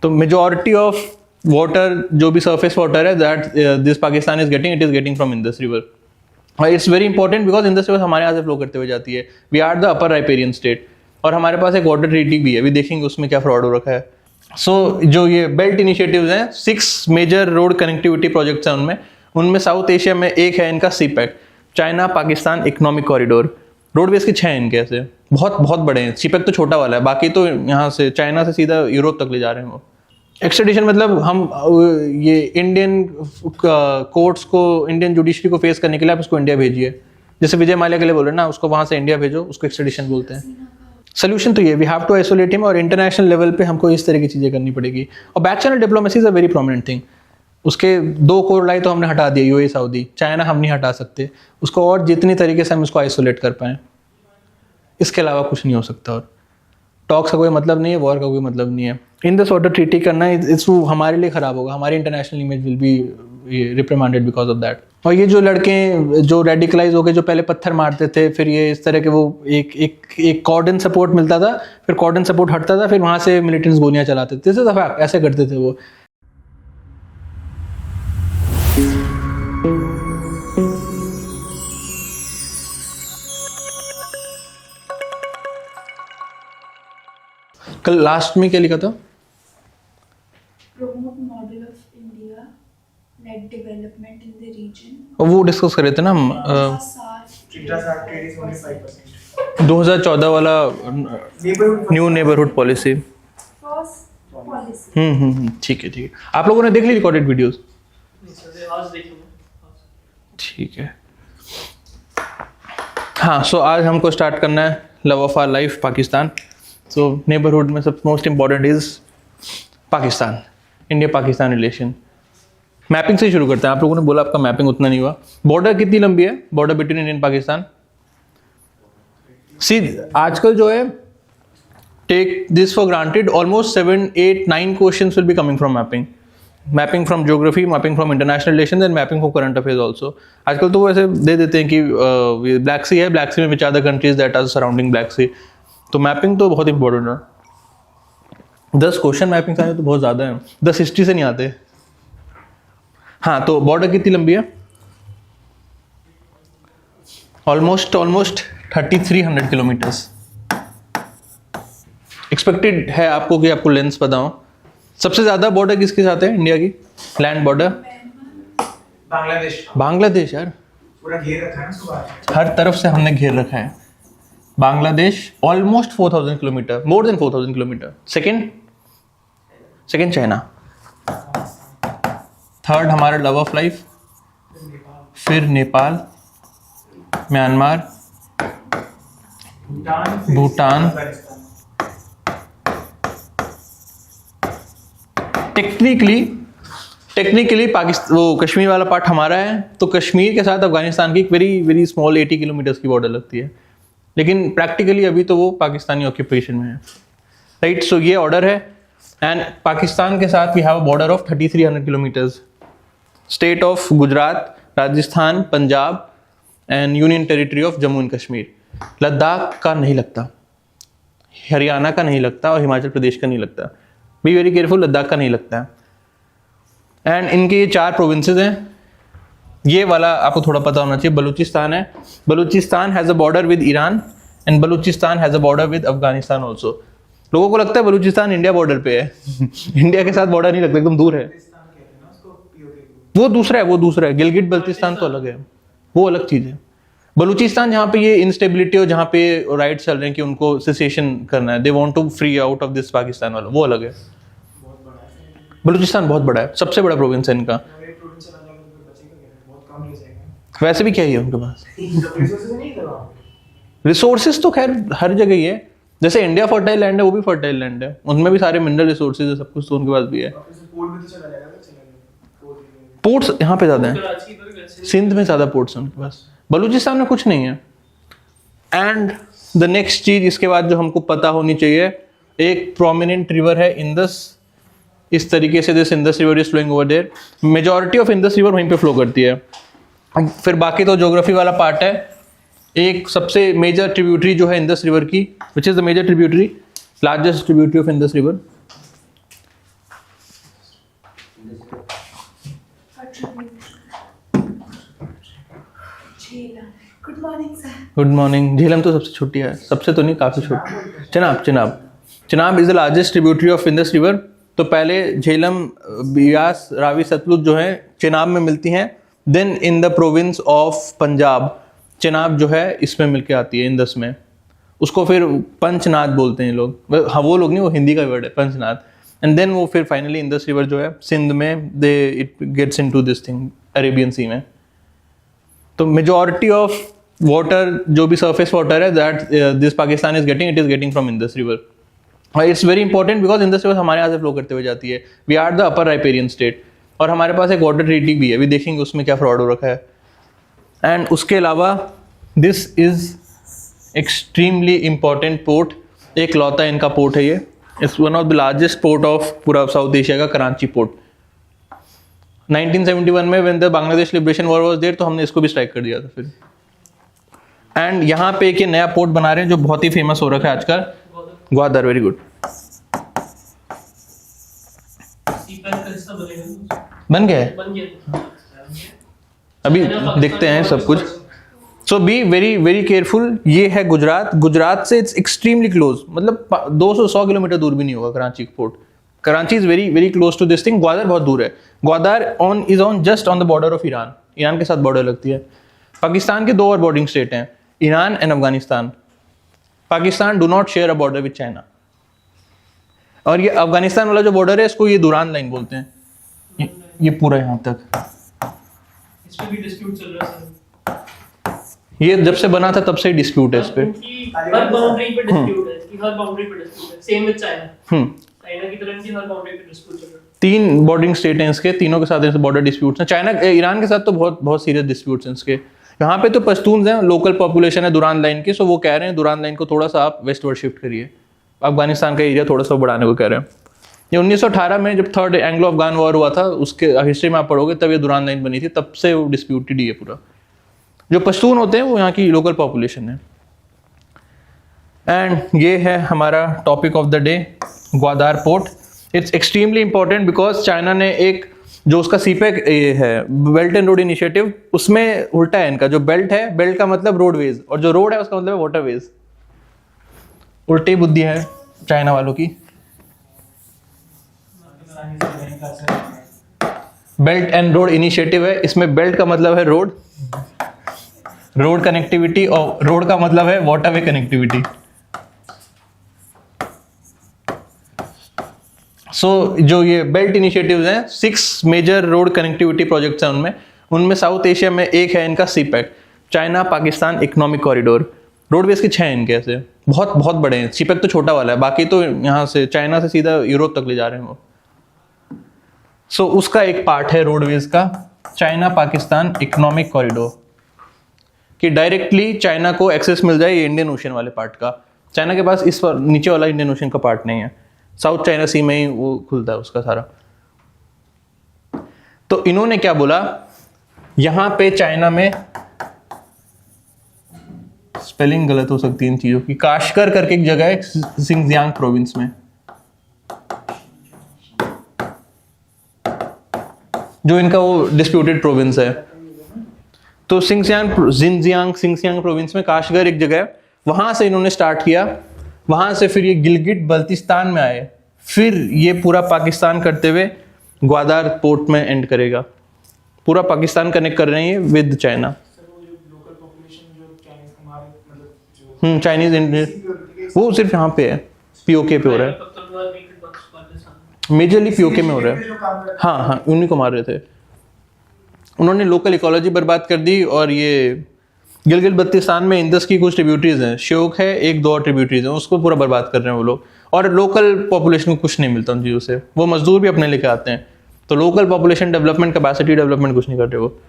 तो majority of water जो भी सरफेस वाटर है that this Pakistan is getting, it is getting from Indus river. और it's very important because Indus river हमारे यहाँ से फ्लो करते हुए जाती है। We are the upper riparian state और हमारे पास एक वाटर ट्रीटी भी है, अभी देखेंगे उसमें क्या फ्रॉड हो रखा है। सो जो ये बेल्ट इनिशिएटिव्स हैं, 6 मेजर रोड कनेक्टिविटी प्रोजेक्ट्स हैं उनमें साउथ एशिया में एक है इनका CPEC, China Pakistan economic corridor. Roadways के 6 हैं इनके ऐसे, बहुत बहुत बड़े हैं। सीपैक तो छोटा वाला है, बाकी तो यहाँ से चाइना से सीधा यूरोप तक ले जा रहे हैं वो। एक्सट्रेडिशन मतलब हम ये इंडियन कोर्ट्स को, इंडियन जुडिशरी को फेस करने के लिए आप उसको इंडिया भेजिए, जैसे विजय माल्या के लिए बोल रहे हैं ना, उसको वहाँ से इंडिया भेजो, उसको एक्सट्रेडिशन बोलते हैं। सोल्यूशन तो ये we have to isolate him, और इंटरनेशनल लेवल पे हमको इस तरह की चीज़ें करनी पड़ेगी। और back channel diplomacy is a very prominent thing. उसके 2 कोर लाई तो हमने हटा दिए, यूएई सऊदी, चाइना हम नहीं हटा सकते उसको, और जितनी तरीके से हम इसको आइसोलेट कर पाएँ, इसके अलावा कुछ नहीं हो सकता। और टॉक्स का कोई मतलब नहीं है, वॉर का कोई मतलब नहीं है। इन दिस वाटर ट्रीटी करना इस हमारे लिए ख़राब होगा, हमारी international image will be reprimanded because of that. और ये जो लड़के जो रेडिकलाइज हो गए, जो पहले पत्थर मारते थे, फिर ये इस तरह के वो एक कॉर्डन सपोर्ट मिलता था, फिर कॉर्डन सपोर्ट हटता था, फिर वहाँ से मिलिटेंट्स गोलियाँ चलाते थे, ऐसे करते थे वो। कल लास्ट में क्या लिखा था? Promote model of India led development in the region. और वो डिस्कस कर रहे थे ना हम, Intra-SAARC trade is only 5%. 2014 वाला new neighbourhood policy. First policy. ठीक है ठीक है। आप लोगों ने देख ली रिकॉर्डेड वीडियोस? ठीक है। हाँ, सो आज हमको स्टार्ट करना है love of our life Pakistan. So neighbourhood में सब most important is Pakistan, India Pakistan relation. Mapping से ही शुरू करते हैं। आप लोगों ने बोला आपका मैपिंग उतना नहीं हुआ। बॉर्डर कितनी लंबी है, border between India and Pakistan? See आजकल जो है, take this for granted, almost 7, 8, 9 questions will be coming from mapping from geography, mapping from international relations and mapping for current affairs also. आजकल तो वो ऐसे दे देते हैं कि ब्लैक सी है, ब्लैक सी में which are the countries that are surrounding Black Sea. तो मैपिंग तो बहुत इंपॉर्टेंट है। 10 क्वेश्चन मैपिंग से आए तो बहुत ज़्यादा है, 10 हिस्ट्री से नहीं आते। हाँ, तो बॉर्डर कितनी लंबी है? ऑलमोस्ट 3300 किलोमीटर्स एक्सपेक्टेड है आपको कि आपको लेंथ बताऊं। सबसे ज़्यादा बॉर्डर किसके साथ है इंडिया की, लैंड बॉर्डर? बांग्लादेश यार, पूरा घेर रखा है ना सुबह, हर तरफ से हमने घेर रखा है। Bangladesh almost 4000 kilometre, more than 4000 kilometre. Second China, third हमारा लव ऑफ लाइफ, फिर नेपाल, म्यांमार, भूटान। टेक्निकली पाकिस्तान, वो कश्मीर वाला पार्ट हमारा है, तो कश्मीर के साथ अफगानिस्तान की एक वेरी वेरी स्मॉल 80 किलोमीटर्स की बॉर्डर लगती है, लेकिन प्रैक्टिकली अभी तो वो पाकिस्तानी ऑक्यूपेशन में है, राइट। सो ये ऑर्डर है, एंड पाकिस्तान के साथ we have a border of 3300 kilometres. State of Gujarat, Rajasthan, Punjab and union territory of Jammu and Kashmir. Ladakh का नहीं लगता, हरियाणा का नहीं लगता, और हिमाचल प्रदेश का नहीं लगता। बी वेरी केयरफुल, लद्दाख का नहीं लगता है। एंड इनके ये 4 प्रोविंसेस हैं। ये वाला आपको थोड़ा पता होना चाहिए, बलूचिस्तान है। Balochistan has a border with Iran and Balochistan has a border with Afghanistan also. लोगों को लगता है बलूचिस्तान इंडिया बॉर्डर पे है इंडिया के साथ बॉर्डर नहीं लगता, एकदम दूर है। वो दूसरा है। गिलगिट बल्तिस्तान तो अलग है, वो अलग चीज़ है। बलूचिस्तान जहाँ पे ये इंस्टेबिलिटी और जहाँ पे राइट्स चल रहे हैं कि उनको सेसेशन करना है, they want to free out of this Pakistan वाला, वो अलग है। बलूचिस्तान बहुत बड़ा है, सबसे बड़ा प्रोविंस है इनका। वैसे भी क्या ही है उनके पास रिसोर्सेज, तो खैर हर जगह ही है। जैसे इंडिया फर्टाइल लैंड है, वो भी फर्टाइल लैंड है, उनमें भी सारे मिनरल रिसोर्सेज है, सब कुछ तो उनके पास भी है। पोर्ट्स यहाँ पे ज़्यादा हैं, सिंध में ज़्यादा पोर्ट्स हैं उनके पास, बलूचिस्तान में कुछ नहीं है। एंड द नेक्स्ट चीज़ इसके बाद जो हमको पता होनी चाहिए, एक प्रोमिनेंट रिवर है इंडस। इस तरीके से this Indus river is flowing over there, majority of Indus river वहीं पे फ्लो करती है। फिर बाकी तो ज्योग्राफी वाला पार्ट है। एक सबसे मेजर ट्रिब्यूटरी जो है इंडस रिवर की, which is the major tributary, largest tributary of Indus river, good morning sir. Good morning. Jhelum तो सबसे छोटी है, सबसे तो नहीं, काफ़ी छोटी। Chenab is the largest tributary of Indus river. तो पहले झेलम, बियास, रावी, सतलुज जो है चिनाब में मिलती हैं। Then in the province of Punjab Chenab जो है इसमें मिलके आती है इंडस में। उसको फिर पंचनाद बोलते हैं लोग। हाँ, वो लोग नहीं, वो हिंदी का वर्ड है पंचनाद। एंड देन वो फिर फाइनली इंडस रिवर जो है सिंध में it gets into this thing Arabian Sea में। तो मेजॉरिटी ऑफ वाटर जो भी सरफेस वाटर है that this Pakistan is getting, it is getting from Indus river. It's very important because Indus river हमारे यहाँ से फ्लो करते हुए जाती है। We are the upper riparian state और हमारे पास एक वाटर ट्रीटी भी है, अभी देखेंगे उसमें क्या फ्रॉड हो रखा है। एंड उसके अलावा this is extremely important port, एक लौता इनका पोर्ट है ये। It's one of the largest port of पूरा साउथ एशिया का, कराची पोर्ट। 1971 में when the Bangladesh liberation war was there तो हमने इसको भी स्ट्राइक कर दिया था फिर। एंड यहाँ पे एक ये नया पोर्ट बना रहे हैं जो बहुत ही फेमस हो रखा है आजकल, ग्वादर। वेरी गुड, बन गया है, अभी देखते हैं सब कुछ। सो बी वेरी वेरी केयरफुल। ये है गुजरात से इट्स एक्सट्रीमली क्लोज, मतलब 200 किलोमीटर दूर भी नहीं होगा Karachi port. Karachi is very very close to this thing. Gwadar बहुत दूर है। Gwadar is on just on the border of Iran के साथ बॉर्डर लगती है। पाकिस्तान के 2 और बॉर्डरिंग स्टेट हैं, Iran and Afghanistan. Pakistan do not share a border with China. और ये अफगानिस्तान वाला जो बॉर्डर है इसको ये दुरान लाइन बोलते हैं, ये पूरा यहाँ तक। इस पे भी डिस्प्यूट चल रहा है। ये जब से बना था तब से ही डिस्प्यूट है इस पे। हर बाउंड्री पे डिस्प्यूट है, कि हर बाउंड्री पे डिस्प्यूट है। Same with China. चाइना की तरह इनकी हर बाउंड्री पे डिस्प्यूट चल रहा है। 3 बॉर्डरिंग स्टेट हैं इसके, तीनों के साथ ऐसे बॉर्डर डिस्प्यूट्स हैं। चाइना, ईरान के साथ तो बहुत बहुत सीरियस डिस्प्यूट्स हैं इसके। यहाँ पे तो पश्तून्स हैं, लोकल पॉपुलेशन है दुरान लाइन की, सो वो कह रहे हैं दुरान लाइन को थोड़ा सा आप वेस्टवर्ड शिफ्ट करिए। अफगानिस्तान का एरिया थोड़ा सा बढ़ाने को कह रहे हैं। ये 1918 में जब 3rd एंग्लो अफगान वॉर हुआ था, उसके हिस्ट्री में आप पढ़ोगे तब ये दुरान लाइन बनी थी, तब से वो डिस्प्यूटेड ही है पूरा। जो पश्तून होते हैं वो यहाँ की लोकल पॉपुलेशन है। एंड ये है हमारा topic of the day, Gwadar port. It's extremely important because China ने एक जो उसका सीपेक है बेल्ट एंड रोड इनिशिएटिव, उसमें उल्टा है इनका। जो बेल्ट है, बेल्ट का मतलब रोडवेज, और जो रोड है उसका मतलब है वाटरवेज। उल्टी बुद्धि है चाइना वालों की। बेल्ट एंड रोड इनिशिएटिव है, इसमें बेल्ट का मतलब है रोड कनेक्टिविटी, और रोड का मतलब है वाटरवे कनेक्टिविटी। सो जो ये बेल्ट इनिशिएटिव्स हैं, 6 मेजर रोड कनेक्टिविटी प्रोजेक्ट्स हैं उनमें साउथ एशिया में एक है इनका CPEC, China Pakistan economic corridor. Roadways के 6 हैं इनके, ऐसे बहुत बहुत बड़े हैं। सीपेक तो छोटा वाला है, बाकी तो यहाँ से चाइना से सीधा यूरोप तक ले जा रहे हैं वो। सो उसका एक पार्ट है रोडवेज का चाइना पाकिस्तान इकोनॉमिक कॉरिडोर, कि डायरेक्टली चाइना को एक्सेस मिल जाए ये इंडियन ओशन वाले पार्ट का। चाइना के पास इस पर नीचे वाला इंडियन ओशन का पार्ट नहीं है, साउथ चाइना सी में ही वो खुलता है उसका सारा। तो इन्होंने क्या बोला, यहां पे चाइना में स्पेलिंग गलत हो सकती है इन चीजों की, काशकर करके एक जगह है सिंगजियांग प्रोविंस में, जो इनका वो डिस्प्यूटेड प्रोविंस है। तो सिंगजियांग प्रोविंस में काशगर एक जगह है, वहां से इन्होंने स्टार्ट किया। वहां से फिर ये गिलगिट बल्तिस्तान में आए, फिर ये पूरा पाकिस्तान करते हुए ग्वादार पोर्ट में एंड करेगा। पूरा पाकिस्तान कनेक्ट कर रहे हैं विद चाइना। चाइनीज इंडियन वो सिर्फ यहाँ पे है, पीओके पे हो रहा है, मेजरली पीओके में हो रहा है। हाँ, उन्हीं को मार रहे थे। उन्होंने लोकल इकोलॉजी बर्बाद कर दी। और ये गिलगित बल्तिस्तान में इंडस की कुछ ट्रिब्यूटरीज हैं, श्योक है, 1-2 और ट्रिब्यूटरीज हैं, उसको पूरा बर्बाद कर रहे हैं वो लोग। और लोकल पॉपुलेशन को कुछ नहीं मिलता उन चीज़ों से, वो मजदूर भी अपने लेके आते हैं। तो local population development, capacity development कुछ नहीं कर रहे वो।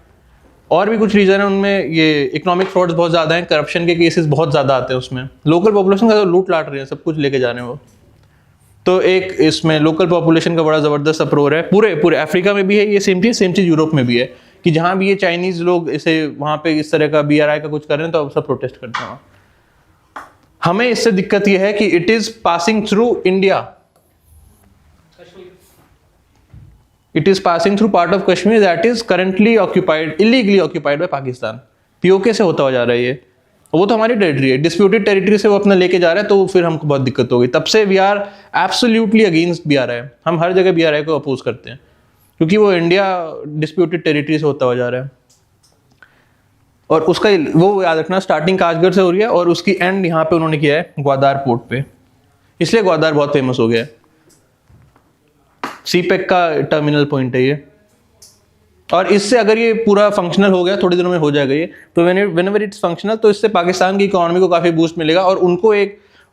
और भी कुछ रीजन है उनमें, ये इकोनॉमिक फ्रॉड्स बहुत ज़्यादा हैं, करप्शन के केसेस बहुत ज़्यादा आते हैं उसमें। लोकल पॉपुलेशन का लूट लाट रहे हैं, सब कुछ लेके जा रहे हैं वो। तो एक इसमें लोकल पॉपुलेशन का बड़ा ज़बरदस्त अप्रोच है। पूरे अफ्रीका में भी है ये सेम चीज़ यूरोप में भी है, कि जहाँ भी ये चाइनीज़ लोग इसे वहाँ पे इस तरह का BRI का कुछ कर रहे हैं तो अब सब प्रोटेस्ट करते हैं। हमें इससे दिक्कत ये है कि it is passing through India. It is passing through part of Kashmir that is currently occupied, illegally occupied by Pakistan. POK से होता हुआ जा रहा है ये, वो तो हमारी टेरिटरी है, डिस्प्यूटेड टेरिटरी से वो अपना लेके जा रहा है, तो फिर हमको बहुत दिक्कत होगी। तब से we are absolutely against BRI, हम हर जगह BRI को अपोज करते हैं क्योंकि वो इंडिया डिस्प्यूटेड टेरिटरी से होता हुआ जा रहा है। और उसका वो याद रखना, स्टार्टिंग काशगढ़ से हो रही है और उसकी एंड यहाँ पे उन्होंने किया है ग्वादार पोर्ट पे, इसलिए ग्वादार बहुत फेमस हो गया है। CPEC का टर्मिनल पॉइंट है ये, और इससे अगर ये पूरा फंक्शनल हो गया, थोड़े दिनों में हो जाएगा ये, तो व्हेनेवर इट्स फंक्शनल, तो इससे पाकिस्तान की इकोनॉमी को काफ़ी बूस्ट मिलेगा। और उनको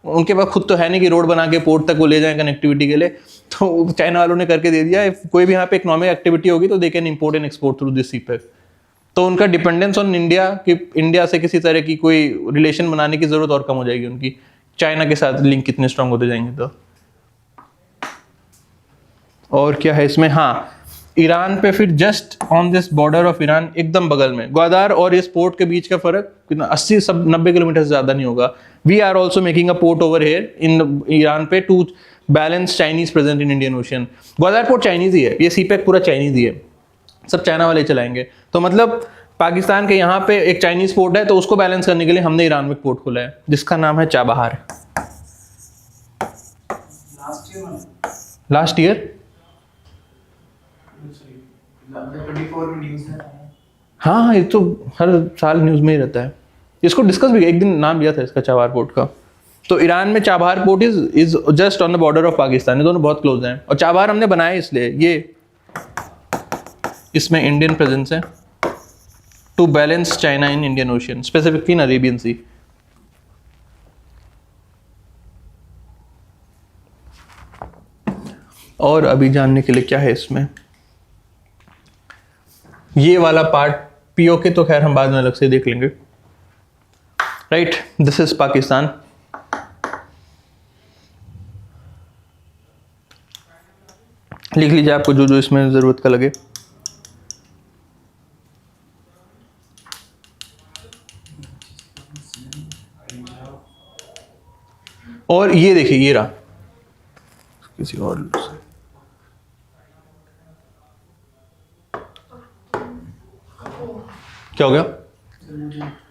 उनके पास खुद तो है नहीं कि रोड बना के पोर्ट तक वो ले जाएं कनेक्टिविटी के लिए, तो चाइना वालों ने करके दे दिया। कोई भी यहाँ पे इकोनॉमिक एक्टिविटी होगी तो they can import and export through this CPEC। तो उनका डिपेंडेंस ऑन इंडिया कि इंडिया से किसी तरह की कोई रिलेशन बनाने की जरूरत और कम हो जाएगी उनकी, चाइना के साथ लिंक कितने स्ट्रांग होते जाएंगे तो। और क्या है इसमें, हाँ, ईरान पे फिर just on this border of Iran, एकदम बगल में ग्वादार और इस पोर्ट के बीच का फर्क कितना 80-90 किलोमीटर से ज्यादा नहीं होगा। We are also making a port over here in Iran पे to balance Chinese present in Indian Ocean. Gwadar port Chinese ही है, ये CPEC पूरा चाइनीज ही है, सब चाइना वाले चलाएंगे। तो मतलब पाकिस्तान के यहाँ पे एक चाइनीज पोर्ट है, तो उसको बैलेंस करने के लिए हमने ईरान में पोर्ट खोला है जिसका नाम है चाबहार। लास्ट ईयर 24 में न्यूज़ है। हाँ, ये तो हर साल न्यूज़ में ही रहता है। इसको डिस्कस भी एक दिन नाम लिया था इसका, चाबहार पोर्ट का। तो ईरान में Chabahar port is just on the border of Pakistan, ये दोनों बहुत क्लोज हैं। और चाबहार हमने बनाया इसलिए, ये इसमें इंडियन प्रेजेंस है to balance China in Indian Ocean, specifically in Arabian Sea. और अभी जानने के लिए क्या है इसमें, ये वाला पार्ट POK तो खैर हम बाद में अलग से देख लेंगे। Right, this is Pakistan. लिख लीजिए आपको जो जो इसमें जरूरत का लगे। और ये देखिए, ये रहा किसी और से। क्या हो गया?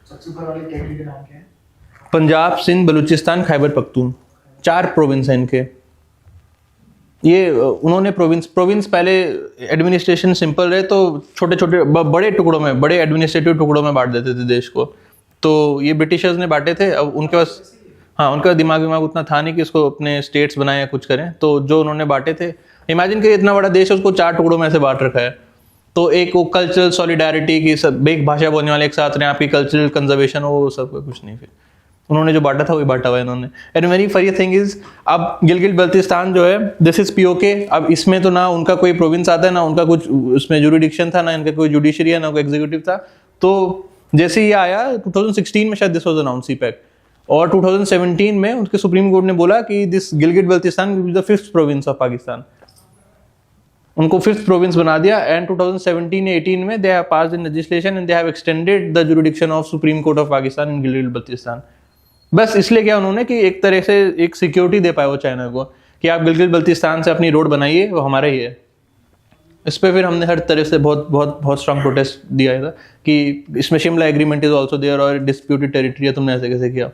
सबसे ऊपर वाले कैटेगरी का नाम क्या है? पंजाब, सिंध, बलूचिस्तान, खैबर पख्तून, 4 प्रोविंस हैं इनके। ये उन्होंने प्रोविंस पहले एडमिनिस्ट्रेशन सिंपल रहे तो छोटे छोटे बड़े टुकड़ों में, बड़े एडमिनिस्ट्रेटिव टुकड़ों में बांट देते थे देश को। तो ये ब्रिटिशर्स ने बांटे थे। अब उनके पास, हाँ, उनका दिमाग उतना था नहीं कि इसको अपने स्टेट्स बनाए या कुछ करें। तो जो उन्होंने बांटे थे, इमेजिन करिए इतना बड़ा देश है, उसको 4 टुकड़ों में से बांट रखा है। तो एक वो कल्चरल सॉलिडारिटी की, सब एक भाषा बोलने वाले एक साथ रहे, आपकी कल्चरल कंजर्वेशन हो, वो सब कुछ नहीं। फिर उन्होंने जो बांटा था वही बांटा हुआ है इन्होंने। And very funny thing is, अब गिलगित बल्तिस्तान जो है, दिस इज POK। अब इसमें तो ना उनका कोई प्रोविंस आता है, ना उनका कुछ उसमें जुरिडिक्शन था, ना इनका कोई जुडिशरी है, ना कोई एग्जीक्यूटिव था। तो जैसे ये आया 2016 में शायद दिस वाज अनाउंस CPEC, और 2017 में उनके सुप्रीम कोर्ट ने बोला कि this Gilgit Baltistan will be the 5th province of Pakistan. उनको 5th प्रोविंस बना दिया। एंड 2017-18 में they have passed in legislation and they have extended the jurisdiction of Supreme Court of Pakistan in Gilgit Baltistan. बस इसलिए क्या उन्होंने कि एक तरह से एक सिक्योरिटी दे पाए वो चाइना को कि आप गिलगित बल्तिस्तान से अपनी रोड बनाइए, वो हमारा ही है। इस पे फिर हमने हर तरह से बहुत बहुत बहुत स्ट्रांग प्रोटेस्ट दिया था कि इसमें Shimla agreement is also there और डिस्प्यूटेड टेरिटरी है, तुमने ऐसे कैसे किया।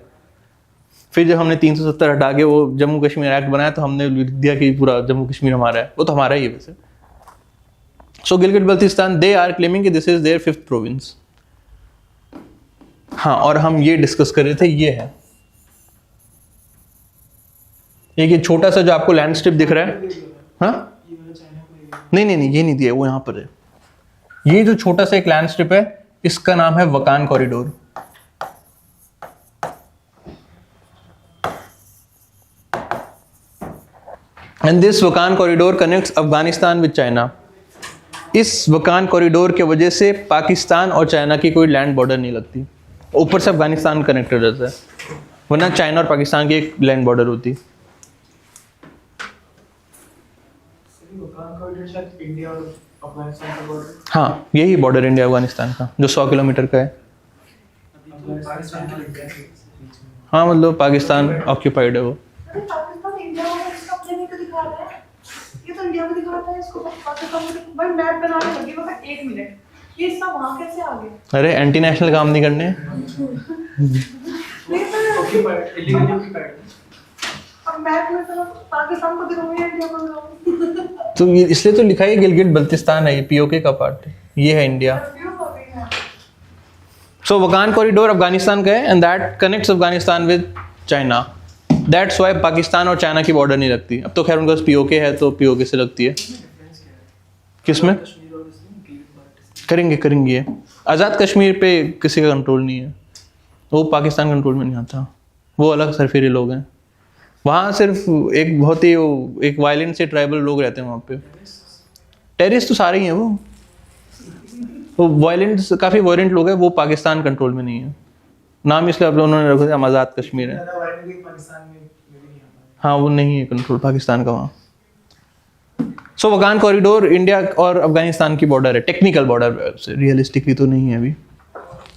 फिर जब हमने 370 हटा के वो जम्मू कश्मीर एक्ट बनाया तो हमने लिख दिया कि पूरा जम्मू कश्मीर हमारा है, वो तो हमारा ही है वैसे। So Gilgit Baltistan, they are claiming कि this is their 5th province. हाँ, और हम ये डिस्कस कर रहे थे, ये है एक ये छोटा सा जो आपको लैंड स्ट्रिप दिख रहा है। हाँ, नहीं, ये नहीं दिया, वो यहाँ पर है। ये जो छोटा सा एक लैंड स्ट्रिप है, इसका नाम है Wakhan corridor. And this Wakhan corridor connects Afghanistan with China. इस वकान कॉरिडोर के वजह से पाकिस्तान और चाइना की कोई लैंड बॉर्डर नहीं लगती, ऊपर से अफगानिस्तान कनेक्टेड रहता है, वरना चाइना और पाकिस्तान की एक लैंड बॉर्डर होती। इंडिया और अफगानिस्तान का बॉर्डर। हाँ, यही बॉर्डर इंडिया अफगानिस्तान का जो 100 किलोमीटर का है। हाँ, मतलब पाकिस्तान ऑक्यूपाइड है वो। पाकिस्तान इंडिया वाला इसका प्लेन को दिखा रहा है, ये तो इंडिया में दिखाता है, इसको पाकिस्तान में भाई मैप बनाने लगी मैं 1 मिनट, ये सब वहाँ कैसे आ गया? अरे एंटी नेशनल काम नहीं करने। अब मैप में तो पाकिस्तान को दिखाऊंगी या इंडिया को दिखाऊंगी? तो इसलिए तो लिखा है गिलगिट बल्तिस्तान है, ये पीओके का पार्ट है, ये है India. So Wakhan corridor Afghanistan का है and that connects Afghanistan with China. That's why Pakistan और चाइना की बॉर्डर नहीं लगती। अब तो खैर उनका पीओके है तो पीओके से लगती है। किसमें? करेंगे। आज़ाद कश्मीर पे किसी का कंट्रोल नहीं है, वो पाकिस्तान कंट्रोल में नहीं आता, वो अलग सरफेरे लोग हैं। वहाँ सिर्फ एक बहुत ही एक वायलेंट से ट्राइबल लोग रहते हैं वहाँ पे। टेररिस्ट तो सारे ही हैं वो वायलेंट, काफ़ी वायलेंट लोग हैं, वो पाकिस्तान कंट्रोल में नहीं है। नाम इसलिए अब उन्होंने रखा था आज़ाद कश्मीर है। हाँ वो नहीं है कंट्रोल पाकिस्तान का वहाँ। सो वकान कॉरिडोर इंडिया और अफगानिस्तान की बॉर्डर है, टेक्निकल बॉर्डर, रियलिस्टिकली तो नहीं है अभी।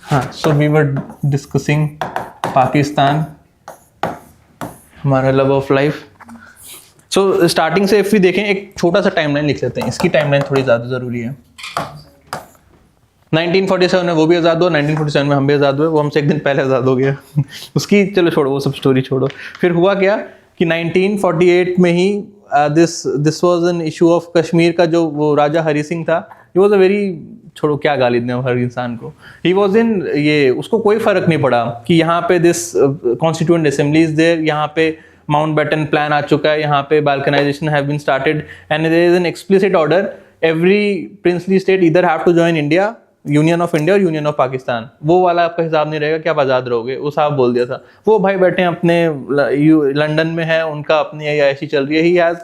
हाँ, so we were discussing Pakistan, हमारा love of life. So starting से इफ भी देखें, एक छोटा सा टाइमलाइन लिख लेते हैं, इसकी टाइमलाइन थोड़ी ज़्यादा ज़रूरी है। 1947 में वो भी आज़ाद हुआ, 1947 में हम भी आज़ाद हुए, वो हमसे एक दिन पहले आज़ाद हो गया। उसकी चलो छोड़ो, वो सब स्टोरी छोड़ो। फिर हुआ क्या कि 1948 में ही this was an issue of Kashmir का जो वो राजा हरी सिंह था, ही वाज अ वेरी, छोड़ो क्या गाली दें हर इंसान को, ही वाज इन, ये उसको कोई फ़र्क नहीं पड़ा कि यहाँ पे this constituent assembly is there, यहाँ पे माउंटबेटन प्लान आ चुका है, यहाँ पे balkanisation have been started and there is an explicit order, every princely state either have to join India, union of India और यूनियन ऑफ पाकिस्तान। वो वाला आपका हिसाब नहीं रहेगा कि आप आज़ाद रहोगे, वो साहब बोल दिया था। वो भाई बैठे हैं अपने लंदन में है, उनका अपनी ऐसी चल रही है, ही हैज़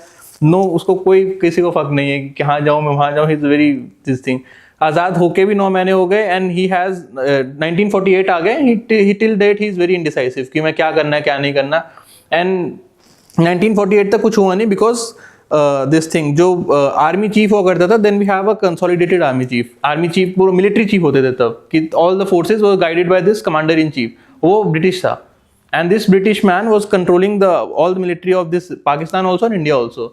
नो, उसको कोई किसी को फ़र्क नहीं है कि हाँ जाऊँ मैं वहाँ जाऊँ, he is very this thing. आज़ाद होके भी 9 महीने हो गए एंड ही हैज़ 1948 आ गए, he till date he is very indecisive कि मैं क्या करना है क्या नहीं करना। एंड 1948 तक कुछ हुआ नहीं बिकॉज दिस थिंग, जो आर्मी चीफ हुआ करता था, then we have a consolidated army chief पूरा मिलिट्री चीफ होते थे तब, कि all the forces were guided by this commander in chief, वो ब्रिटिश था and this British man was controlling the all the military of this Pakistan also and India also.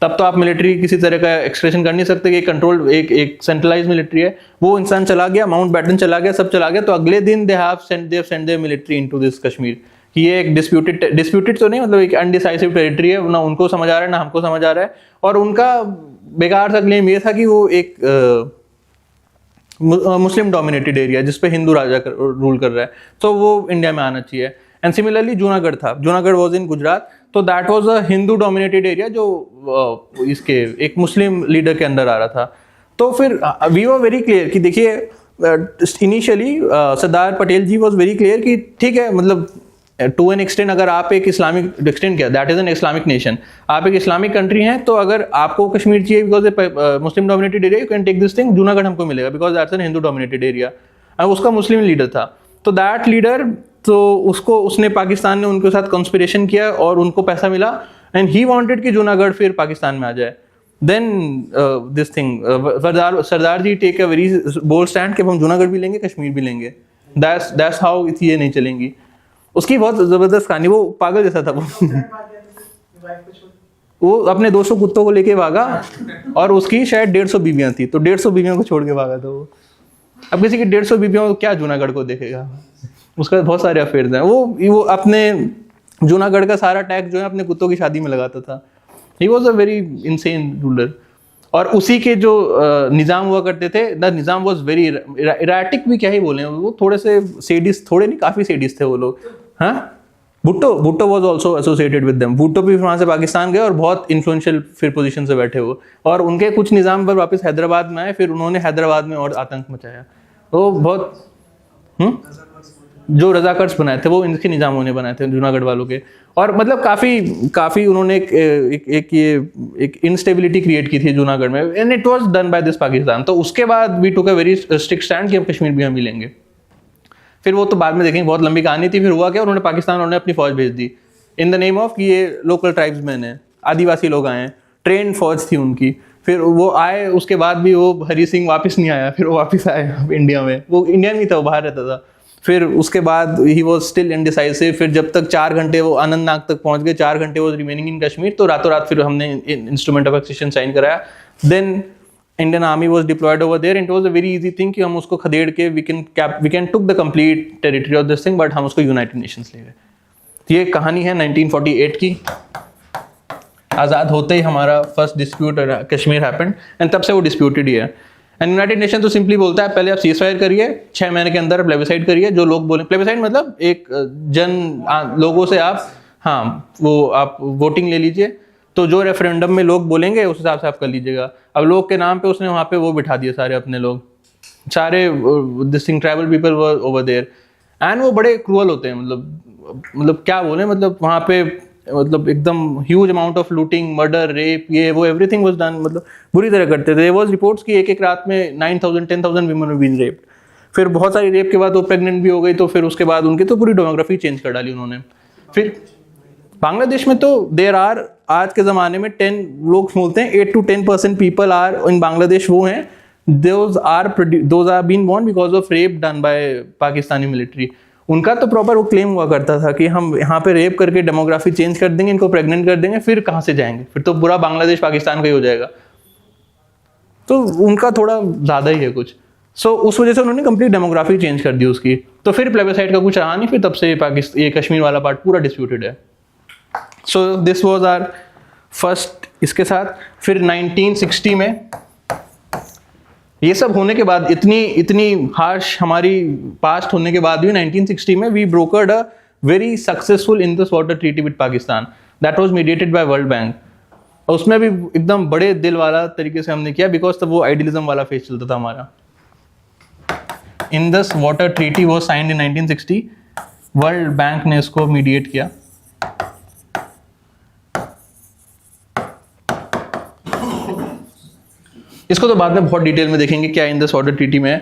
तब तो आप मिलिट्री किसी तरह का एक्सप्रेशन कर नहीं सकते कि कंट्रोल एक सेंट्रलाइज मिलिट्री है। वो इंसान चला गया, माउंटबेटन चला गया, सब चला गया, तो अगले दिन they have sent their military into this Kashmir, कि ये एक डिस्प्यूटेड तो नहीं, मतलब एक अनडिसाइसिव टेरिटरी है, ना उनको समझ आ रहा है ना हमको समझ आ रहा है। और उनका बेकार सा क्लेम ये था कि वो एक मुस्लिम डोमिनेटेड एरिया जिसपे हिंदू राजा रूल कर रहा है, तो वो इंडिया में आना चाहिए। एंड सिमिलरली जूनागढ़ था, जूनागढ़ वाज इन गुजरात, तो that was a Hindu dominated area जो इसके एक मुस्लिम लीडर के अंदर आ रहा था। तो फिर वी वर वेरी क्लियर कि देखिए, initially Sardar Patel ji was very clear कि ठीक है, मतलब टू एन एक्सटेंट, अगर आप एक इस्लामिक एक्सटेंट किया, that is an Islamic nation, आप एक इस्लामिक कंट्री हैं, तो अगर आपको कश्मीर चाहिए because Muslim dominated area, you can take this thing, Junagadh हमको मिलेगा because that's an Hindu dominated area. और उसका मुस्लिम लीडर था, तो दैट लीडर, तो उसने पाकिस्तान ने उनके साथ कंस्पिरेशन किया और उनको पैसा मिला एंड ही वांटेड कि जूनागढ़ फिर पाकिस्तान में आ जाए। Then this thing, Sardar ji take a very bold stand कि हम जूनागढ़ भी लेंगे, कश्मीर भी लेंगे। दैट्स हाउ ये नहीं चलेंगी। उसकी बहुत जबरदस्त कहानी, वो पागल जैसा था वो अपने 200 कुत्तों को लेके भागा और उसकी शायद 150 बीवियां थी, तो 150 बीवियों को छोड़ के भागा था वो। अब किसी की 150 बीवियों को क्या जूनागढ़ को देखेगा, उसका बहुत सारे अफेयर्स हैं। वो अपने जूनागढ़ का सारा टैक्स जो है अपने कुत्तों की शादी में लगाता था। He was a very insane ruler. और उसी के जो निज़ाम हुआ करते थे, the Nizam was very erratic, भी क्या ही बोले, वो थोड़े से सेडिस्ट, थोड़े नहीं काफ़ी सेडिस्ट थे वो लोग। हाँ, Bhutto was also associated with them. Bhutto भी वहाँ से पाकिस्तान गए और बहुत इन्फ्लुएंशियल फिर पोजीशन से बैठे वो, और उनके कुछ निज़ाम पर वापस हैदराबाद में आए, फिर उन्होंने हैदराबाद में और आतंक मचाया। तो बहुत जो रजाकर्स बनाए थे वो इनके निज़ामों ने बनाए थे, जूनागढ़ वालों के। और मतलब काफ़ी उन्होंने एक इंस्टेबिलिटी क्रिएट की थी जूनागढ़ में, and it was done by this Pakistan. तो उसके बाद we took a very strict stand कि हम कश्मीर भी हम ही लेंगे। फिर वो तो बाद में देखेंगे, बहुत लंबी कहानी थी। फिर हुआ क्या, उन्होंने पाकिस्तान उन्होंने अपनी फौज भेज दी इन द नेम ऑफ कि ये लोकल ट्राइब्समैन हैं, आदिवासी लोग आए हैं, ट्रेन फौज थी उनकी। फिर वो आए, उसके बाद भी वो हरी सिंह वापस नहीं आया, फिर वो वापस आए इंडिया में। वो इंडिया नहीं था, वो बाहर रहता था। फिर उसके बाद ही वॉज स्टिल इनडिसाइसिव। फिर जब तक 4 घंटे वो अनंतनाग तक पहुंच गए, 4 घंटे वो रिमेनिंग इन कश्मीर, तो रातों रात फिर हमने इंस्ट्रूमेंट ऑफ एक्सेशन साइन कराया। Then Indian army was deployed over there, it was a very easy thing कि हम उसको खदेड़ के we can took the complete territory of this thing, but हम उसको यूनाइटेड नेशंस ले गए। ये कहानी है 1948 की। आज़ाद होते ही हमारा first dispute Kashmir happened and तब से वो डिस्प्यूटेड ही है। एंड यूनाइटेड नेशन तो सिंपली बोलता है पहले आप सीज फायर करिए, 6 महीने के अंदर प्लेबिसाइड करिए, जो लोग बोले प्लेबिसाइड मतलब एक लोगों से आप वो आप वोटिंग ले लीजिए, तो जो रेफरेंडम में लोग बोलेंगे उस हिसाब से आप कर लीजिएगा। अब लोग के नाम पे उसने वहाँ पे वो बिठा दिए सारे अपने लोग, सारे this thing tribal people were over there and वो बड़े क्रूअल होते हैं। मतलब क्या बोले, मतलब वहाँ पे मतलब एकदम huge amount of looting, murder, rape, ये वो एवरीथिंग वाज डन, मतलब बुरी तरह करते थे। देयर वाज रिपोर्ट्स कि एक रात में 9,000 10,000 वुमेन हैव बीन रेप्ड। फिर बहुत सारी रेप के बाद वो प्रेग्नेंट भी हो गई, तो फिर उसके बाद उनकी तो पूरी डेमोग्राफी चेंज कर डाली उन्होंने। फिर बांग्लादेश में तो देयर आर आज के ज़माने में 10 लोग बोलते हैं 8 to 10% people are in Bangladesh वो हैं those are been born because of rape done by Pakistani military. उनका तो प्रॉपर वो क्लेम हुआ करता था कि हम यहाँ पे रेप करके डेमोग्राफी चेंज कर देंगे, इनको प्रेग्नेंट कर देंगे, फिर कहाँ से जाएंगे, फिर तो पूरा बांग्लादेश पाकिस्तान का ही हो जाएगा। तो उनका थोड़ा ज़्यादा ही है कुछ। सो उस वजह से उन्होंने कंप्लीट डेमोग्राफी चेंज कर दी उसकी। तो फिर प्लेबिसाइड का कुछ रहा नहीं, फिर तब से ये कश्मीर वाला पार्ट पूरा डिस्प्यूटेड है। So this was our first इसके साथ। फिर 1960 में ये सब होने के बाद, इतनी हार्श हमारी पास्ट होने के बाद भी 1960 में we brokered a very successful Indus water treaty with Pakistan that was mediated by world bank. उसमें भी एकदम बड़े दिल वाला तरीके से हमने किया, बिकॉज तब वो आइडियलिज्म वाला फेज चलता था हमारा। Indus water treaty was signed in 1960, world bank ने इसको मीडिएट किया। इसको तो बाद में बहुत डिटेल में देखेंगे क्या इंडस वाटर ट्रीटी में है।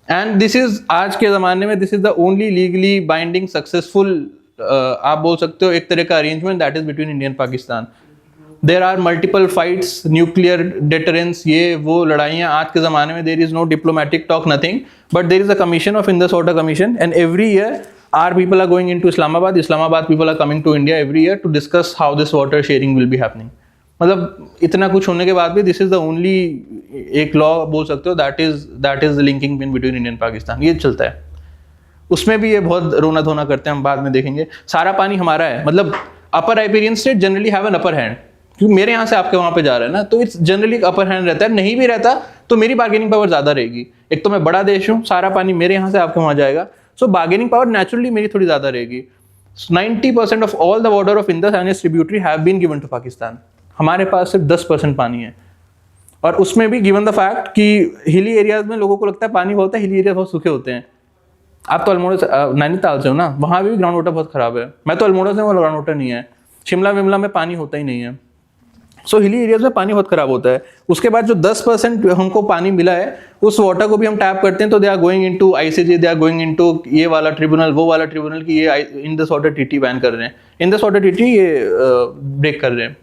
एंड दिस इज आज के ज़माने में this is the only legally binding successful आप बोल सकते हो एक तरह का arrangement that is between India and Pakistan. There are multiple fights, nuclear deterrence, ये वो लड़ाइयाँ आज के ज़माने में there is no diplomatic talk, nothing, but there is a commission of Indus water commission and every year our people are going into Islamabad people are coming to India every year to discuss how this water sharing will be happening। मतलब इतना कुछ होने के बाद भी this is the only एक law बोल सकते हो that is linking between India and Pakistan, ये चलता है। उसमें भी ये बहुत रोना धोना करते हैं, हम बाद में देखेंगे। सारा पानी हमारा है, मतलब अपर riparian state generally have an upper hand, क्योंकि मेरे यहाँ से आपके वहाँ पे जा रहा है ना, तो इट्स जनरली अपर हैंड रहता है। नहीं भी रहता तो मेरी बार्गेनिंग पावर ज़्यादा रहेगी। एक तो मैं बड़ा देश हूँ, सारा पानी मेरे यहाँ से आपके वहाँ जाएगा, सो बार्गेनिंग पावर नेचुरली मेरी थोड़ी ज़्यादा रहेगी। 90% of all the water of Indus and its tributary have been given to Pakistan. हमारे पास सिर्फ 10% पानी है, और उसमें भी गिवन द फैक्ट कि हिली एरियाज में लोगों को लगता है पानी बहुत है, हिली एरिया बहुत सूखे होते हैं। आप तो अल्मोड़ा नैनीताल से हो ना, वहाँ भी ग्राउंड वाटर बहुत खराब है। मैं तो अल्मोड़ा से हूँ, ग्राउंड वाटर नहीं है। शिमला विमला में पानी होता ही नहीं है। सो हिली एरियाज में पानी बहुत खराब होता है। उसके बाद जो 10% हमको पानी मिला है, उस वाटर को भी हम टैप करते हैं, तो they are going into ICJ, they are going into ये वाला ट्रिब्यूनल, वो वाला ट्रिब्यूनल की ये इंडस वाटर ट्रीटी बैन कर रहे हैं, इंडस वाटर ट्रीटी ये ब्रेक कर रहे हैं।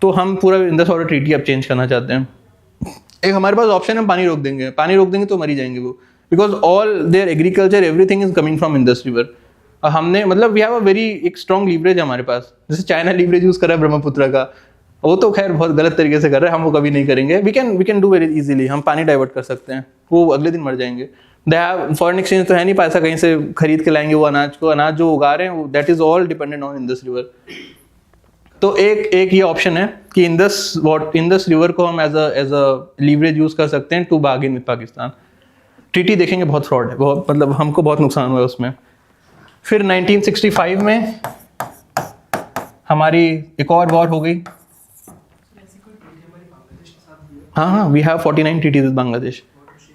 तो हम पूरा इंडस वाटर ट्रीटी अब चेंज करना चाहते हैं। एक हमारे पास ऑप्शन है, हम पानी रोक देंगे तो मरी जाएंगे वो, because all their agriculture everything is coming from Indus river. हमने मतलब वी हैव अ वेरी एक स्ट्रॉन्ग लीवरेज हमारे पास। जैसे चाइना लीवरेज यूज कर रहा है ब्रह्मपुत्र का, वो तो खैर बहुत गलत तरीके से कर रहे हैं, हम वो कभी नहीं करेंगे। We can do very easily, हम पानी डाइवर्ट कर सकते हैं, वो अगले दिन मर जाएंगे। फॉरेन एक्सचेंज तो है नहीं, पैसा कहीं से खरीद के लाएंगे वो अनाज जो उगा रहे हैं, that is all dependent on Indus river. तो एक ये ऑप्शन है कि इंडस रिवर को हम एज अ लीवरेज यूज कर सकते हैं to bargain with Pakistan. Treaty देखेंगे बहुत फ्रॉड है, बहुत मतलब हमको बहुत नुकसान हुआ है उसमें। फिर 1965 में हमारी एक और वॉर हो गई। हाँ, we have 49 treaties with Bangladesh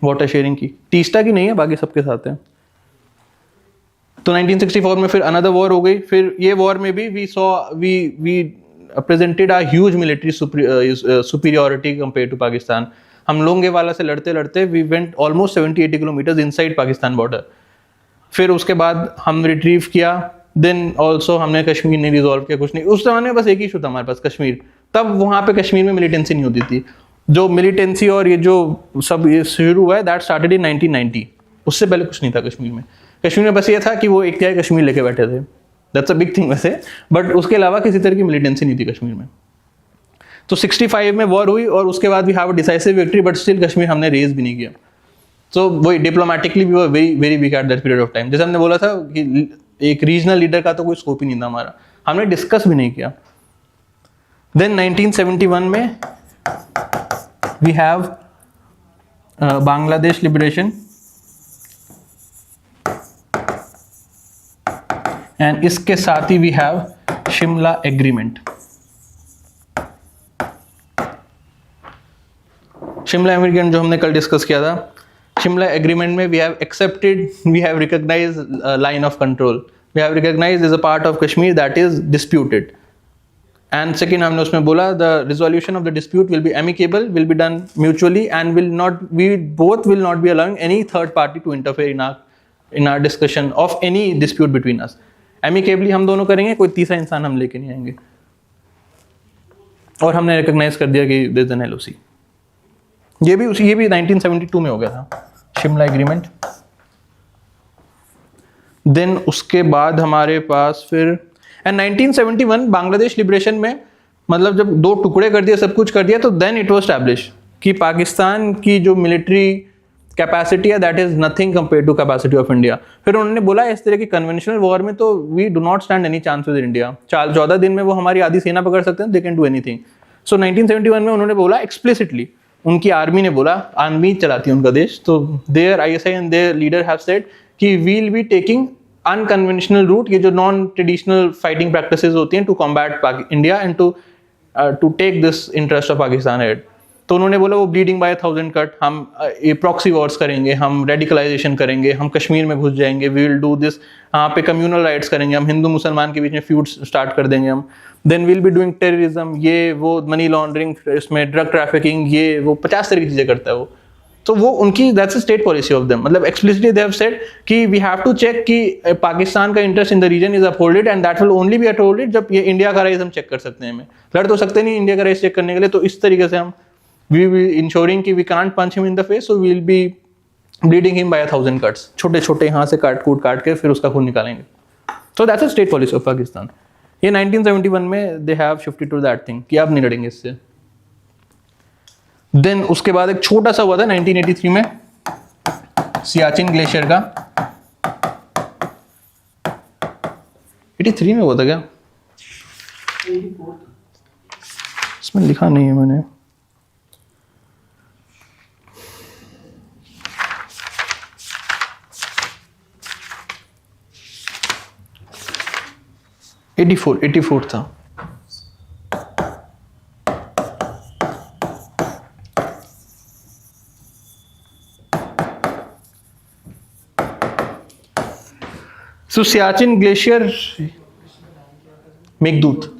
water sharing की। तीस्ता की नहीं है, बाकी सबके साथ है। तो 1964 में फिर अनदर वॉर हो गई। फिर ये वॉर में भी we presented a huge military superiority compare to Pakistan. हम लोंगे वाला से लड़ते लड़ते we went almost 70-80 kilometres inside Pakistan border. फिर उसके बाद हम रिट्रीव किया। देन ऑल्सो हमने कश्मीर नहीं रिजॉल्व किया, कुछ नहीं। उस जमाने में बस एक ही इशू था हमारे पास, कश्मीर। तब वहाँ पे कश्मीर में मिलिटेंसी नहीं होती थी। जो मिलिटेंसी और ये जो सब ये शुरू हुआ है दैट स्टार्टेड इन 1990। उससे पहले कुछ नहीं था कश्मीर में। कश्मीर में बस ये था कि वो एक क्या कश्मीर लेके बैठे थे, दैट्स अ बिग थिंग वैसे, बट उसके अलावा किसी तरह की मिलिटेंसी नहीं थी कश्मीर में। तो 65 में वॉर हुई और उसके बाद we have a decisive victory, but still Kashmir हमने रेज भी नहीं किया। तो वही diplomatically we were very very weak at that period of time. जैसे हमने बोला था कि एक रीजनल लीडर का तो कोई स्कोप ही नहीं था हमारा, हमने डिस्कस भी नहीं किया। देन 1971 में we have Bangladesh liberation, and इसके साथ ही we have Shimla agreement. Shimla agreement जो हमने कल डिस्कस किया था, शिमला एग्रीमेंट में we have accepted, we have recognise line of control, we have recognise is a part of Kashmir that is disputed. And second हमने उसमें बोला the resolution of the dispute will be amicable, will be done mutually and will not, we both will not be allowing any third party to interfere in our discussion of any dispute between us. Amicably हम दोनों करेंगे, कोई तीसरा इंसान हम लेके नहीं आएंगे। और हमने रिकॉग्नाइज कर दिया कि देयर इज एन LOC। ये भी 1972 में हो गया था शिमला एग्रीमेंट। देन उसके बाद हमारे पास फिर एंड 1971 बांग्लादेश लिबरेशन में, मतलब जब दो टुकड़े कर दिया, सब कुछ कर दिया, तो देन इट वाज एस्टैब्लिश कि पाकिस्तान की जो मिलिट्री कैपेसिटी है that is nothing compare to capacity of India. फिर उन्होंने बोला इस तरह की कन्वेंशनल वॉर में तो we do not stand any chance with India. 14 दिन में वो हमारी आधी सेना पकड़ सकते हैं, दे कैन डू एनीथिंग। सो 1971 में उन्होंने बोला एक्सप्लिसिटली, उनकी आर्मी ने बोला, आर्मी चलाती है उनका देश, तो their ISI and their leader have said कि we will be taking unconventional route, ये जो नॉन ट्रेडिशनल फाइटिंग प्रैक्टिसेस होती हैं to combat India and to take this interest of Pakistan head. तो उन्होंने बोला वो ब्लीडिंग बाय 1000 कट, हम प्रॉक्सी वॉर्स करेंगे, हम रेडिकलाइजेशन करेंगे, हम कश्मीर में घुस जाएंगे, वी विल डू दिस, यहाँ पे कम्युनल राइट्स करेंगे, हम हिंदू मुसलमान के बीच में फ्यूड स्टार्ट कर देंगे हम, then will be doing terrorism, ये वो मनी लॉन्ड्रिंग, इसमें ड्रग ट्रैफिकिंग, ये वो 50 तरह की चीज़ें करता है वो। तो वो उनकी that's a state policy of them, मतलब एक्सप्लिसिटली दे हैव सेड कि वी हैव टू चेक कि पाकिस्तान का interest in the region is upholded and that will only be upholded जब ये इंडिया का राइज हम चेक कर सकते हैं। हमें लड़ तो सकते नहीं इंडिया का राइज चेक करने के लिए, तो इस तरीके से हम वी विल इंश्योरिंग कि we can't punch him in the face, so we will be bleeding him by 1000 cuts, छोटे छोटे यहाँ से काट के फिर उसका खून निकालेंगे। So that's a state policy of Pakistan. ये 1971 में they have shifted to that thing कि अब नहीं लड़ेंगे इससे। देन उसके बाद एक छोटा सा हुआ था 1983 में सियाचिन ग्लेशियर का। 83 में हुआ था क्या? इसमें लिखा नहीं है मैंने। एटी फोर था। सो सियाचिन ग्लेशियर, मेघदूत।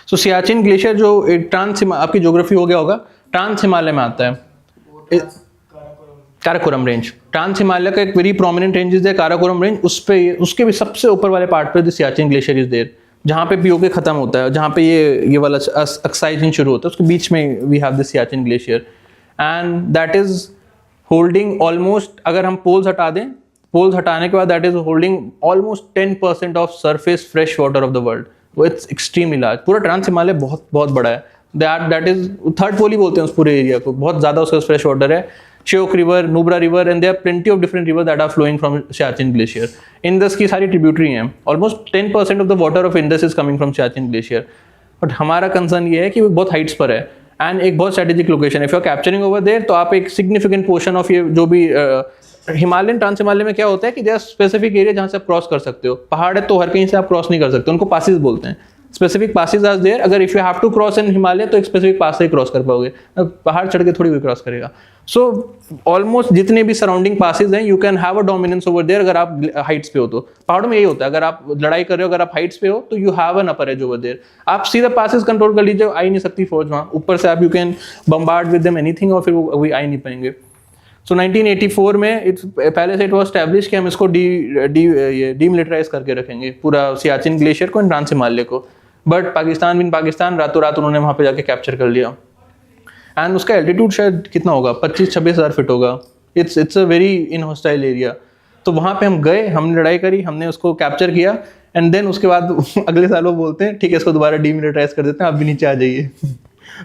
सो सियाचिन ग्लेशियर जो ट्रांस, आपकी ज्योग्राफी हो गया होगा, ट्रांस हिमालय में आता है, काराकोरम रेंज। ट्रांस हिमालय का एक very prominent range is Karakoram range, उस पे उसके भी सबसे ऊपर वाले पार्ट पे सियाचिन ग्लेशियर इज देयर, जहाँ पे POK खत्म होता है, जहाँ पे ये वाला अक्साई चेन शुरू होता है, उसके बीच में we have this Siachen glacier and that is holding almost, अगर हम पोल्स हटा दें, पोल्स हटाने के बाद that is holding almost 10% of surface fresh water of the world. वो इट्स एक्सट्रीमली लार्ज। पूरा ट्रांस हिमालय बहुत बहुत बड़ा है। दैट इज थर्ड पोल ही बोलते हैं उस पूरे एरिया को, बहुत ज्यादा उसका फ्रेश वाटर है। Shyok river, Nubra river and there are plenty of different river that are flowing from Siachen glacier. Indus की सारी ट्रिब्यूटरी हैं, almost 10% of the water of Indus is coming from Siachen glacier. But हमारा कंसर्न ये है कि वो बहुत हाइट्स पर है एंड एक बहुत स्ट्रेटेजिक लोकेशन है। If you are capturing over there, तो आप एक सिग्निफिकेंट पोर्शन ऑफ ये जो भी हिमालयन, ट्रांस हिमालय में क्या होता है कि देयर स्पेसिफिक एरिया जहाँ से आप क्रॉस कर सकते हो। पहाड़ है तो हर कहीं से आप क्रॉस नहीं कर सकते, उनको पासिस बोलते हैं। स्पेसिफिक पासिस आर देयर, अगर if you have to cross in Himalaya तो एक स्पेसिफिक पास से ही क्रॉस कर पाओगे, पहाड़ चढ़ के थोड़ी भी क्रॉस करेगा। सो ऑलमोस्ट जितने भी सराउंडिंग पासिस हैं, you can have a dominance over there अगर आप हाइट्स पे हो तो। पहाड़ों में यही होता है, अगर आप लड़ाई कर रहे हो, अगर आप हाइट्स पे हो तो you have an upper edge over there. आप सीधा पासिस कंट्रोल कर लीजिए, आ ही नहीं सकती फौज वहाँ, ऊपर से आप you can bombard with them anything और फिर वो आ ही नहीं पाएंगे। सो 1984 में पहले से इट वाज एस्टैब्लिश कि हम इसको डीमिलिटराइज करके रखेंगे पूरा सियाचिन ग्लेशियर को, ट्रांस हिमालय को। बट पाकिस्तान रातों रात उन्होंने वहाँ पे जाके कैप्चर कर लिया। एंड उसका एल्टीट्यूड शायद कितना होगा, 25-26 हज़ार फीट होगा, it's a very in hostile area. तो वहाँ पे हम गए, हमने लड़ाई करी, हमने उसको कैप्चर किया, एंड देन उसके बाद अगले साल वो बोलते हैं ठीक है इसको दोबारा डीमिलिटराइज कर देते हैं, आप भी नीचे आ जाइए।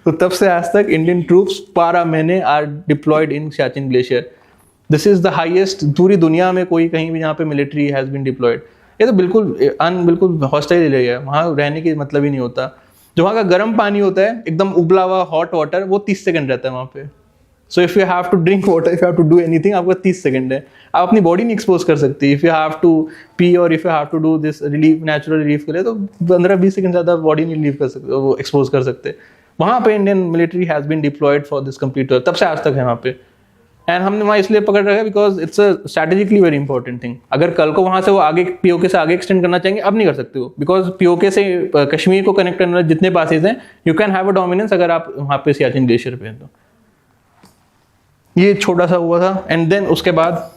तो तब से आज तक इंडियन ट्रूप्स 12 महीने are deployed in Siachen glacier. This is the highest, पूरी दुनिया में कोई कहीं भी यहाँ पे मिलिट्री हैज बीन डिप्लॉयड। ये तो बिल्कुल हॉस्टाइल एरिया है, वहाँ रहने की मतलब ही नहीं होता। जो वहाँ का गर्म पानी होता है एकदम उबला हुआ हॉट वाटर, वो 30 सेकंड रहता है वहाँ पे। So if you have to drink water, if you have to do anything, आपका 30 सेकंड है, आप अपनी बॉडी नहीं एक्सपोज कर सकती। If you have to pee और if you have to do this relief, natural relief के लिए, तो 15-20 सेकंड ज़्यादा बॉडी नहीं रिलीव कर सकते, वो एक्सपोज कर सकते। वहाँ पे Indian military has been deployed for this complete, तब से आज तक है वहाँ पे। एंड हमने वहाँ इसलिए पकड़ रखा है because it's a strategically very important thing. अगर कल को वहाँ से वो आगे पीओके से आगे एक्सटेंड करना चाहेंगे, अब नहीं कर सकते हो, बिकॉज पीओके से कश्मीर को कनेक्ट करने वाले जितने पासेज हैं, you can have a dominance अगर आप वहाँ पे सियाचिन ग्लेशियर पे हैं। तो ये छोटा सा हुआ था। एंड देन उसके बाद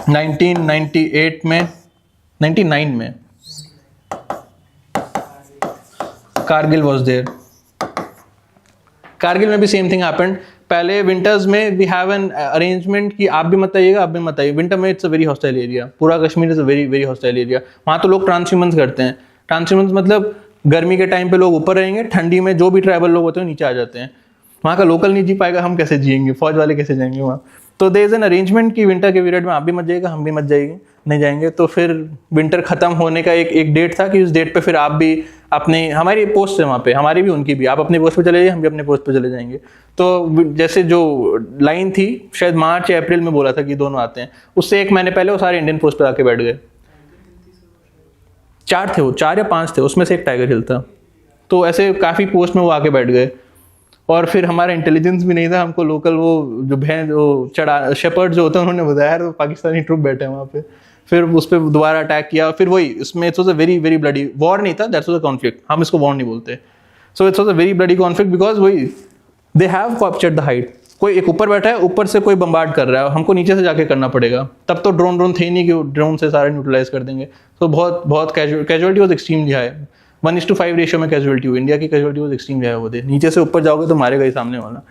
1998 में 99 में कारगिल वॉज देयर। कारगिल में भी सेम थिंग हैपेंड। पहले विंटर्स में वी हैव एन अरेंजमेंट कि आप भी मत आइएगा, आप भी मत आइए। विंटर में it's a very hostile area, पूरा Kashmir is a very very hostile area. वहाँ तो लोग ट्रांसह्यूमन्स करते हैं। ट्रांसह्यूमन्स मतलब गर्मी के टाइम पे लोग ऊपर रहेंगे, ठंडी में जो भी ट्राइबल लोग होते हैं नीचे आ जाते हैं। वहाँ का लोकल नहीं जी पाएगा, हम कैसे जिएंगे, फौज वाले कैसे जाएंगे वहाँ। तो देयर इज एन अरेंजमेंट कि विंटर के पीरियड में आप भी मत जाइएगा, हम भी मत जाएंगे, नहीं जाएंगे। तो फिर विंटर खत्म होने का एक डेट था कि उस डेट पे फिर आप भी अपने, हमारी पोस्ट है वहाँ पे, हमारी भी उनकी भी, आप अपने पोस्ट पे चले जाइए, हम भी अपने पोस्ट पे चले जाएंगे। तो जैसे जो लाइन थी शायद मार्च या अप्रैल में बोला था कि दोनों आते हैं, उससे 1 महीने पहले वो सारे इंडियन पोस्ट पे आके बैठ गए। 4 थे वो, 4 या 5 थे, उसमें से एक टाइगर हिल था। तो ऐसे काफ़ी पोस्ट में वो आके बैठ गए। और फिर हमारा इंटेलिजेंस भी नहीं था, हमको लोकल वो जो चढ़ा शेपर्ड जो होते हैं उन्होंने बताया तो पाकिस्तानी ट्रूप बैठे हैं वहाँ पे। फिर उस पर दोबारा अटैक किया। फिर वही इसमें it's was a very very bloody war, नहीं था, दैट्स वाज अ कॉन्फ्लिक्ट, हम इसको वॉर नहीं बोलते। So it's was a very bloody conflict because वही they have captured the height. कोई एक ऊपर बैठा है, ऊपर से कोई बम्बार्ड कर रहा है, हमको नीचे से जाके करना पड़ेगा। तब तो ड्रोन थे नहीं कि ड्रोन से सारे न्यूट्रलाइज कर देंगे। तो बहुत casualty was extremely high, 1:5 ratio में कैजुअलिटी हुई। इंडिया की कैजुअलिटी वॉज एक्सट्रीमली हाई होती है, नीचे से ऊपर जाओगे तो मारेगा ही सामने वाला।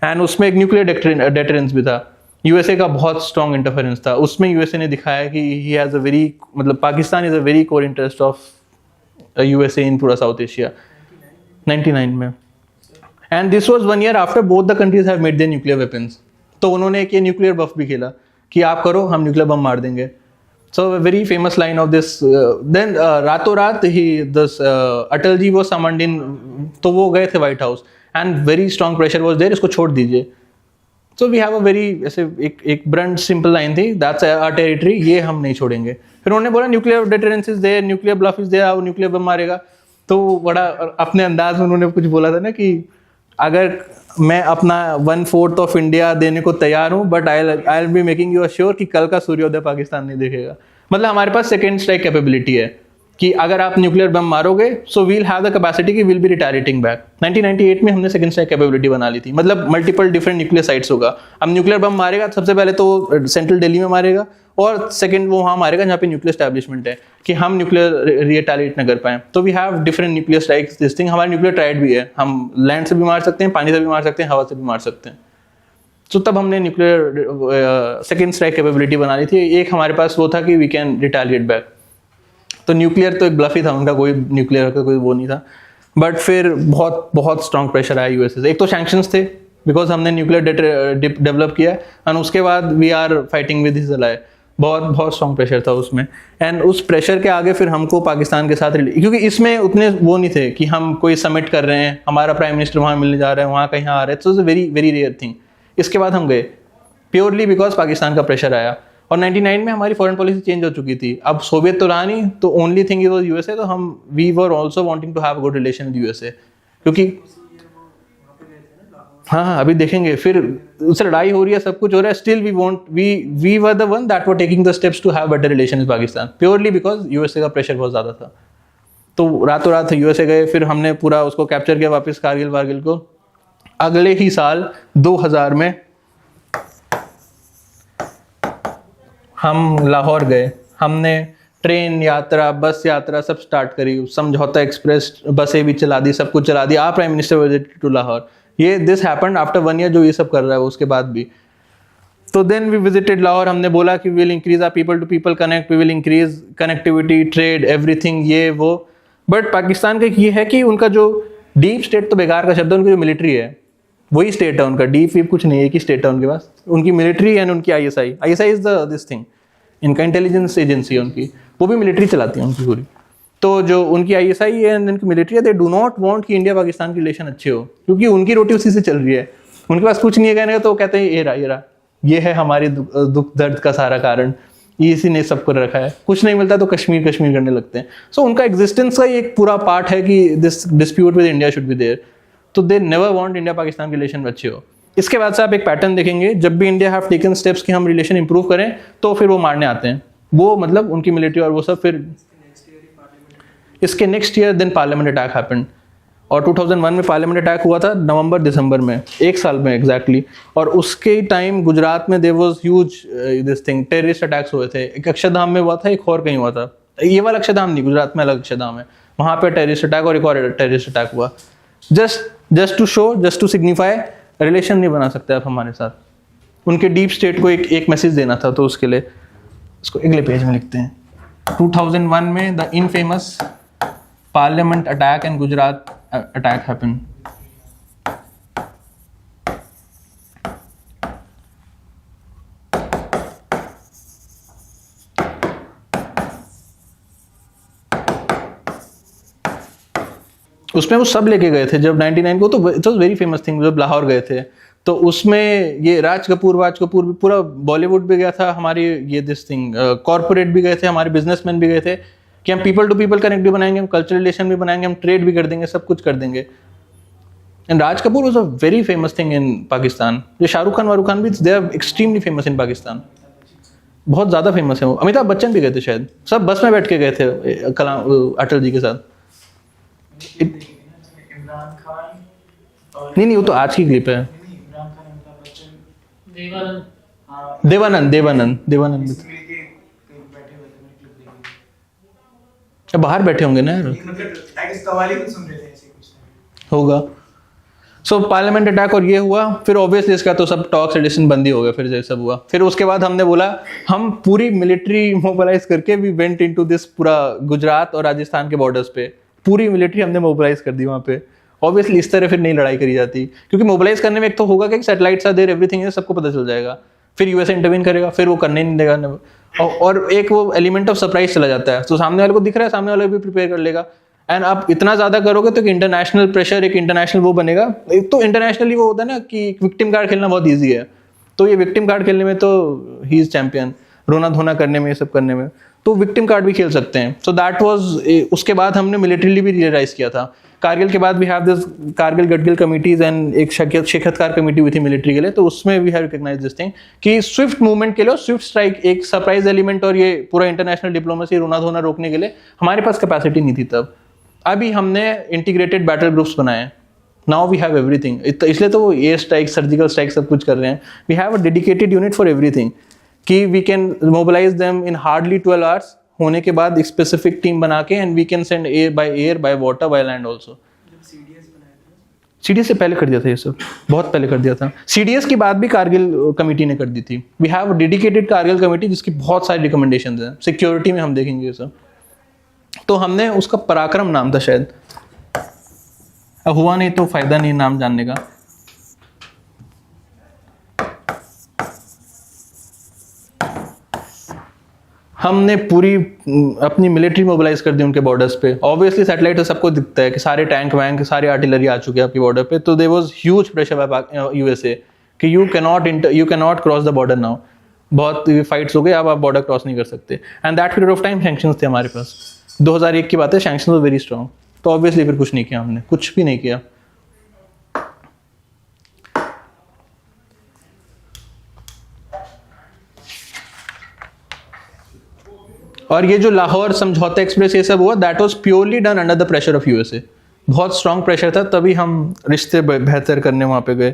एंड उसमें एक न्यूक्लियर डेटरेंस भी था, यूएसए का बहुत स्ट्रॉन्ग इंटरफेरेंस था उसमें। यूएसए ने दिखाया कि ही हैज़ अ वेरी, मतलब Pakistan is a very core interest of USA in पूरा साउथ एशिया। 99 में। And this was 1 year after both the countries have made their nuclear weapons. तो उन्होंने एक ये न्यूक्लियर बफ भी खेला कि आप करो, हम न्यूक्लियर बम मार देंगे। So very famous line of this. Then रातों रात ही दिस अटल जी वो समन्ड इन, तो वो गए थे White House and very strong pressure was there, इसको छोड़ दीजिए। So we have a very ऐसे एक ब्रंट सिंपल लाइन थी, दैट्स आवर टेरिटरी, ये हम नहीं छोड़ेंगे। फिर उन्होंने बोला nuclear deterrence is there, nuclear bluff is there, वो न्यूक्लियर बम मारेगा। तो बड़ा अपने अंदाज में उन्होंने कुछ बोला था ना कि अगर मैं अपना 1/4 ऑफ इंडिया देने को तैयार हूँ, but I will be making you assure कि कल का सूर्योदय पाकिस्तान नहीं देखेगा। मतलब हमारे पास सेकेंड स्ट्राइक कैपेबिलिटी है कि अगर आप न्यूक्लियर बम मारोगे so we'll have the capacity कि विल बी रिटायरेटिंग बैक। 1998 में हमने सेकंड स्ट्राइक कैपेबिलिटी बना ली थी, मतलब मल्टीपल डिफरेंट न्यूक्लियर साइट्स होगा। अब न्यूक्लियर बम मारेगा सबसे पहले तो सेंट्रल दिल्ली में मारेगा, और सेकंड वो वहाँ मारेगा जहाँ पे न्यूक्लियर स्टैब्लिशमेंट है, कि हम न्यूक्लियर रिटेलिएट न कर पाए। तो we have different nuclear strikes, this thing. हमारा न्यूक्लियर ट्राइड भी है, हम लैंड से भी मार सकते हैं, पानी से भी मार सकते हैं, हवा से भी मार सकते हैं। तो तब हमने न्यूक्लियर सेकेंड स्ट्राइक कैपेबिलिटी बना ली थी। एक हमारे पास वो था कि वी कैन रिटेलिएट बैक। तो न्यूक्लियर तो एक ब्लफ ही था उनका, कोई न्यूक्लियर का कोई वो नहीं था। बट फिर बहुत बहुत स्ट्रॉन्ग प्रेशर आया यूएसए से। एक तो सैंक्शंस थे बिकॉज हमने न्यूक्लियर डेवलप किया, एंड उसके बाद we are fighting with his ally. बहुत बहुत स्ट्रॉन्ग प्रेशर था उसमें। एंड उस प्रेशर के आगे फिर हमको पाकिस्तान के साथ, क्योंकि इसमें उतने वो नहीं थे कि हम कोई समिट कर रहे हैं, हमारा प्राइम मिनिस्टर वहाँ मिलने जा रहे हैं, वहाँ कहीं आ रहे हैं, तो वेरी वेरी रेयर थिंग। इसके बाद हम गए प्योरली बिकॉज पाकिस्तान का प्रेशर आया। और 99 में हमारी फॉरेन पॉलिसी चेंज हो चुकी थी। अब सोवियत तो रहा नहीं, तो only thing is was USA. तो हम we were also wanting to have good relation with USA, क्योंकि हाँ अभी देखेंगे। फिर उससे लड़ाई हो रही है, सब कुछ हो रहा है, still we were the one that were taking the steps to have better relation with Pakistan, purely because USA का प्रेशर बहुत ज़्यादा था। तो रातों रात यूएसए गए, फिर हमने पूरा उसको कैप्चर किया वापस, कारगिल वारगिल को। अगले ही साल 2000 में हम लाहौर गए। हमने ट्रेन यात्रा, बस यात्रा सब स्टार्ट करी, समझौता एक्सप्रेस बसें भी चला दी, सब कुछ चला दिया। आप prime minister visit to Lahore, ये दिस हैपेंड आफ्टर 1 year जो ये सब कर रहा है उसके बाद भी। तो देन वी विजिटेड लाहौर, हमने बोला कि we will increase our people to people connect, we will increase connectivity, trade, everything, ये वो। बट पाकिस्तान का ये है कि उनका जो डीप स्टेट तो बेकार का शब्द है, उनकी जो मिलिट्री है वही स्टेट है उनका, डीप वीप कुछ नहीं है, एक ही स्टेट है उनके पास, उनकी मिलिट्री एंड उनकी ISI. ISI is the this thing, इनका इंटेलिजेंस एजेंसी है उनकी, वो भी मिलिट्री चलाती है उनकी पूरी। तो जो उनकी आईएसआई है एंड उनकी मिलिट्री है, दे डू नॉट वांट कि इंडिया पाकिस्तान के रिलेशन अच्छे हो, क्योंकि उनकी रोटी उसी से चल रही है, उनके पास कुछ नहीं है कहने का, तो वो कहते हैं ये रहा, ये है हमारे दुख दर्द का सारा कारण, इसी ने सब कर रखा है, कुछ नहीं मिलता तो कश्मीर कश्मीर करने लगते हैं। सो उनका एग्जिस्टेंस का एक पूरा पार्ट है कि this dispute with India should be there, तो they never want India Pakistan के रिलेशन अच्छे हो। इसके बाद से आप एक पैटर्न देखेंगे, जब भी इंडिया हैव टेकन स्टेप्स कि हम रिलेशन इंप्रूव करें, तो फिर वो मारने आते हैं, वो मतलब उनकी मिलिट्री और वो सब। फिर इसके next year then parliament attack happened, और 2001 में पार्लियामेंट अटैक हुआ था नवंबर दिसंबर में, एक साल में एग्जैक्टली। और उसके टाइम गुजरात में there was huge this thing, terrorist attacks हुए थे। एक अक्षरधाम में हुआ था, एक और कहीं हुआ था, ये वाला अक्षरधाम नहीं, गुजरात में अलग अक्षरधाम है, वहाँ पे टेररिस्ट अटैक और एक और टेररिस्ट अटैक हुआ। Just to show, just to signify, relation नहीं बना सकते आप हमारे साथ, उनके डीप स्टेट को एक मैसेज देना था, तो उसके लिए इसको अगले पेज में लिखते हैं। 2001 में the infamous parliament attack and Gujarat attack happen. उसमें वो सब लेके गए थे जब 99 को, तो it was very famous thing, जब लाहौर गए थे तो उसमें ये राज कपूर भी, पूरा बॉलीवुड भी गया था, हमारी ये दिस थिंग कॉर्पोरेट भी गए थे, हमारे बिजनेसमैन भी गए थे कि हम पीपल टू पीपल कनेक्ट भी बनाएंगे, हम कल्चरल रिलेशन भी बनाएंगे, हम ट्रेड भी कर देंगे, सब कुछ कर देंगे। And Raj Kapoor was a very famous thing in Pakistan. जो शाहरुख खान भी, they are extremely famous in Pakistan, बहुत ज़्यादा फेमस है वो। अमिताभ बच्चन भी गए थे शायद, सब बस में बैठ के गए थे कलाम अटल जी के साथ। इमरान खान और नहीं वो तो आज की क्लिप है। इमरान खान, अमिताभ बच्चन, देवानंद, हाँ, देवानंद मिलके कहीं बैठे हुए थे, मैंने क्लिप देखी। बाहर बैठे होंगे ना यार, मतलब आई गेस कवाली कुछ सुन रहे थे, ऐसे कुछ होगा। सो पार्लियामेंट अटैक और ये हुआ, फिर ऑब्वियसली इसका तो सब टॉक्स एडिशन बंद ही हो गया, फिर जैसे सब हुआ। फिर उसके बाद हमने बोला हम पूरी मिलिट्री मोबिलाइज करके वी वेंट इनटू दिस, पूरा गुजरात और राजस्थान के बॉर्डर्स पे पूरी मिलिट्री हमने मोबिलाइज कर दी वहाँ पे। ऑब्वियसली इस तरह फिर नहीं लड़ाई करी जाती, क्योंकि मोबिलाइज करने में एक तो होगा कि सैटेलाइट्स आर देयर, एवरीथिंग है, सबको पता चल जाएगा, फिर यूएसए इंटरवीन करेगा, फिर वो करने नहीं देगा, और एक वो एलिमेंट ऑफ सरप्राइज चला जाता है, तो सामने वाले को दिख रहा है, सामने वाले भी प्रिपेयर कर लेगा। एंड आप इतना ज्यादा करोगे तो इंटरनेशनल प्रेशर, एक इंटरनेशनल वो बनेगा। एक तो इंटरनेशनली वो होता है ना कि विक्टिम कार्ड खेलना बहुत ईजी है, तो ये विक्टिम कार्ड खेलने में तो ही इज चैंपियन, रोना धोना करने में, ये सब करने में, तो विक्टिम कार्ड भी खेल सकते हैं। सो दैट वाज, उसके बाद हमने मिलिट्रीली भी रियलाइज किया था। कारगिल के बाद we have this Kargil Gadgil committees and एक शिखतकार कमेटी हुई थी मिलिट्री के लिए, तो उसमें we have recognise this thing कि स्विफ्ट मूवमेंट के लिए, स्विफ्ट स्ट्राइक, एक सरप्राइज एलिमेंट और ये पूरा इंटरनेशनल डिप्लोमेसी, रोना धोना रोकने के लिए हमारे पास कैपेसिटी नहीं थी तब। अभी हमने इंटीग्रेटेड बैटल ग्रुप्स बनाए, नाउ वी हैव एवरीथिंग, इसलिए तो वो एयर स्ट्राइक, सर्जिकल स्ट्राइक सब कुछ कर रहे हैं। We have a dedicated unit for everything कि we can mobilise them in hardly 12 hours, होने के बाद एक स्पेसिफिक टीम बना के, and we can send air by water by land also. CDS से पहले कर दिया था ये सब, बहुत पहले कर दिया था। सीडीएस की बात भी कारगिल कमेटी ने कर दी थी। We have dedicated Kargil committee जिसकी बहुत सारी रिकमेंडेशंस हैं, सिक्योरिटी में हम देखेंगे ये सब। तो हमने, उसका पराक्रम नाम था शायद, अब हुआ नहीं तो फायदा नहीं नाम जानने का। हमने पूरी अपनी मिलिट्री मोबिलाइज कर दी उनके बॉर्डर्स पे। ऑब्वियसली सैटेलाइट से सबको दिखता है कि सारे टैंक वैंक, सारे आर्टिलरी आ चुके हैं आपकी बॉर्डर पे, तो there was huge pressure by USA कि you can not cross the border now, बहुत फाइट्स हो गए, अब आप बॉर्डर क्रॉस नहीं कर सकते। And that period of time sanctions थे हमारे पास, 2001 की बात है, सैंक्शंस वाज वेरी स्ट्रॉन्ग। तो ऑब्वियसली फिर कुछ नहीं किया हमने, कुछ भी नहीं किया। और ये जो लाहौर समझौता एक्सप्रेस ये सब हुआ, that was purely done under the pressure of USA. बहुत स्ट्रॉन्ग प्रेशर था, तभी हम रिश्ते बेहतर करने वहां पे गए।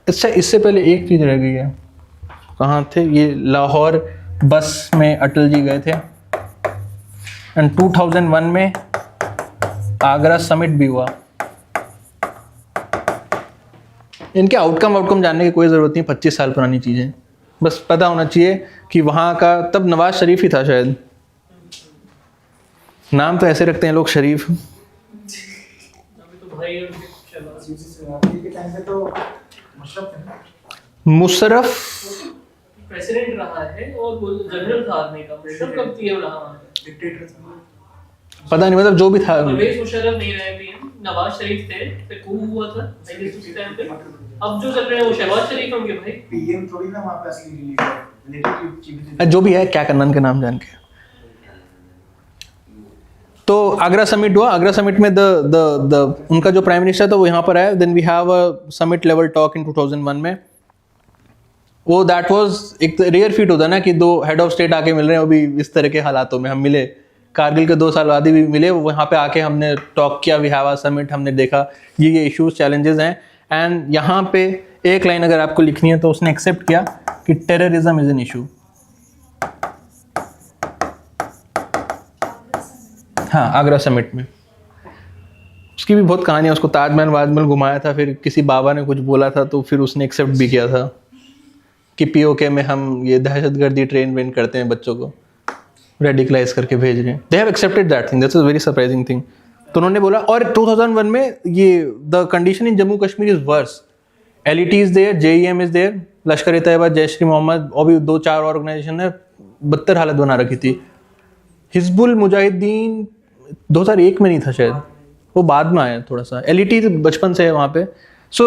अच्छा, इससे पहले एक चीज रह गई है, कहाँ थे ये? लाहौर बस में अटल जी गए थे, एंड 2001 में आगरा समिट भी हुआ। इनके आउटकम जानने की कोई ज़रूरत नहीं, 25 साल पुरानी चीज़ें, बस पता होना चाहिए कि वहाँ का तब नवाज शरीफ ही था शायद, नाम तो ऐसे रखते हैं लोग शरीफ। अभी तो भाई शहबाज के टाइम पे तो मुशर्रफ थे ना, मुशर्रफ प्रेसिडेंट रहा है और वो जनरल था आर्मी का, मुशर्रफ कब थी रहा वहाँ पे? डिक्टेटर था। पता नहीं, मतलब जो भी था। परवेज मुशर्रफ नहीं रहे पीएम, नवाज शरीफ थे, फिर कूप हुआ था उसी टाइम पे। अब जो चल रहे हैं वो शहबाज शरीफ होंगे भाई। पीएम थोड़ी ना वहाँ पे असली रिलीज है, लेटेस्ट चीज़। जो भी है, क्या करना उनके नाम जान के। तो आगरा समिट हुआ, आगरा समिट में द उनका जो प्राइम मिनिस्टर था वो यहाँ पर आया। Then we have a summit level talk in 2001 में। वो दैट वाज एक रेयर फीट होता है ना कि दो हेड ऑफ स्टेट आके मिल रहे हैं, वो भी इस तरह के हालातों में हम मिले। कारगिल के 2 साल बाद भी मिले, वो यहाँ पे आके हमने टॉक किया, वी हैव अ समिट, हमने देखा ये इश्यूज चैलेंजेस हैं। एंड यहाँ पे एक लाइन अगर आपको लिखनी है तो उसने एक्सेप्ट किया कि टेररिज्म इज एन इशू। हाँ, आगरा समिट में उसकी भी बहुत कहानी है। उसको ताजमहल वाजमहल घुमाया था, फिर किसी बाबा ने कुछ बोला था तो फिर उसने एक्सेप्ट भी किया था कि पीओके में हम ये दहशतगर्दी ट्रेन वेन करते हैं, बच्चों को रेडिकलाइज करके भेज रहे हैं। They have accepted that thing, that's a very surprising thing. तो उन्होंने बोला। और 2001 में ये the condition in Jammu Kashmir is worse, LET is there, JEM is there, Lashkar e Taiba, Jaish e Mohammed और भी 2-4 ऑर्गेनाइजेशन ने बदतर हालत बना रखी थी। हिजबुल मुजाहिदीन 2001 में नहीं था शायद, वो बाद में आया थोड़ा सा। LET बचपन से है वहाँ पे। सो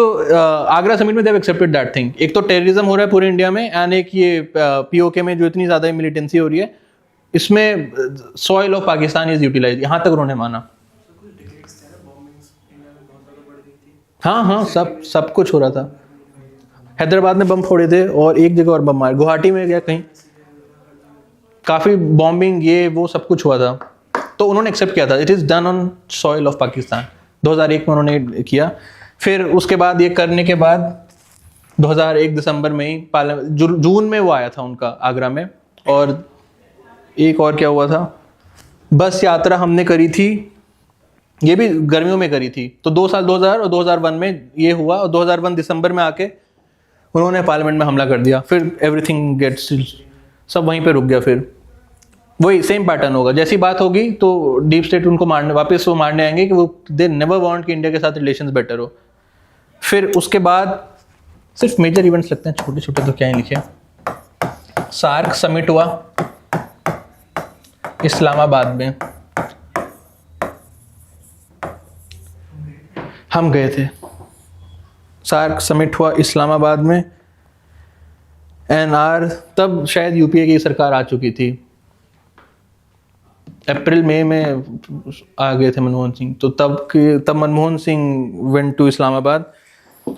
आगरा समिट में they have accepted that thing. एक तो टेररिज्म हो रहा है पूरे इंडिया में, एंड एक ये POK में जो इतनी ज़्यादा मिलिटेंसी हो रही है, इसमें soil of Pakistan is utilise, यहाँ तक उन्होंने माना। हाँ हाँ, सब कुछ हो रहा था। हैदराबाद में बम फोड़े थे और एक जगह और बम मारे, गुवाहाटी में गया कहीं, काफ़ी बॉम्बिंग ये वो सब कुछ हुआ था। तो उन्होंने एक्सेप्ट किया था, it is done on soil of Pakistan. 2001 में उन्होंने किया। फिर उसके बाद ये करने के बाद 2001 दिसंबर में ही जून में वो आया था उनका आगरा में। और एक और क्या हुआ था, बस यात्रा हमने करी थी, ये भी गर्मियों में करी थी। तो 2 साल 2000 और 2001 में ये हुआ, और 2001 दिसंबर में आके उन्होंने पार्लियामेंट में हमला कर दिया। फिर एवरीथिंग गेट्स, सब वहीं पे रुक गया। फिर वही सेम पैटर्न होगा, जैसी बात होगी तो डीप स्टेट उनको मारने, वापस वो मारने आएंगे कि वो दे नेवर वांट कि इंडिया के साथ रिलेशंस बेटर हो। फिर उसके बाद सिर्फ मेजर इवेंट्स लगते हैं, छोटे छोटे तो क्या ही लिखे। सार्क समिट हुआ इस्लामाबाद में, हम गए थे। सार्क समिट हुआ इस्लामाबाद में, NR तब शायद UPA की सरकार आ चुकी थी, अप्रैल मई में आ गए थे मनमोहन सिंह। तो तब Manmohan Singh went to Islamabad.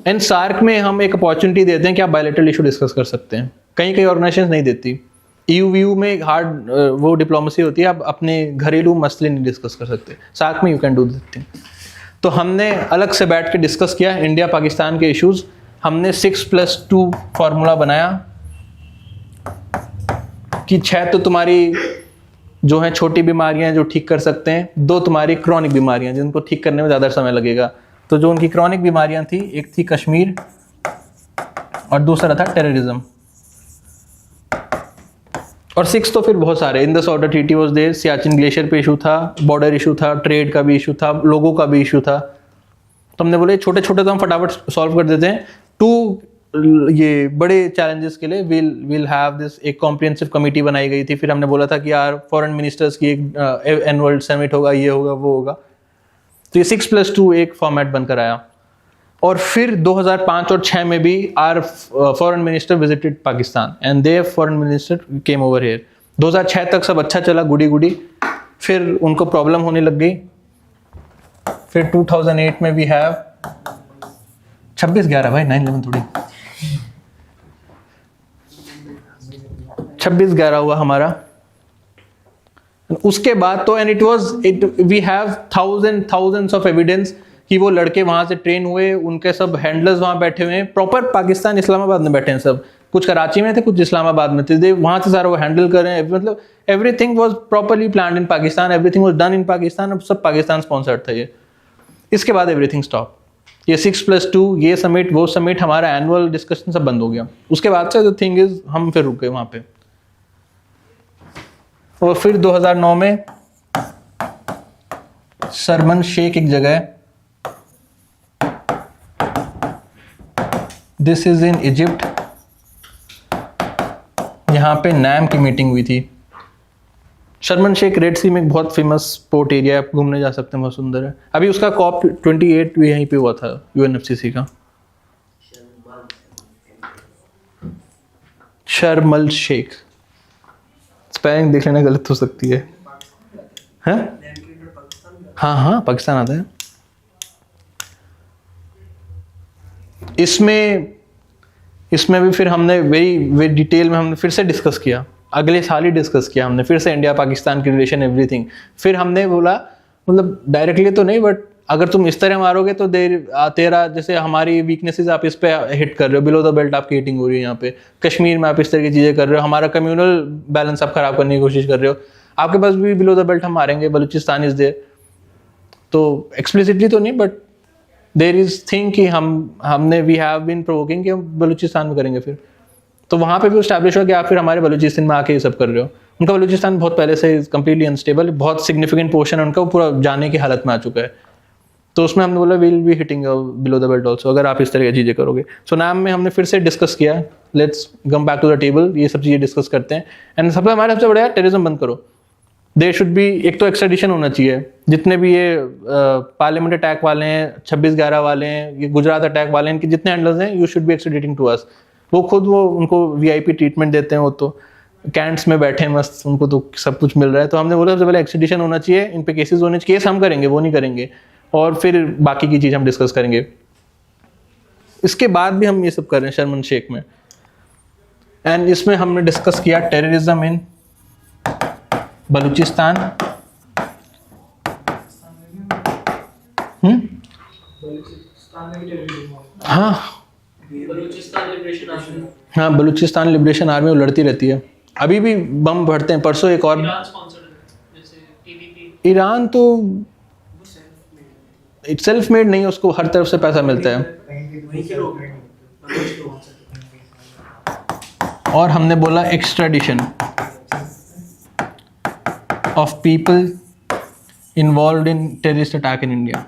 And SAARC में हम एक अपॉर्चुनिटी देते हैं कि आप बायलैटरल इशू डिस्कस कर सकते हैं, कई ऑर्गेनाइजेशन नहीं देती। EU में हार्ड वो डिप्लोमेसी होती है, आप अपने घरेलू मसले नहीं डिस्कस कर सकते। सार्क में you can do this thing. तो हमने अलग से बैठ के डिस्कस किया इंडिया पाकिस्तान के इश्यूज। हमने 6+2 फार्मूला बनाया कि 6 तो तुम्हारी जो है छोटी बीमारियां जो ठीक कर सकते हैं, 2 तुम्हारी क्रॉनिक बीमारियां जिनको ठीक करने में ज़्यादा समय लगेगा। तो जो उनकी क्रॉनिक बीमारियां थी, एक थी कश्मीर और दूसरा था टेररिज्म। और 6 तो फिर बहुत सारे, in the sorter treaty was there, Siachen glacier पे इशू था, बॉर्डर इशू था, ट्रेड का भी इशू था, लोगों का भी इशू था। तो हमने बोले छोटे छोटे तो हम फटाफट सॉल्व कर देते हैं, 2 ये बड़े चैलेंजेस के लिए विल हैव दिस, एक कॉम्प्रिहेंसिव कमेटी बनाई गई थी। फिर हमने बोला था कि यार फॉरेन मिनिस्टर्स की एक एनुअल समिट होगा, ये होगा वो होगा। तो ये 6+2 एक फॉर्मेट बनकर आया। और फिर 2005 और 6 में भी our foreign minister visited Pakistan and they foreign minister came over here. 2006 तक सब अच्छा चला, गुडी गुडी। फिर उनको प्रॉब्लम होने लग गई। फिर 2008 में भी हैव 26/11 भाई 9/11 थोड़ी 26/11 हुआ हमारा। उसके बाद तो and it was we have thousands of evidence कि वो लड़के वहां से ट्रेन हुए, उनके सब हैंडलर्स वहां बैठे हुए हैं, प्रॉपर पाकिस्तान इस्लामाबाद में बैठे हैं सब, कुछ कराची में थे कुछ इस्लामाबाद में थे, वहां से सारा वो हैंडल कर रहे हैं। मतलब everything was properly planned in Pakistan, everything was done in Pakistan, सब पाकिस्तान स्पॉन्सर्ड था ये। इसके बाद एवरीथिंग स्टॉप। ये 6+2 ये समिट वो समिट हमारा एनुअल डिस्कशन सब बंद हो गया। उसके बाद से द थिंग इज हम फिर रुक गए वहाँ पे। और फिर 2009 में शर्मन शेख एक जगह है, दिस इज इन इजिप्ट, यहाँ पे नैम की मीटिंग हुई थी। शर्मन शेख रेड सी में एक बहुत फेमस पोर्ट एरिया है, आप घूमने जा सकते हैं, बहुत सुंदर है। अभी उसका COP 28 भी यहीं पे हुआ था, UNFCCC का। शर्मल शेख, स्पेलिंग देख लेना, गलत हो सकती है। हैं? हाँ हाँ, पाकिस्तान आता है। इसमें भी फिर हमने वेरी डिटेल में हमने फिर से डिस्कस किया, अगले साल ही डिस्कस किया हमने फिर से इंडिया पाकिस्तान की रिलेशन एवरीथिंग। फिर हमने बोला, मतलब डायरेक्टली तो नहीं, बट अगर तुम इस तरह मारोगे तो तेरा जैसे हमारी वीकनेसेस आप इस पे हिट कर रहे हो, बिलो द बेल्ट आपकी हिटिंग हो रही है यहाँ पे, कश्मीर में आप इस तरह की चीज़ें कर रहे हो, हमारा कम्युनल बैलेंस आप खराब करने की कोशिश कर रहे हो, आपके पास भी बिलो द बेल्ट हम मारेंगे, बलूचिस्तान इज देयर। तो एक्सप्लिसिटली तो नहीं, बट देयर इज थिंग कि हमने वी हैव बीन प्रोवोकिंग कि हम बलूचिस्तान में करेंगे फिर। तो वहाँ पे भी इस्टेब्लिश हुआ कि आप फिर हमारे बलूचिस्तान में आके ये सब कर रहे हो। उनका बलूचिस्तान बहुत पहले से कंप्लीटली अनस्टेबल, बहुत सिग्निफिकेंट पोर्शन है उनका, वो पूरा जाने की हालत में आ चुका है। तो उसमें हमने बोला will be hitting below the belt also, अगर आप इस तरह की चीज़ें करोगे। सो नाम में हमने फिर से डिस्कस किया, let's come back to the table, ये सब चीज़ें डिस्कस करते हैं। एंड सबसे हमारे सबसे बड़ा टेररिज्म बंद करो। देयर शुड बी, एक तो एक्सट्राडिशन होना चाहिए, जितने भी ये पार्लियामेंट अटैक वाले हैं, 26/11 वाले हैं, ये गुजरात अटैक वाले हैं, इनके जितने हैंडलर्स हैं, you should be extraditing to us. वो खुद वो उनको VIP ट्रीटमेंट देते हैं, वो तो कैंट्स में बैठे हैं मस्त, उनको तो सब कुछ मिल रहा है। तो हमने बोला सबसे पहले एक्सट्राडिशन होना चाहिए, इन पे केसेस होने चाहिए, केस हम करेंगे, वो नहीं करेंगे, और फिर बाकी की चीज़ हम डिस्कस करेंगे। इसके बाद भी हम ये सब कर रहे हैं शर्मन शेख में। एंड इसमें हमने डिस्कस किया टेररिज्म इन बलूचिस्तान, हाँ हाँ, बलूचिस्तान लिबरेशन आर्मी वो लड़ती रहती है, अभी भी बम भरते हैं। परसों एक और ईरान तो सेल्फ मेड नहीं है, उसको हर तरफ से पैसा मिलता है। और हमने बोला extradition of people involved in terrorist attack in India.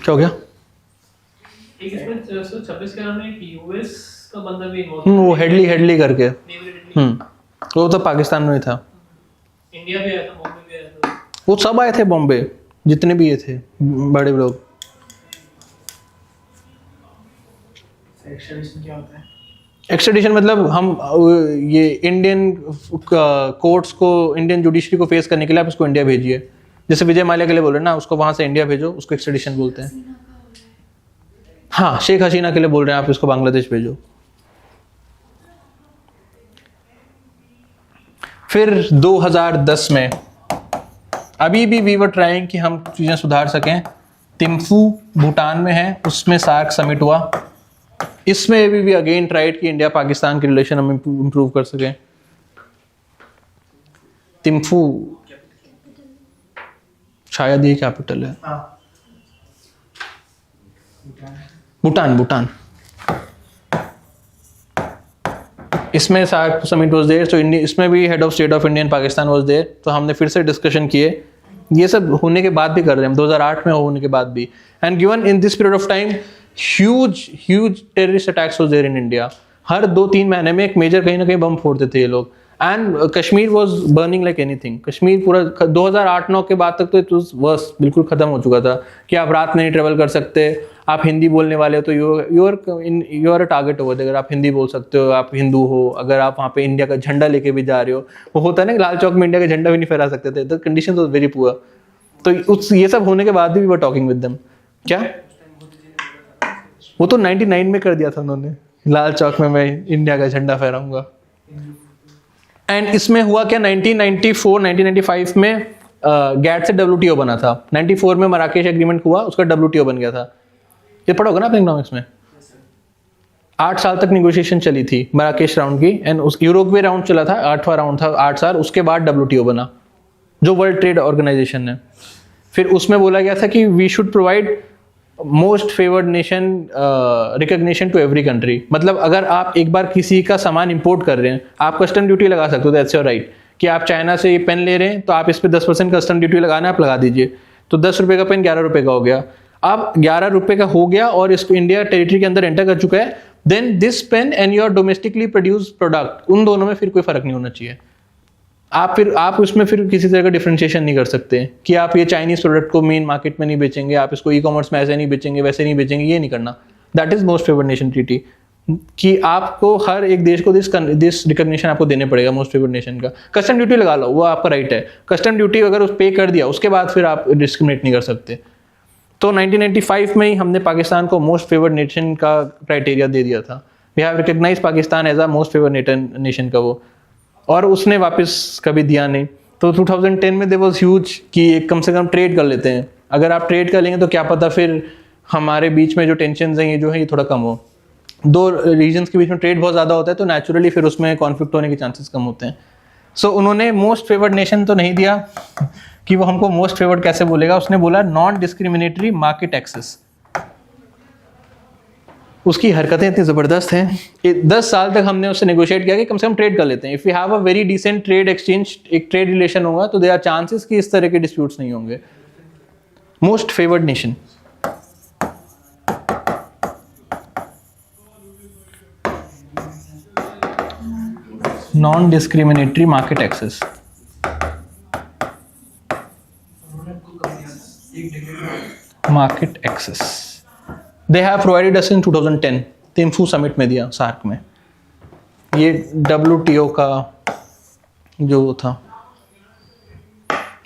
क्या हो गया? वो हेडली करके, वो तो पाकिस्तान में ही था, इंडिया भी आया था, बॉम्बे भी आया था, वो सब आए थे बॉम्बे, जितने भी ये थे बड़े लोग। एक्सट्राडिशन क्या होता है? एक्स्ट्राडिशन मतलब हम ये इंडियन कोर्ट्स को, इंडियन जुडिशरी को फेस करने के लिए आप उसको इंडिया भेजिए। जैसे विजय माल्या के लिए बोल रहे हैं ना, उसको वहां से इंडिया भेजो, उसको एक्स्ट्राडिशन बोलते हैं। हाँ, शेख हसीना के लिए बोल रहे हैं आप इसको बांग्लादेश भेजो। फिर 2010 में अभी भी वी वर ट्राइंग कि हम चीज़ें सुधार सकें। तिम्फू भूटान में है, उसमें सार्क समिट हुआ। इसमें भी अगेन ट्राइड कि इंडिया पाकिस्तान की रिलेशन हम इम्प्रूव कर सकें। तिम्फू शायद ये कैपिटल है, भूटान। इसमें सार्क समिट वाज देयर, तो इसमें भी head of state of India and Pakistan was there. तो हमने फिर से डिस्कशन किए, ये सब होने के बाद भी कर रहे हैं हम, 2008 में होने के बाद भी। And given in this period of time huge terrorist attacks was there in India. हर 2-3 महीने में एक मेजर कहीं ना कहीं बम फोड़ते थे ये लोग। And Kashmir was burning like anything. Kashmir पूरा 2008-9 के बाद तक तो इट वाज वर्स, बिल्कुल खत्म हो चुका था कि आप रात में नहीं ट्रेवल कर सकते, आप हिंदी बोलने वाले हो तो you are a target over. अगर आप हिंदी बोल सकते हो, आप हिंदू हो, अगर आप वहाँ पे इंडिया का झंडा लेके भी जा रहे हो, वो होता है ना लाल चौक में इंडिया का झंडा भी नहीं फहरा सकते थे, the conditions was very poor. तो ये सब होने के बाद भी we were talking with them. क्या वो तो 99 में कर दिया था उन्होंने, लाल चौक में मैं इंडिया का झंडा फहराऊंगा। एंड इसमें हुआ क्या, 1994-1995 में गैट से WTO बना था। 94 में मराकेश एग्रीमेंट हुआ, उसका WTO बन गया था। ये पढ़ा होगा ना आप इकोनॉमिक्स में। 8 साल तक निगोशिएशन चली थी मराकेश राउंड की, एंड उस यूरोपीय राउंड चला था, 8वां राउंड था 8 साल, उसके बाद WTO बना जो वर्ल्ड ट्रेड ऑर्गेनाइजेशन है। फिर उसमें बोला गया था कि we should provide most favoured nation recognition to every country. मतलब अगर आप एक बार किसी का सामान इंपोर्ट कर रहे हैं, आप कस्टम ड्यूटी लगा सकते हो, दैट्स योर राइट। कि आप चाइना से ये पेन ले रहे हैं तो आप इस पे 10% कस्टम ड्यूटी लगाना, आप लगा दीजिए। तो 10 रुपये का पेन 11 रुपये का हो गया। अब 11 रुपये का हो गया और इसको इंडिया टेरिटरी के अंदर एंटर कर चुका है, then this pen and your domestically produce product, उन दोनों में फिर कोई फर्क नहीं होना चाहिए। आप उसमें फिर किसी तरह का डिफरेंशिएशन नहीं कर सकते कि आप ये चाइनीज प्रोडक्ट को मेन मार्केट में नहीं बेचेंगे, आप इसको ई-कॉमर्स में ऐसे नहीं बेचेंगे, वैसे नहीं बेचेंगे, ये नहीं करना। That is most favoured nation treaty, कि आपको हर एक देश को दिस रिकग्निशन आपको देने पड़ेगा मोस्ट फेवर्ड नेशन का। कस्टम ड्यूटी लगा लो, वो आपका राइट है। कस्टम ड्यूटी अगर उस पे कर दिया उसके बाद फिर आप डिस्क्रिमिनेट नहीं कर सकते। तो 1995 में ही हमने पाकिस्तान को मोस्ट फेवर्ड नेशन का क्राइटेरिया दे दिया था। We have recognise Pakistan as a most favoured nation का वो, और उसने वापस कभी दिया नहीं। तो 2010 में देयर वाज ह्यूज कि कम से कम ट्रेड कर लेते हैं। अगर आप ट्रेड कर लेंगे तो क्या पता फिर हमारे बीच में जो टेंशन हैं ये जो है ये थोड़ा कम हो। दो रीजन्स के बीच में ट्रेड बहुत ज़्यादा होता है तो नेचुरली फिर उसमें कॉन्फ्लिक्ट होने के चांसेस कम होते हैं। सो उन्होंने मोस्ट फेवर्ड नेशन तो नहीं दिया कि वो हमको मोस्ट फेवर्ड कैसे बोलेगा, उसने बोला नॉन डिस्क्रिमिनेटरी मार्केट एक्सेस। उसकी हरकतें इतनी ज़बरदस्त हैं। 10 साल तक हमने उससे नेगोशिएट किया कि कम से कम ट्रेड कर लेते हैं। If you have a very decent trade exchange, एक ट्रेड रिलेशन होगा तो देयर आर चांसेस कि इस तरह के डिस्प्यूट्स नहीं होंगे। Most favoured nation, non discriminatory market access. Market access they have provided us in 2010 Thimphu summit में दिया सार्क में। ये WTO का जो था,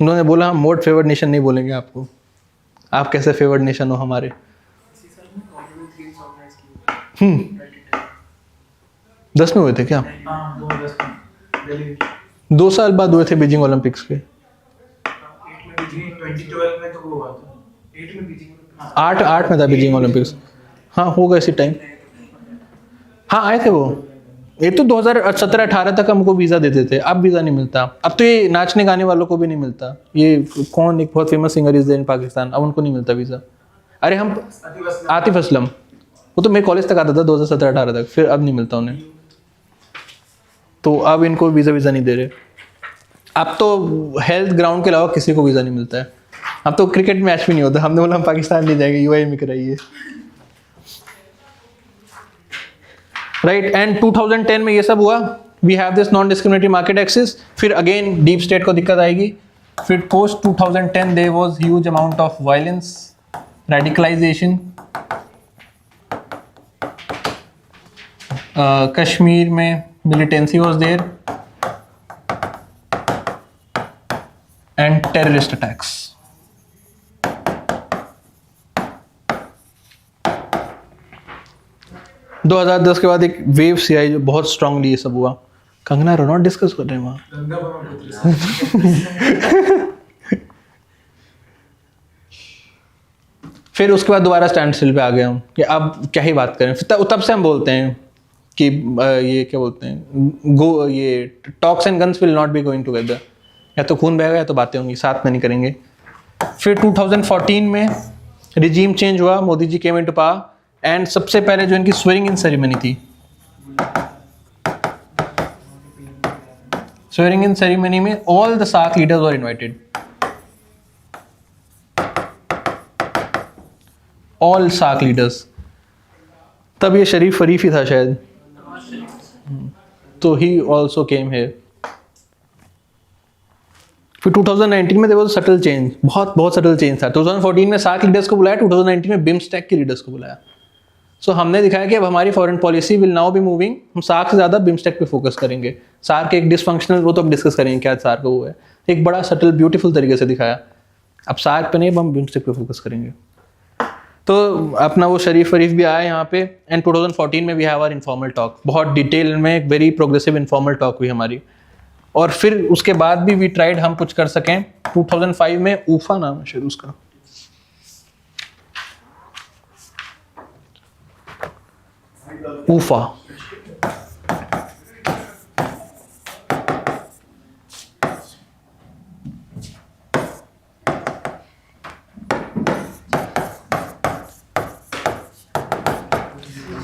उन्होंने बोला हम मोस्ट फेवर्ड नेशन नहीं बोलेंगे आपको, आप कैसे फेवर्ड नेशन हो हमारे। 10 में हुए थे क्या? 2 साल बाद हुए थे बीजिंग ओलंपिक्स के। 8 में था बीजिंग ओलंपिक्स। हाँ होगा इसी टाइम। हाँ आए थे वो। ये तो 2017-18 तक हमको वीज़ा देते थे, अब वीज़ा नहीं मिलता। अब तो ये नाचने गाने वालों को भी नहीं मिलता। ये कौन एक बहुत famous singer is there in Pakistan, अब उनको नहीं मिलता वीज़ा। अरे हम आतिफ असलम, वो तो मेरे कॉलेज तक आता था 2017-18 तक, फिर अब नहीं मिलता उन्हें। तो अब इनको वीज़ा नहीं दे रहे। अब तो हेल्थ ग्राउंड के अलावा किसी को वीज़ा नहीं मिलता है। अब तो क्रिकेट मैच भी नहीं होता। हमने बोला हम पाकिस्तान नहीं जाएंगे, UAE में कराइए। राइट, एंड 2010 में ये सब हुआ। We have this non discriminatory market access. फिर अगेन डीप स्टेट को दिक्कत आएगी। फिर post 2010 there was huge amount of violence, radicalisation. Kashmir में militancy was there and terrorist attacks. – 2010 के बाद एक वेव सी आई जो बहुत स्ट्रांगली ये सब हुआ। कंगना रनौत डिस्कस कर रहे हैं वहाँ। फिर उसके बाद दोबारा स्टैंड स्टिल पे आ गए हम कि अब क्या ही बात करें। तब से हम बोलते हैं कि ये क्या बोलते हैं, ये talks and guns will not be going together. या तो खून बहेगा या तो बातें होंगी, साथ में नहीं करेंगे। फिर 2014 में रिजीम चेंज हुआ, Modi ji came into power, and सबसे पहले जो इनकी स्वेरिंग इन सेरेमनी थी, स्वेरिंग इन सेरेमनी में all the SAARC leaders were invited. All SAARC leaders. तब ये शरीफ फरीफ ही था शायद, तो ही ऑल्सो केम हियर। फिर 2019 में देयर वाज सटल चेंज, बहुत सटल चेंज था। 2014 में सार्क लीडर्स को बुलाया, 2019 में बिम्स्टेक के लीडर्स को बुलाया। सो हमने दिखाया कि अब हमारी foreign policy will now be moving, हम सार्क से ज़्यादा बिम्स्टेक पे फोकस करेंगे। सार्क एक डिसफंक्शनल, वो तो अब डिस्कस करेंगे क्या सार्क वो है, एक बड़ा सटल ब्यूटीफुल तरीके से दिखाया। अब सार्क पे नहीं, अब हम बिम्स्टेक पे फोकस करेंगे। तो अपना वो शरीफ फरीफ भी आया यहाँ पे। एंड 2014 में we have our informal talk, बहुत डिटेल में एक वेरी प्रोग्रेसिव इनफॉर्मल टॉक हुई हमारी। और फिर उसके बाद भी वी ट्राइड हम कुछ कर सकें। 2005 में ऊफा नाम है शायद उसका, ऊफा।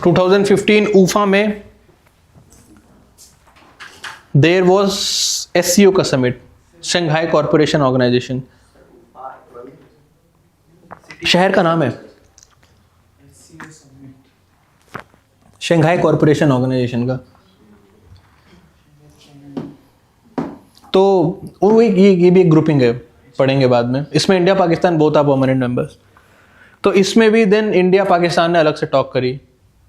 (2015) ऊफा में देयर वॉज SCO का समिट, शंघाई कॉरपोरेशन ऑर्गेनाइजेशन। शहर का नाम है शंघाई कॉरपोरेशन ऑर्गेनाइजेशन का। तो वो ये भी एक ग्रुपिंग है, पढ़ेंगे बाद में। इसमें India Pakistan both are permanent members. तो इसमें भी देन इंडिया पाकिस्तान ने अलग से टॉक करी,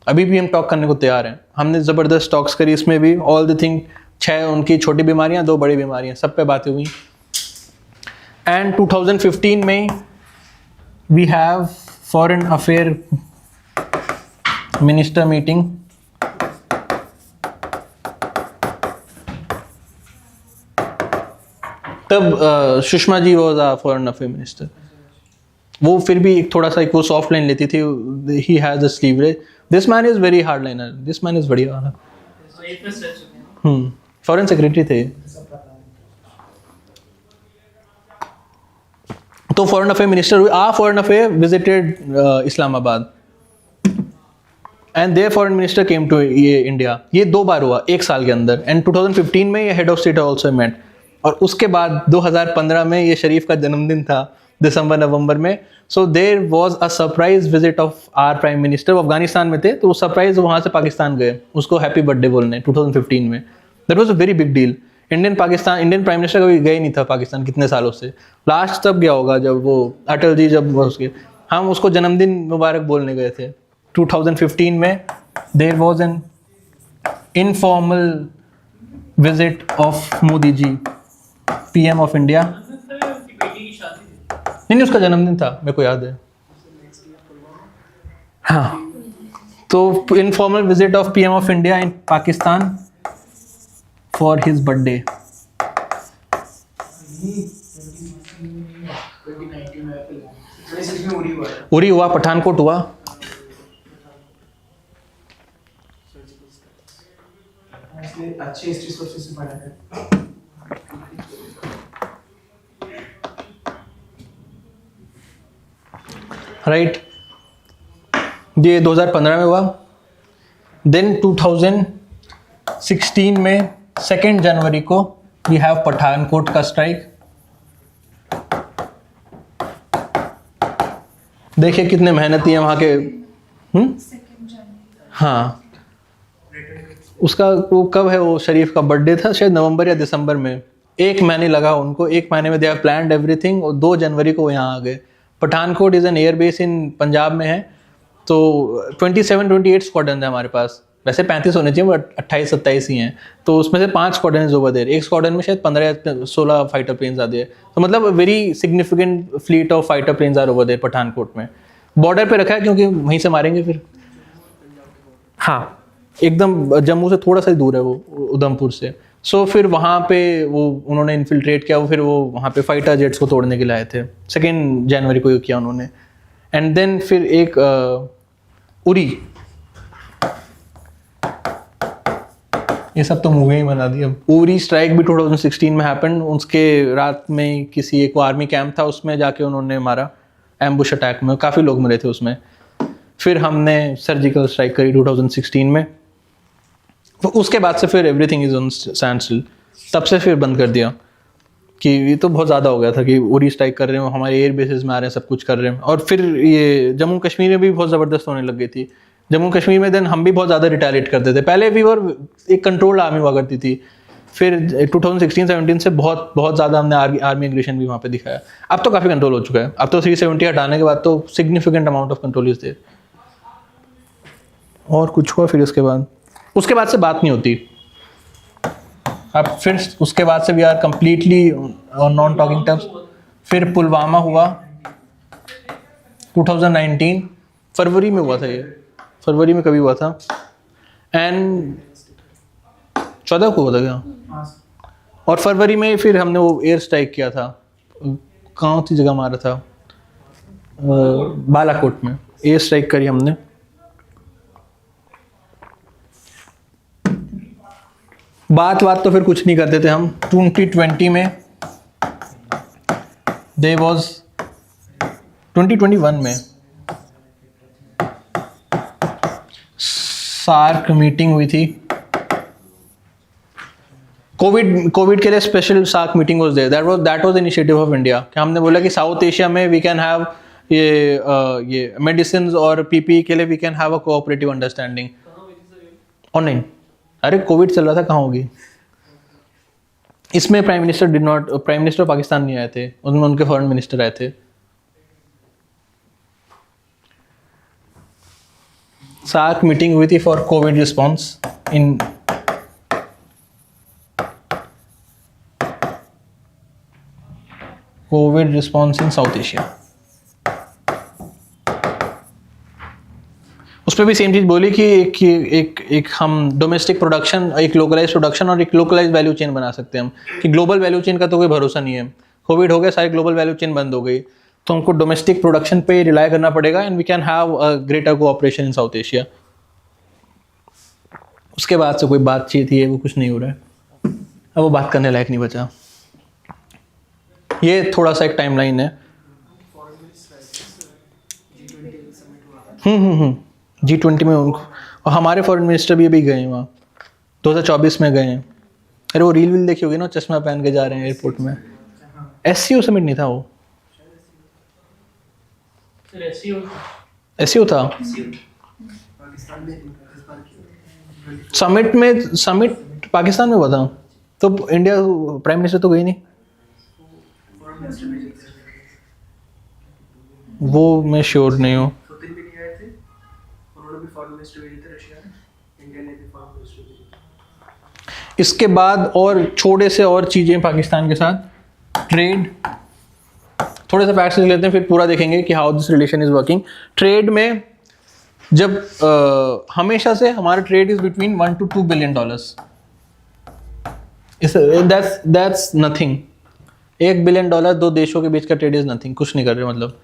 अभी भी हम टॉक करने को तैयार हैं। हमने ज़बरदस्त टॉक्स करी इसमें भी, ऑल द थिंग, 6 उनकी छोटी बीमारियां, 2 बड़ी बीमारियां, सब पे बातें हुई। एंड 2015 में we have foreign affair minister meeting. तब Sushma ji was a foreign affair minister. वो फिर भी एक थोड़ा सा एक वो सॉफ्ट लाइन लेती थी, he has the leverage. This man is very hard liner, this man is बढ़िया वाला। फॉरेन सेक्रेटरी थे। तो फॉरेन अफेयर मिनिस्टर हुए। A foreign affair visited Islamabad and their foreign minister came to India. ये 2 बार हुआ 1 साल के अंदर। एंड 2015 में ये head of state also met. और उसके बाद 2015 में ये शरीफ का जन्मदिन था, दिसंबर नवंबर में। So there was a surprise visit of our prime minister. वो अफगानिस्तान में थे, तो वो सरप्राइज वहाँ से पाकिस्तान गए उसको हैप्पी बर्थडे बोलने 2015 में। That was a very big deal. Indian prime minister कभी गए नहीं था पाकिस्तान कितने सालों से। लास्ट तब गया होगा जब वो अटल जी जब उसके हम उसको जन्मदिन मुबारक बोलने गए थे 2015 में। There was an informal visit of Modi ji, PM of India. नहीं, उसका जन्मदिन था, मेरे को याद है। हाँ, तो informal visit of PM of India in Pakistan for his birthday. 2016 में उड़ी हुआ है। उरी हुआ, पठानकोट हुआ। इसलिए अच्छे हिस्ट्री सोर्सेस से पढ़ा है। राइट, ये 2015 में हुआ। देन 2016 में 2 जनवरी को वी हैव पठानकोट का स्ट्राइक। देखिए कितने मेहनती हैं वहाँ के। 2 जनवरी। हाँ, उसका वो कब है, वो शरीफ का बर्थडे था शायद नवंबर या दिसंबर में। 1 महीने लगा उनको, 1 महीने में दे हैव प्लान्ड एवरीथिंग। और 2 जनवरी को वो यहाँ आ गए। Pathankot is an air base in Punjab में है। तो 27-28 स्क्वाड्रन है हमारे पास। वैसे 35 होने चाहिए बट 28-27 ही हैं। तो उसमें से 5 स्क्वाड्रन इज ओवर देयर। एक स्क्वाड्रन में शायद 15 या 16 फाइटर प्लेन्स आते हैं। तो मतलब very significant fleet of fighter planes are over there Pathankot में। बॉर्डर पे रखा है क्योंकि वहीं से मारेंगे फिर। हाँ, एकदम जम्मू से थोड़ा सा ही दूर है वो, उधमपुर से। सो फिर वहाँ पे वो उन्होंने इन्फिल्ट्रेट किया। वो फिर वो वहाँ पे फाइटर जेट्स को तोड़ने के लिए आए थे। 2 जनवरी को किया उन्होंने। एंड देन फिर एक उरी, ये सब तो मूवी ही बना दी अब। उरी स्ट्राइक भी 2016 में हैपन। उसके रात में किसी एक आर्मी कैंप था, उसमें जाके उन्होंने मारा एम्बुश अटैक में। काफ़ी लोग मरे थे उसमें। फिर हमने सर्जिकल स्ट्राइक करी 2016 में। तो उसके बाद से फिर एवरीथिंग इज ऑन स्टैंडस्टिल। तब से फिर बंद कर दिया कि ये तो बहुत ज़्यादा हो गया था कि उरी स्ट्राइक कर रहे हो, हमारे एयर बेसिस में आ रहे हैं, सब कुछ कर रहे हैं। और फिर ये जम्मू कश्मीर में भी बहुत ज़बरदस्त होने लग गई थी। जम्मू कश्मीर में देन हम भी बहुत ज़्यादा रिटेलिएट करते थे। पहले भी और एक कंट्रोल आर्मी हुआ करती थी। फिर 2016-17 से बहुत बहुत ज़्यादा हमने आर्मी एग्रेशन भी वहाँ पे दिखाया। अब तो काफ़ी कंट्रोल हो चुका है। अब तो 370 हटाने के बाद तो significant amount of control is there. और कुछ हुआ फिर उसके बाद से बात नहीं होती। अब फिर उसके बाद से we are completely non talking terms. फिर पुलवामा हुआ 2019 फरवरी में हुआ था। ये फरवरी में कभी हुआ था। एंड 14 को हुआ था क्या? और फरवरी में फिर हमने वो एयर स्ट्राइक किया था। कौन सी जगह मारा था? बालाकोट में एयर स्ट्राइक करी हमने। बात तो फिर कुछ नहीं करते थे हम। 2020 में दे वॉज 2021 में सार्क मीटिंग हुई थी। कोविड के लिए special SAARC meeting was there. That was initiative of India कि हमने बोला कि साउथ एशिया में वी कैन हैव ये मेडिसिन और पीपीई के लिए we can have a cooperative understanding. Online, अरे कोविड चल रहा था, कहाँ होगी। इसमें प्राइम मिनिस्टर पाकिस्तान नहीं आए थे, उनमें उनके फॉरेन मिनिस्टर आए थे। सार्क मीटिंग हुई थी for Covid response in Covid response in south Asia. उस पर भी सेम चीज़ बोली कि एक हम डोमेस्टिक प्रोडक्शन, एक लोकलाइज प्रोडक्शन और एक लोकलाइज वैल्यू चेन बना सकते हैं हम, कि ग्लोबल वैल्यू चेन का तो कोई भरोसा नहीं है। कोविड हो गया, सारी ग्लोबल वैल्यू चेन बंद हो गई, तो हमको डोमेस्टिक प्रोडक्शन पे रिलाय करना पड़ेगा and we can have a greater cooperation in south Asia. उसके बाद से कोई बातचीत ही है वो कुछ नहीं हो रहा है, अब वो बात करने लायक नहीं बचा। ये थोड़ा सा एक टाइमलाइन है। G20 में उनको, और हमारे फॉरेन मिनिस्टर भी अभी गए हैं वहाँ, 2024 में गए हैं। अरे वो रील देखी होगी ना, चश्मा पहन के जा रहे हैं एयरपोर्ट में। SCO समिट नहीं था वो, SCO था समिट पाकिस्तान में हुआ था, तो इंडिया प्राइम मिनिस्टर तो गई नहीं। वो मैं श्योर नहीं हूँ। इसके बाद और छोटे से और चीज़ें पाकिस्तान के साथ, ट्रेड, थोड़े से फैक्ट्स लेते हैं फिर पूरा देखेंगे कि how this relation is working. Trade में जब हमेशा से हमारा trade is between $1 to $2 billion। That's nothing. $1 billion दो देशों के बीच का ट्रेड इज नथिंग, कुछ नहीं कर रहे। मतलब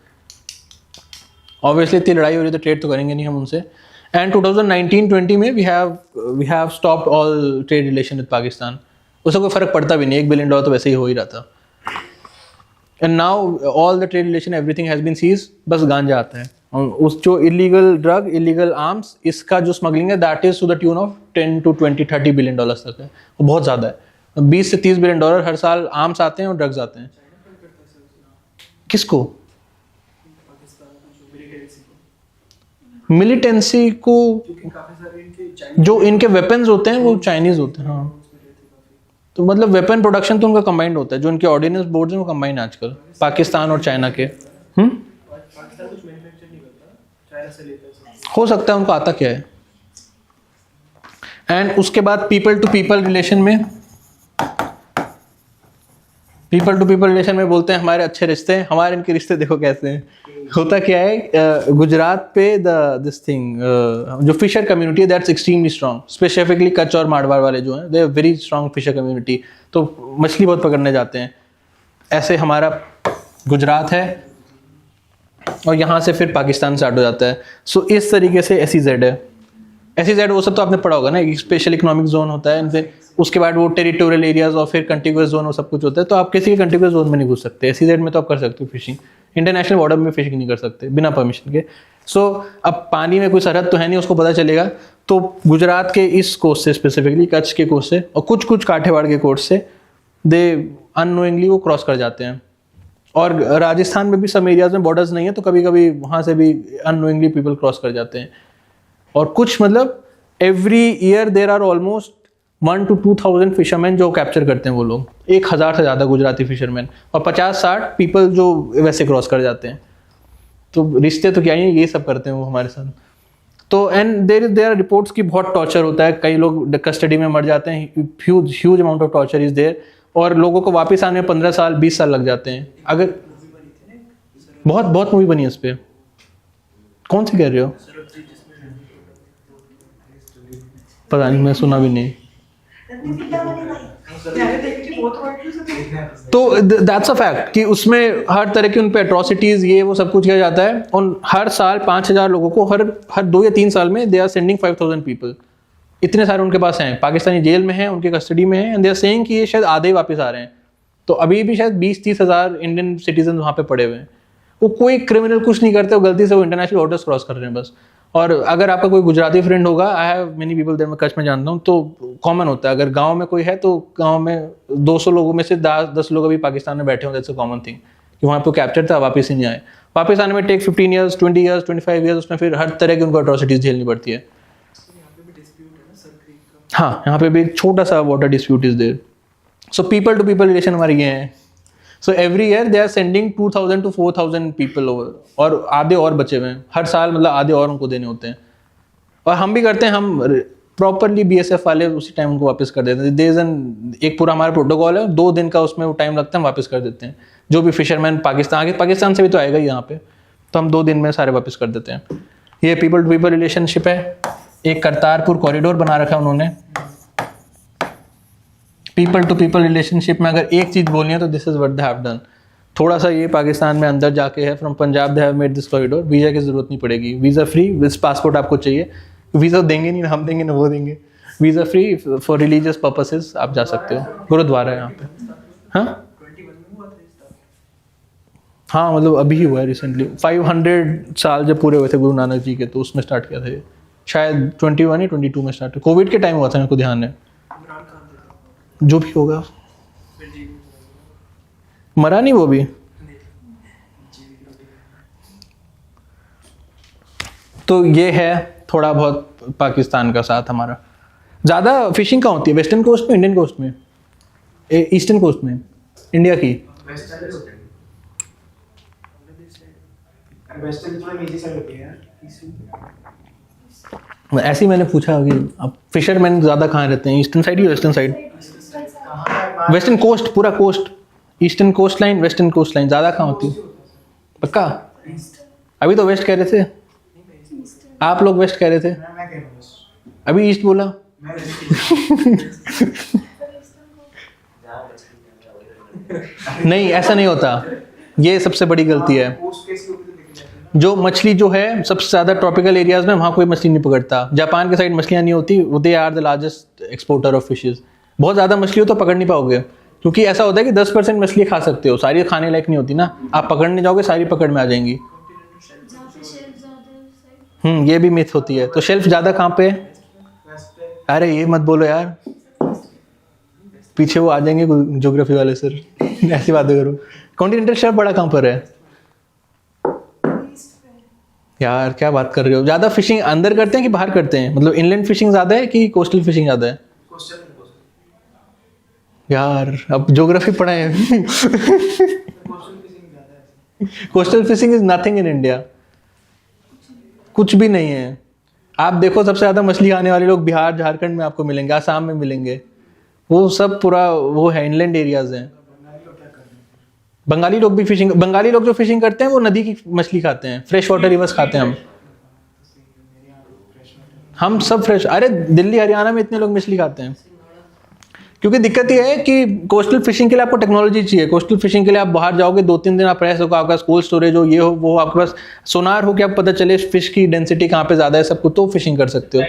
ऑब्वियसली इतनी लड़ाई हो रही है तो ट्रेड तो करेंगे नहीं हम उनसे। एंड 2019-20 में we have stopped all trade relation with Pakistan. उससे कोई फर्क पड़ता भी नहीं, $1 बिलियन तो वैसे ही हो ही रहा था। And now all the trade relation everything has been cease. बस गांजा आता है, उस जो इलीगल ड्रग, इलीगल आर्म्स, इसका जो स्मगलिंग है that is to the tune of 10 to 20, $30 billion तक है। वो बहुत ज़्यादा है। 20 से 30 बिलियन डॉलर हर साल आर्म्स आते हैं और ड्रग्स आते हैं। किसको? मिलिटेंसी को, जो इनके वेपन्स होते हैं वो चाइनीज होते हैं। हाँ, तो मतलब वेपन प्रोडक्शन तो उनका कंबाइंड होता है। जो उनके ऑर्डिनेंस बोर्ड्स हैं वो कंबाइंड आजकल पाकिस्तान और चाइना के। हो सकता है उनको आता क्या है। एंड उसके बाद पीपल टू पीपल रिलेशन में, बोलते हैं हमारे अच्छे रिश्ते हैं। हमारे इनके रिश्ते देखो कैसे हैं। होता क्या है, गुजरात पे दिस थिंग जो फिशर कम्युनिटी है that's extremely strong. Specifically Kutch और मारवाड़ वाले जो हैं, they are very strong fisher community, तो मछली बहुत पकड़ने जाते हैं। ऐसे हमारा गुजरात है और यहाँ से फिर पाकिस्तान स्टार्ट हो जाता है। सो इस तरीके से SEZ है। SEZ वो सब तो आपने पढ़ा होगा ना, एक स्पेशल इकोनॉमिक जोन होता है, फिर उसके बाद वो टेरिटोरियल एरियाज और फिर कंटिगुअस जोन, वो सब कुछ होता है। तो आप किसी के कंटिगुअस जोन में नहीं घुस सकते। SEZ में तो आप कर सकते हो फिशिंग, इंटरनेशनल बॉर्डर में फिशिंग नहीं कर सकते बिना परमिशन के। सो अब पानी में कोई सरहद तो है नहीं, उसको पता चलेगा। तो गुजरात के इस कोस्ट से, स्पेसिफिकली कच्छ के कोस्ट से और कुछ काठियावाड़ के कोस्ट से, दे अननोइंगली वो क्रॉस कर जाते हैं। और राजस्थान में भी सब एरियाज में बॉर्डर्स नहीं है, तो कभी कभी वहाँ से भी अननोइंगली पीपल क्रॉस कर जाते हैं। और कुछ मतलब every year there are almost 1 to 2,000 fisherman जो कैप्चर करते हैं वो लोग, 1,000 से ज़्यादा गुजराती फिशरमैन, और 50-60 पीपल जो वैसे क्रॉस कर जाते हैं। तो रिश्ते तो क्या ही, ये सब करते हैं वो हमारे साथ। तो एंड देर आर रिपोर्ट्स की बहुत टॉर्चर होता है, कई लोग कस्टडी में मर जाते हैं, huge amount of torture is there, और लोगों को वापस आने में 15 साल 20 साल लग जाते हैं। अगर बहुत मूवी बनी है इस पर। कौन सी कह रहे हो? पता नहीं, मैं सुना भी नहीं। तो दैट्स अ फैक्ट कि उसमें हर तरह की उन पे एट्रोसिटीज, ये वो सब कुछ किया जाता है। और हर साल 5,000 लोगों को हर 2 या 3 साल में दे आर सेंडिंग 5,000 पीपल इतने सारे उनके पास हैं, पाकिस्तानी जेल में हैं, उनके कस्टडी में हैं, एंड दे आर सेइंग कि ये शायद आधे ही वापस आ रहे हैं। तो अभी भी शायद 20-30 हज़ार इंडियन सिटीजन वहाँ पे पड़े हुए हैं। वो कोई क्रिमिनल कुछ नहीं करते, वो गलती से वो इंटरनेशनल बॉर्डर्स क्रॉस कर रहे हैं बस। और अगर आपका कोई गुजराती फ्रेंड होगा, I have many people there, मैं कच्छ में जानता हूँ, तो कॉमन होता है। अगर गांव में कोई है तो गांव में 200 लोगों में से 10 लोग अभी पाकिस्तान में बैठे होते हैं, कॉमन थिंग कि वहाँ पे कैप्चर था, वापस ही नहीं आए। वापस आने में टेक 15 ईयर्स, 20 ईयर्स, 25 ईयर्स, उसमें फिर हर तरह की उनको अट्रॉसिटीज झेलनी पड़ती है। हाँ, यहाँ पे भी एक छोटा सा water dispute is there. So people to people relation हमारे ये हैं। So every year they are sending 2000 to 4000 people over, और आधे और बचे हुए हैं हर साल, मतलब आधे और उनको देने होते हैं। और हम भी करते हैं, हम प्रॉपरली BSF वाले उसी टाइम उनको वापस कर देते हैं। एक पूरा हमारा प्रोटोकॉल है, 2 दिन का उसमें वो टाइम लगता है, हम वापस कर देते हैं। जो भी फिशरमैन पाकिस्तान से भी तो आएगा यहाँ पे, तो हम 2 दिन में सारे वापस कर देते हैं। ये पीपल टू पीपल रिलेशनशिप है। एक करतारपुर कॉरिडोर बना रखा है उन्होंने। पीपल टू पीपल रिलेशनशिप में अगर एक चीज बोलनी है तो this is what they have done. थोड़ा सा ये पाकिस्तान में अंदर जाके है, from Punjab they have made this corridor. Visa की जरूरत नहीं पड़ेगी, वीजा फ्री विद पासपोर्ट आपको चाहिए। वीजा देंगे नहीं, हम देंगे ना वो देंगे। Visa free for religious purposes आप जा सकते हो। गुरुद्वारा है यहाँ पे। हाँ हाँ, मतलब अभी ही हुआ है रिसेंटली। 500 साल जब पूरे हुए थे गुरु नानक जी के, तो उसमें स्टार्ट किया था ये। शायद 21 या 22 में स्टार्ट, कोविड के टाइम हुआ था, मेरे को ध्यान है। जो भी होगा, मरा नहीं वो भी। तो ये है थोड़ा बहुत पाकिस्तान का साथ हमारा। ज़्यादा फिशिंग कहाँ होती है? वेस्टर्न कोस्ट में, इंडियन कोस्ट में, ईस्टर्न कोस्ट में, इंडिया की? ऐसे ही मैंने पूछा कि अब फिशरमैन ज़्यादा कहाँ रहते हैं, ईस्टर्न साइड या वेस्टर्न साइड? वेस्टर्न कोस्ट, पूरा coast, eastern coast line, western coast line, ज़्यादा कहाँ होती है? पक्का? अभी तो वेस्ट कह रहे थे आप लोग, वेस्ट कह रहे थे, अभी ईस्ट बोला। नहीं, ऐसा नहीं होता, ये सबसे बड़ी गलती है। जो मछली जो है सबसे ज़्यादा ट्रॉपिकल एरियाज में, वहाँ कोई मछली नहीं पकड़ता। जापान के साइड मछलियाँ नहीं होती, they are the largest exporter of fishes. बहुत ज़्यादा मछली हो तो पकड़ नहीं पाओगे, क्योंकि ऐसा होता है कि 10% मछली खा सकते हो, सारी खाने लायक नहीं होती ना। आप पकड़ने जाओगे सारी पकड़ में आ जाएंगी। ये भी मिथ होती है। तो शेल्फ ज़्यादा कहाँ पे है? अरे ये मत बोलो यार, पीछे वो आ जाएंगे ज्योग्राफी वाले सर। ऐसी बातें करो। कॉन्टिनेंटल शेल्फ बड़ा कहाँ पर है यार? क्या बात कर रहे हो? ज़्यादा फिशिंग अंदर करते हैं कि बाहर करते हैं? मतलब इनलैंड फिशिंग ज़्यादा है कि कोस्टल फिशिंग ज़्यादा है? यार अब ज्योग्राफी पढ़ाए। Coastal fishing is nothing in India, कुछ भी नहीं है। आप देखो, सबसे ज़्यादा मछली खाने वाले लोग बिहार झारखंड में आपको मिलेंगे, आसाम में मिलेंगे। वो सब पूरा वो है, इनलैंड एरियाज हैं। बंगाली लोग भी फिशिंग, बंगाली लोग जो फिशिंग करते हैं वो नदी की मछली खाते हैं, फ्रेश वाटर रिवर्स खाते हैं। हम सब फ्रेश। अरे दिल्ली हरियाणा में इतने लोग मछली खाते हैं, क्योंकि दिक्कत ये है कि कोस्टल फिशिंग के लिए आपको टेक्नोलॉजी चाहिए। कोस्टल फिशिंग के लिए आप बाहर जाओगे, 2-3 दिन आप रह सको, आपके पास कोल्ड स्टोरेज हो, ये हो वो हो, आपके पास सोनार हो कि आपको पता चले फिश की डेंसिटी कहाँ पे ज़्यादा है, सब कुछ, तो फिशिंग कर सकते हो।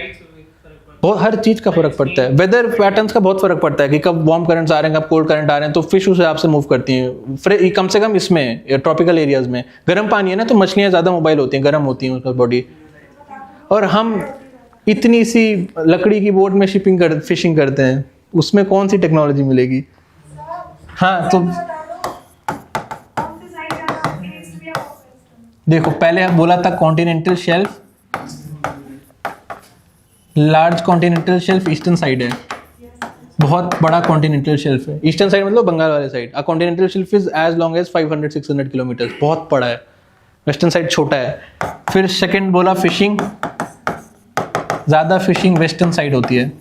बहुत हर चीज़ का फर्क पड़ता है, वेदर पैटर्न्स का बहुत फर्क पड़ता है कि कब वार्म करंट्स आ रहे हैं, कब कोल्ड करंट आ रहे हैं, तो फिश उस हिसाब से मूव करती हैं। कम से कम इसमें ट्रॉपिकल एरियाज में गर्म पानी है ना, तो मछलियाँ ज़्यादा मोबाइल होती हैं, गर्म होती हैं उनका बॉडी। और हम इतनी सी लकड़ी की बोट में फिशिंग करते हैं, उसमें कौन सी टेक्नोलॉजी मिलेगी? हाँ, तो देखो, पहले बोला था continental shelf, large continental shelf eastern side है, बहुत बड़ा कॉन्टिनेंटल शेल्फ है। ईस्टर्न साइड मतलब बंगाल वाले side. A continental shelf is as long as 500-600 kilometre, बहुत बड़ा है। वेस्टर्न साइड छोटा है। फिर सेकंड बोला फिशिंग, ज़्यादा फिशिंग वेस्टर्न साइड होती है।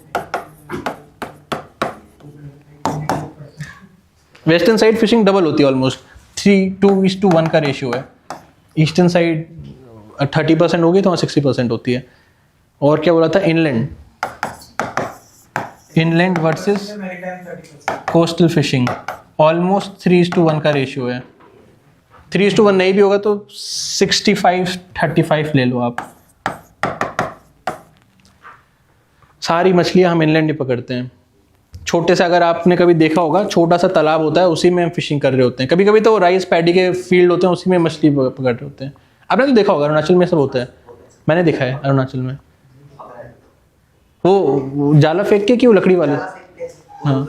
वेस्टर्न साइड फिशिंग डबल होती है, ऑलमोस्ट 3:2:1 का रेशियो है। ईस्टर्न साइड 30% होगी तो वहाँ 60% होती है। और क्या बोला था? Inland versus coastal fishing, almost 3:1 का रेशियो है। 3:1 नहीं भी होगा तो 65-35 ले लो आप। सारी मछलियाँ हम इनलैंड ही पकड़ते हैं। छोटे से, अगर आपने कभी देखा होगा, छोटा सा तालाब होता है, उसी में हम फिशिंग कर रहे होते हैं। कभी कभी तो राइस पैडी के फील्ड होते हैं, उसी में मछली पकड़ रहे होते हैं। आपने तो देखा होगा अरुणाचल में सब होता है, मैंने देखा है अरुणाचल में। वो जाला फेंक के कि वो लकड़ी वाले, हाँ,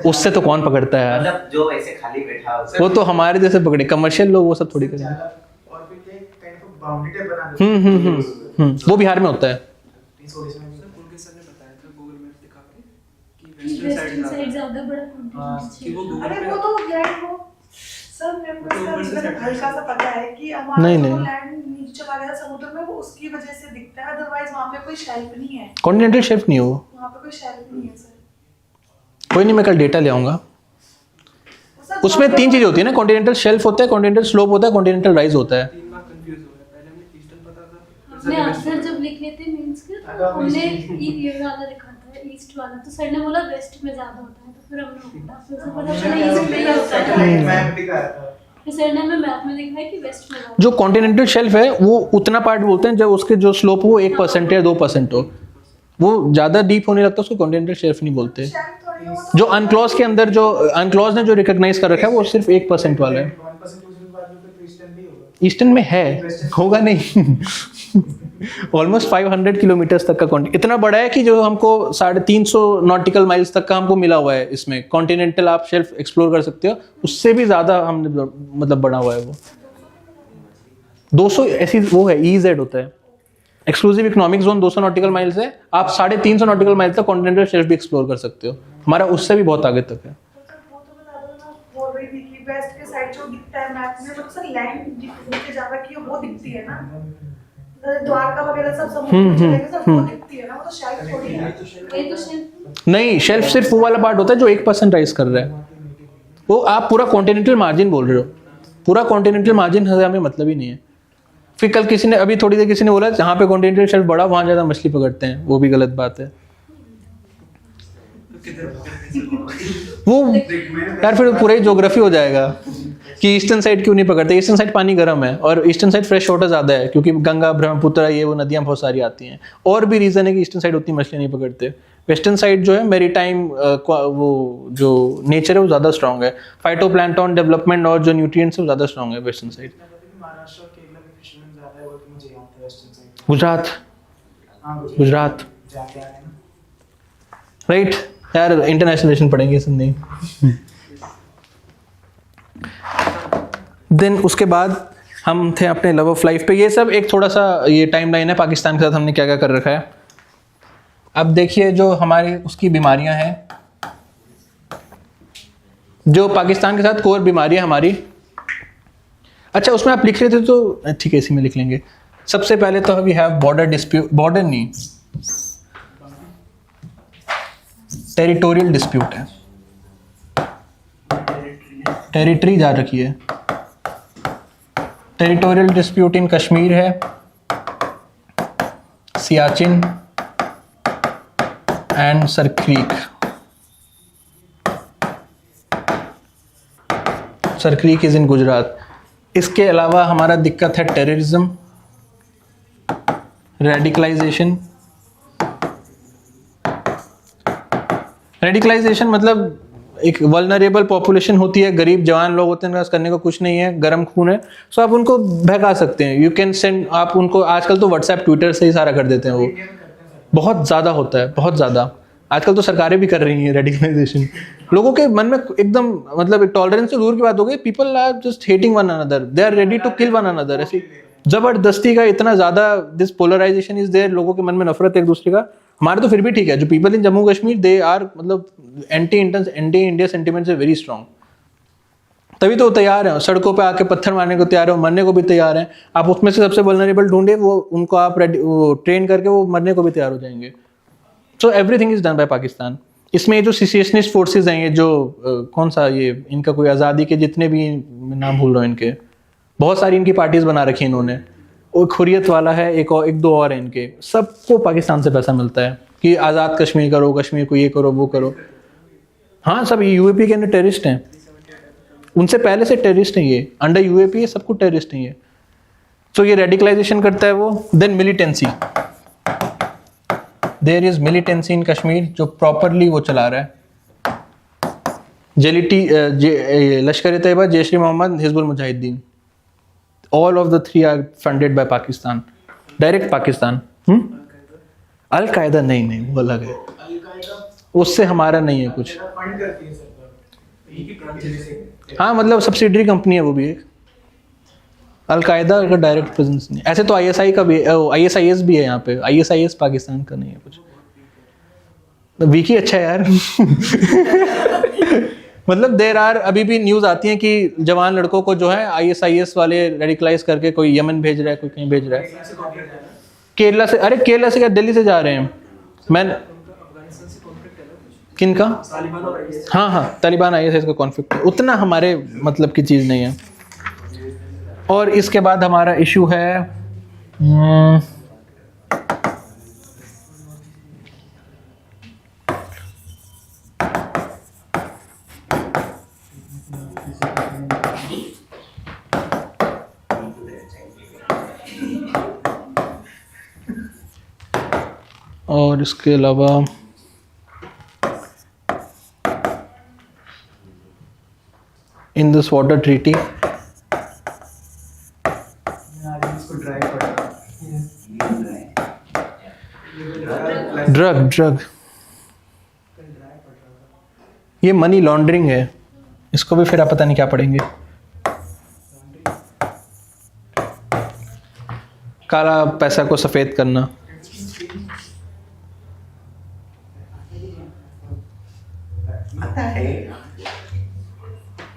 उससे तो कौन पकड़ता है यार, मतलब जो ऐसे खाली बैठा हो वो तो हमारे जैसे पकड़े, कमर्शियल लोग वो सब थोड़ी करेंगे। और फिर एक काइंड ऑफ बाउंड्री टाइप बना देते हैं। वो बिहार में होता है। इस ओडिशा में उनके सर ने बताया था गूगल मैप दिखा के कि वेस्टर्न वेस्टर्न साइड साइड ज्यादा बड़ा हाँ, कॉन्टिनेंट कि वो है। गूगल अरे पे वो तो लैंड वो सर मेरे को तो ऊपर से इसका set हल्का सा पता है कि नहीं, हमारा नहीं। जो लैंड नीचे चला गया समुद्र में, वो उसकी वजह से दिखता है, अदरवाइज वहाँ पे कोई शेल्फ नहीं है, कॉन्टिनेंटल शेल्फ नहीं हो, वहाँ पे कोई शेल्फ नहीं है सर। कोई नहीं, मैं कल डेटा ले आऊंगा। सर, उसमें 3 चीजें होती है ना, कॉन्टिनेंटल शेल्फ होता है, कॉन्टिनेंटल स्लोप होता है, कॉन्टिनेंटल राइज होता है। 3 बार कंफ्यूज हो गया। पहले हमने ईस्टर्न पता था, फिर हमने सर ने आंसर वेस्टर्न जब लिख लेते मींस के, अगर तो हमने ईस्ट- ये वाला लिखा था ईस्ट वाला, तो सर ने बोला वेस्ट में ज्यादा होता है, तो फिर हमने बोला, फिर से पता चला ईस्ट में ही होता है। मैप दिखाया था। फिर सर ने हमें मैप में दिखाया कि वेस्ट में ज्यादा। जो कॉन्टिनेंटल शेल्फ है वो उतना पार्ट बोलते हैं जब उसके जो स्लोप हो 1% या 2% हो। वो ज्यादा डीप होने लगता है उसको कॉन्टिनेंटल शेल्फ नहीं बोलते। शेल्फ थोड़ी ना, वो जो अनक्लॉज के अंदर, जो अनक्लॉज ने जो रिकॉग्नाइज कर रखा है वो सिर्फ 1% वाला है। 1% दूसरी बात में तो ईस्टर्न भी होगा। ईस्टर्न में है, होगा नहीं। ऑलमोस्ट 500 किलोमीटर तक का कॉन्टिनेंट, इतना बड़ा है कि जो हमको 350 नॉटिकल माइल्स तक का हमको मिला हुआ है। इसमें कॉन्टिनेंटल आप शेल्फ एक्सप्लोर कर सकते हो, उससे भी ज्यादा हमने मतलब बड़ा हुआ है वो। 200 ऐसी वो है, EEZ होता है, exclusive economic zone 200 nautical miles है। आप 350 नॉटिकल माइल तक कॉन्टिनेंटल शेल्फ भी एक्सप्लोर कर सकते हो। हमारा उससे भी बहुत आगे तक है। वो तो मैं ज्यादा बोल रही थी कि वेस्ट के साइड जो दिखता है मैप में, मतलब सर लैंड नीचे जा रखी है, वो दिखती है ना, द्वारका वगैरह सब समुद्र में चले गए, सब वो दिखती है ना, वो तो शेल्फ थोड़ी है। वही तो शेल्फ। नहीं, शेल्फ सिर्फ वो वाला पार्ट होता है जो 1% राइज कर रहा है। वो आप पूरा कॉन्टिनेंटल मार्जिन बोल रहे हो, पूरा कॉन्टिनेंटल मार्जिन हमें मतलब ही नहीं है। फिर कल किसी ने, अभी थोड़ी देर किसी ने बोला जहाँ पे कॉन्टिनेंटल शेल्फ बड़ा वहाँ ज़्यादा मछली पकड़ते हैं, वो भी गलत बात है। वो यार फिर पूरा ही ज्योग्राफी हो जाएगा कि ईस्टर्न साइड क्यों नहीं पकड़ते। ईस्टर्न साइड पानी गर्म है और ईस्टर्न साइड फ्रेश वाटर ज़्यादा है, क्योंकि गंगा ब्रह्मपुत्र ये वो नदियाँ बहुत सारी आती हैं। और भी रीज़न है कि ईस्टर्न साइड उतनी मछली नहीं पकड़ते। वेस्टर्न साइड जो है मेरी टाइम वो जो नेचर है वो ज़्यादा स्ट्रॉन्ग है। फाइटोप्लैंक्टन डेवलपमेंट और जो न्यूट्रिएंट्स है वो ज़्यादा स्ट्रॉन्ग है वेस्टर्न साइड। महाराष्ट्र और केरला में फिशरमैन ज्यादा है, वो तो मुझे याद है वेस्टर्न साइड। गुजरात, हाँ गुजरात, जाके आ रहे हैं ना। राइट यार, इंटरनेशनल रिलेशन पढ़ेंगे सब नहीं। देन उसके बाद हम थे अपने लव ऑफ लाइफ पे। ये सब एक थोड़ा सा ये टाइमलाइन है पाकिस्तान के साथ हमने क्या क्या कर रखा है। अब देखिए जो हमारी उसकी बीमारियां हैं, जो पाकिस्तान के साथ कोर बीमारियां हमारी। अच्छा उसमें आप लिख लेते तो ठीक है, इसी में लिख लेंगे। सबसे पहले तो we have border dispute, border नहीं टेरिटोरियल डिस्प्यूट है, टेरिटरी जा रखी है। टेरिटोरियल डिस्प्यूट इन कश्मीर है, Siachen and Sir Creek. Sir Creek is in Gujarat. इसके अलावा हमारा दिक्कत है टेररिज्म, रेडिकलाइजेशन। रेडिकलाइजेशन मतलब एक वल्नरेबल पॉपुलेशन होती है, गरीब जवान लोग होते हैं, उनके पास करने को कुछ नहीं है, गर्म खून है, सो आप उनको भगा सकते हैं। यू कैन सेंड, आप उनको आजकल तो व्हाट्सएप ट्विटर से ही सारा कर देते हैं। वो बहुत ज़्यादा होता है, बहुत ज़्यादा। आजकल तो सरकारें भी कर रही हैं रेडिकलाइजेशन। लोगों के मन में एकदम मतलब एक टॉलरेंस से दूर की बात हो गई। People are just hating one another, they are ready to kill one another. ऐसी जबरदस्ती का इतना ज़्यादा दिस पोलराइजेशन इज देयर, लोगों के मन में नफरत है एक दूसरे का। हमारे तो फिर भी ठीक है, जो people in Jammu Kashmir they are मतलब anti India sentiments is very strong. तभी तो तैयार हैं, सड़कों पे आके पत्थर मारने को तैयार है, मरने को भी तैयार हैं। आप उसमें से सबसे वल्नरेबल ढूंढे, वो उनको आप ट्रेन करके वो मरने को भी तैयार हो जाएंगे। So everything is done by Pakistan. इसमें जो सिसेशनिस्ट फोर्सेज हैं, ये जो कौन सा ये इनका कोई आज़ादी के जितने भी नाम भूल रहा हूँ इनके, बहुत सारी इनकी पार्टीज बना रखी हैं इन्होंने। एक हुर्रियत वाला है, एक दो और है इनके। सबको पाकिस्तान से पैसा मिलता है कि आज़ाद कश्मीर करो, कश्मीर को ये करो वो करो। हाँ, सब यूएपी के अंदर टेररिस्ट हैं, उनसे पहले से टेररिस्ट हैं ये, अंडर यूएपी ये सब कुछ टेररिस्ट हैं ये। तो ये रेडिकलाइजेशन करता है वो। Then militancy, there is militancy in Kashmir जो प्रॉपरली वो चला रहा है। Lashkar Taiba, Jaish e Mohammed, Hizbul Mujahideen, all of the three are funded by Pakistan, direct Pakistan. Al Qaeda नहीं, वो अलग है, उससे हमारा नहीं है कुछ। फंड करती है सरकार। हाँ मतलब सब्सिडरी कंपनी है वो भी एक। अल कायदा का डायरेक्ट प्रेजेंस नहीं। ऐसे तो ISI का भी, ISIS भी है यहाँ पे, ISIS पाकिस्तान का नहीं है कुछ। वीकी अच्छा है यार। मतलब देर आर अभी भी न्यूज़ आती है कि जवान लड़कों को जो है ISIS वाले रेडिकलाइज करके कोई यमन भेज रहा है, कोई कहीं भेज रहा है। केरला से, अरे केरला से क्या दिल्ली से जा रहे हैं। मैं अफगानिस्तान से कॉन्फ्लिक्ट है ना कुछ, किन का? तालिबान और ISIS। हाँ तालिबान ISIS का कॉन्फ्लिक्ट उतना हमारे मतलब की चीज़ नहीं है। और इसके बाद हमारा इशू है और इसके अलावा इन दिस वाटर ट्रीटी इसको ड्राई पड़ा ड्रग ये मनी लॉन्ड्रिंग है, इसको भी फिर आप पता नहीं क्या पढ़ेंगे। काला पैसा को सफेद करना।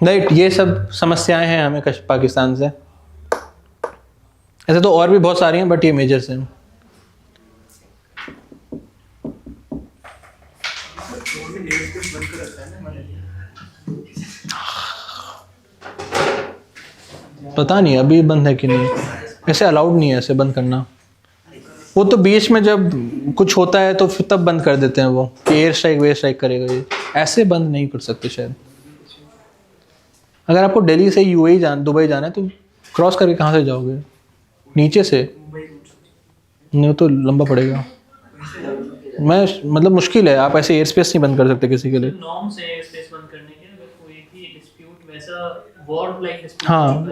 राइट, ये सब समस्याएं हैं हमें पाकिस्तान से। ऐसे तो और भी बहुत सारी हैं बट ये मेजर्स हैं। पता नहीं अभी बंद है कि नहीं, ऐसे अलाउड नहीं है ऐसे बंद करना। वो तो बीच में जब कुछ होता है तो फिर तब बंद कर देते हैं वो कि एयर स्ट्राइक वेयर स्ट्राइक करेगा, ये ऐसे बंद नहीं कर सकते शायद। अगर आपको दिल्ली से UAE दुबई जाना है तो क्रॉस करके कहाँ से जाओगे? नीचे से? नहीं तो लंबा पड़ेगा। मैं मतलब मुश्किल है, आप ऐसे एयर स्पेस नहीं बंद कर सकते किसी के लिए। नॉर्म्स है एयर स्पेस बंद करने के, अगर कोई भी डिस्प्यूट वैसा वॉर लाइक डिस्प्यूट, हाँ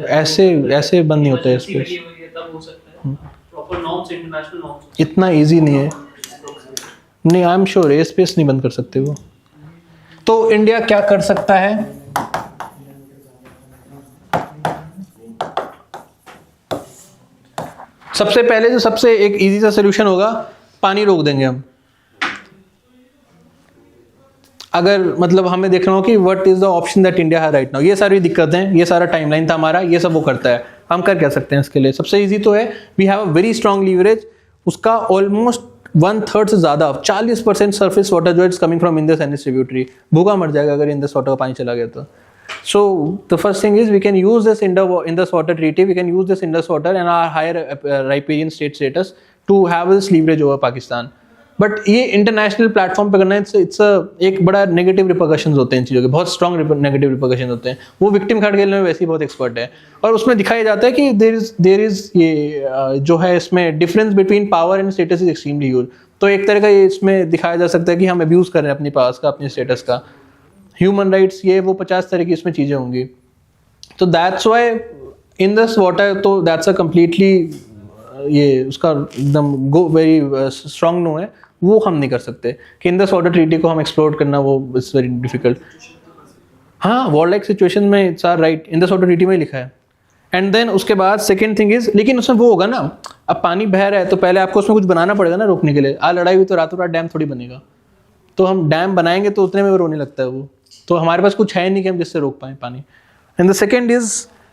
ऐसे बंद नहीं होता एयर स्पेस। तब हो सकता है। Proper norms, international norms. इतना इजी नहीं है। नहीं, I am sure air space नहीं बंद कर सकते वो। तो इंडिया क्या कर सकता है? सबसे पहले जो सबसे एक इजी सा सोल्यूशन होगा, पानी रोक देंगे हम। अगर मतलब हमें देखना हो कि what is the option that India है राइट नाउ, ये सारी दिक्कतें, ये सारा टाइमलाइन था हमारा, ये सब वो करता है। हम कर क्या सकते हैं इसके लिए? सबसे इजी तो है, we have a very strong leverage. उसका ऑलमोस्ट 1/3 से ज़्यादा 40% सरफेस वाटर जो it's coming from Indus and tributary. भूखा मर जाएगा अगर इंडस वाटर का पानी चला गया तो। So the first thing is we can use this Indus water treaty, we can use this Indus water and our higher riparian state status to have this leverage over Pakistan. But ये international platform पे करना है, it's एक बड़ा negative repercussions होते हैं इन चीज़ों के, बहुत स्ट्रॉन्ग नेगेटिव रिपरकशंस होते हैं। वो विक्टिम कार्ड खेलने में वैसे ही बहुत एक्सपर्ट है, और उसमें दिखाया जाता है कि देर इज ये जो है इसमें difference between power and status is extremely huge. तो एक तरह का ये इसमें दिखाया जा सकता है कि हम अब्यूज़ कर रहे हैं अपनी पावर्स का, अपने स्टेटस का। ह्यूमन राइट्स ये वो 50 तरह की इसमें चीज़ें होंगी। तो that's why in this water, तो दैट्स अ कम्प्लीटली ये उसका एकदम वेरी स्ट्रॉन्ग नो है, वो हम नहीं कर सकते कि इन दिस वाटर ट्रीटी को हम एक्सप्लोर करना, वो इट्स वेरी डिफिकल्ट। हाँ, वॉर लाइक सिचुएशन में it's our right, in this water treaty में लिखा है। एंड देन उसके बाद सेकेंड थिंग इज, लेकिन उसमें वो होगा ना, अब पानी बह रहा है तो पहले आपको उसमें कुछ बनाना पड़ेगा ना रोकने के लिए। लड़ाई हुई तो रातों रात डैम थोड़ी बनेगा, तो हम डैम बनाएंगे तो उतने में रोने लगता है वो। तो हमारे पास कुछ है नहीं कि हम जिससे रोक पाएँ पानी। एंड द सेकेंड इज,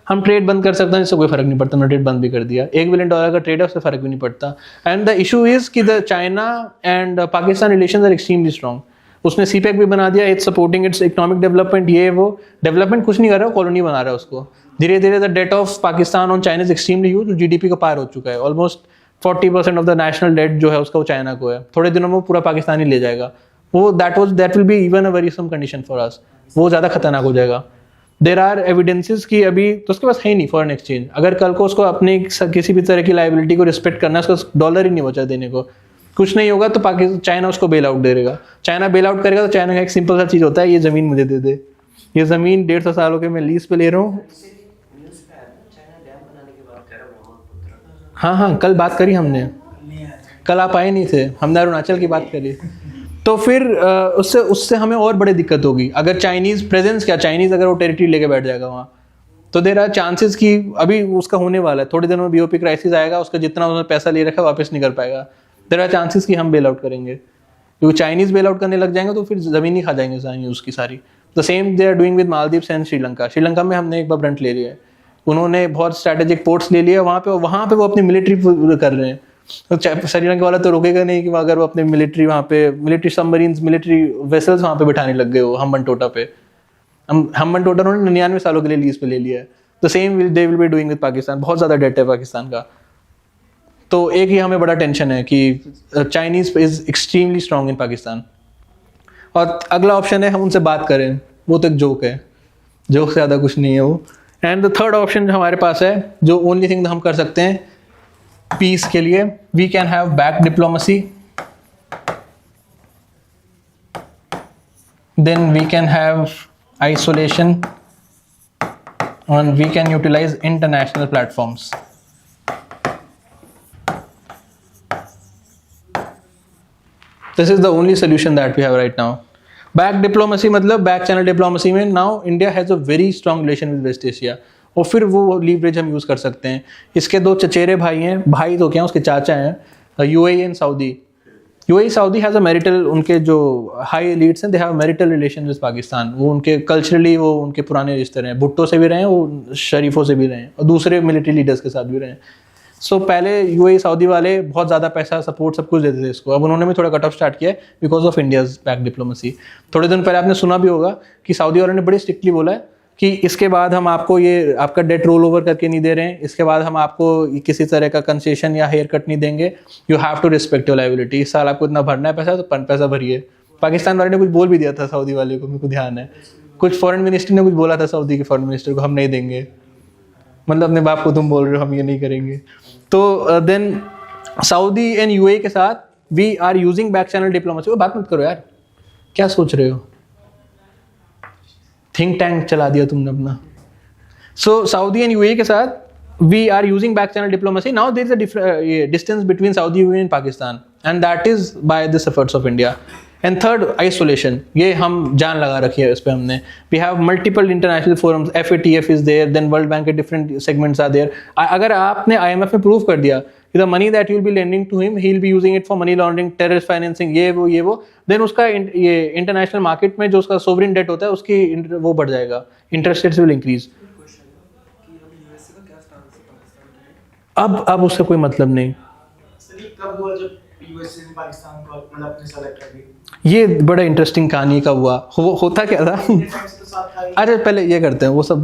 हम ट्रेड बंद कर सकते हैं, जिससे कोई फर्क नहीं पड़ता। हमने ट्रेड बंद भी कर दिया, $1 बिलियन का ट्रेड है, उससे फर्क भी नहीं पड़ता। एंड द इशू इज कि the China and Pakistan relations are extremely strong. उसने CPEC भी बना दिया, it's supporting its economic development. ये वो डेवलपमेंट कुछ नहीं कर रहा, कॉलोनी बना रहा है उसको। धीरे धीरे the debt of Pakistan on China is extremely huge, GDP का पार हो चुका है। Almost 40% of the national debt जो है उसका वो चाइना को है। थोड़े दिनों में पूरा पाकिस्तान ही ले जाएगा वो। That will be even a worrisome condition for us. वो ज़्यादा खतरनाक हो जाएगा। देर आर एविडेंसेस कि अभी तो उसके पास है ही नहीं फॉरेन एक्सचेंज। अगर कल को उसको अपनी किसी भी तरह की लाइबिलिटी को रिस्पेक्ट करना है, उसको $1 ही नहीं बचा देने को। कुछ नहीं होगा तो पाकिस्तान चाइना उसको बेल आउट दे देगा। चाइना बेल आउट करेगा तो चाइना का एक सिंपल सा चीज़ होता है, ये ज़मीन मुझे दे दे। ये ज़मीन 150 सालों के मैं लीज पे ले रहा हूँ। न्यूज़ पे आया था चाइना डैम बनाने की बात कर रहा है ब्रह्मपुत्र। हाँ हाँ, कल बात करी हमने, कल आप आए नहीं थे, हमने अरुणाचल की बात करी। तो फिर उससे उससे हमें और बड़ी दिक्कत होगी अगर चाइनीज़ प्रेजेंस, क्या चाइनीज़ अगर वो टेरिटरी लेके बैठ जाएगा वहाँ, तो देर आर चांसेस कि अभी उसका होने वाला है, थोड़ी देर में बीओपी क्राइसिस आएगा, उसका जितना उन्होंने पैसा ले रखा है वापस नहीं कर पाएगा। देर आर चांसेस कि हम बेल आउट करेंगे, क्योंकि चाइनीज़ बेल आउट करने लग जाएंगे तो फिर ज़मीन ही खा जाएंगे चाइनीज़ उसकी सारी। The same they are doing with Maldives and Sri Lanka. Sri Lanka में हमने एक बार ब्रंट ले लिया है, उन्होंने बहुत स्ट्रैटेजिक पोर्ट्स ले लिया वहाँ पे वो अपनी मिलिट्री कर रहे हैं। तो श्रीलंका वाला तो रोकेगा नहीं कि अगर वो अपने मिलिट्री वहाँ पे मिलिट्री सबमरीन्स मिलिट्री वेसल्स वहाँ पे बिठाने लग गए हो हम्बनटोटा पे। हम्बनटोटा उन्होंने 99 सालों के लिए लीज पे ले लिया है। The same they will be doing with Pakistan. बहुत ज़्यादा डेट है पाकिस्तान का। तो एक ही हमें बड़ा टेंशन है कि Chinese is extremely strong in Pakistan. और अगला ऑप्शन है हम उनसे बात करें, वो तो एक जोक है, जोक से ज़्यादा कुछ नहीं है वो। एंड द थर्ड ऑप्शन जो हमारे पास है, जो ओनली थिंग हम कर सकते हैं पीस के लिए, we can have back diplomacy, then we can have isolation and we can utilize international platforms. This is the only solution that we have right now. Back diplomacy मतलब back channel diplomacy में now India has a very strong relation with West Asia, और फिर वो leverage हम use कर सकते हैं। इसके दो चचेरे भाई हैं, भाई तो क्या उसके चाचा हैं, UAE and Saudi. UAE Saudi has a marital, उनके जो हाई एलिट्स हैं they have marital relation with Pakistan. वो उनके कल्चरली वो उनके पुराने रिश्ते रहे हैं, भुट्टो से भी रहे हैं, वो शरीफों से भी रहे हैं, और दूसरे मिलिट्री लीडर्स के साथ भी रहे हैं। सो पहले UAE सऊदी वाले बहुत ज़्यादा पैसा सपोर्ट सब कुछ देते थे इसको, अब उन्होंने भी थोड़ा कट ऑफ स्टार्ट किया है because of India's back diplomacy. थोड़े दिन पहले आपने सुना भी होगा कि सऊदी वालों ने बड़ी स्ट्रिक्टली बोला है कि इसके बाद हम आपको ये आपका डेट रोल ओवर करके नहीं दे रहे हैं, इसके बाद हम आपको किसी तरह का कंसेशन या हेयर कट नहीं देंगे, you have to respect your liability. इस साल आपको इतना भरना है पैसा तो पैसा भरिए। पाकिस्तान वाले ने कुछ बोल भी दिया था सऊदी वाले को, मेरे को ध्यान है, कुछ फॉरेन मिनिस्टर ने कुछ बोला था सऊदी के फॉरेन मिनिस्टर को, हम नहीं देंगे, मतलब अपने बाप को तुम बोल रहे हो हम ये नहीं करेंगे। तो देन सऊदी एंड UAE के साथ we are using back channel diplomacy. वो बात मत करो यार, क्या सोच रहे हो, थिंक टैंक चला दिया तुमने अपना। सो सऊदी एंड UAE के साथ we are using back channel diplomacy. Now there is a distance between Saudi UAE and Pakistan, and that is by this efforts of India. And third, isolation, ये हम जान लगा रखी है इस पे हमने। We have multiple international forums, FATF is there, then world bank के डिफरेंट सेगमेंट्स आर देयर। अगर आपने IMF में प्रूव कर दिया कि the money that you will B lending to him he will be using it for money laundering, terrorist financing, ये वो, then उसका ये इंटरनेशनल मार्केट में जो उसका सोवरिन डेट होता है उसकी वो बढ़ जाएगा, इंटरेस्ट रेट्स विल इंक्रीज। अब उससे कोई मतलब नहीं। कब हुआ जब यूएसए ने पाकिस्तान को मतलब अपने सेलेक्ट कर लिया? ये बड़ा इंटरेस्टिंग कहानी का हुआ, होता क्या था अरे पहले ये करते हैं, वो सब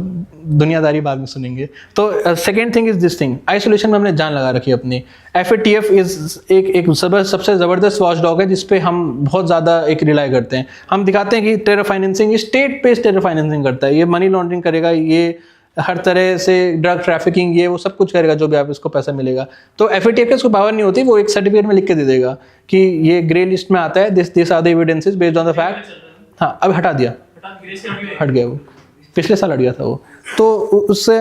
दुनियादारी बाद में सुनेंगे। तो second thing is this thing, isolation में हमने जान लगा रखी है अपनी। FATF इज एक सबसे ज़बरदस्त वॉच डॉग है जिसपे हम बहुत ज़्यादा एक रिलाई करते हैं। हम दिखाते हैं कि terror financing, state based terror financing करता है, ये मनी लॉन्ड्रिंग करेगा, ये हर तरह से ड्रग ट्रैफिकिंग, ये वो सब कुछ करेगा जो भी आप इसको पैसा मिलेगा। तो FATF के उसको पावर नहीं होती, वो एक सर्टिफिकेट में लिख के दे देगा कि ये ग्रे लिस्ट में आता है, this are the evidences based on the fact. हाँ अब हटा दिया, हट गया वो, पिछले साल हट गया था वो। तो उससे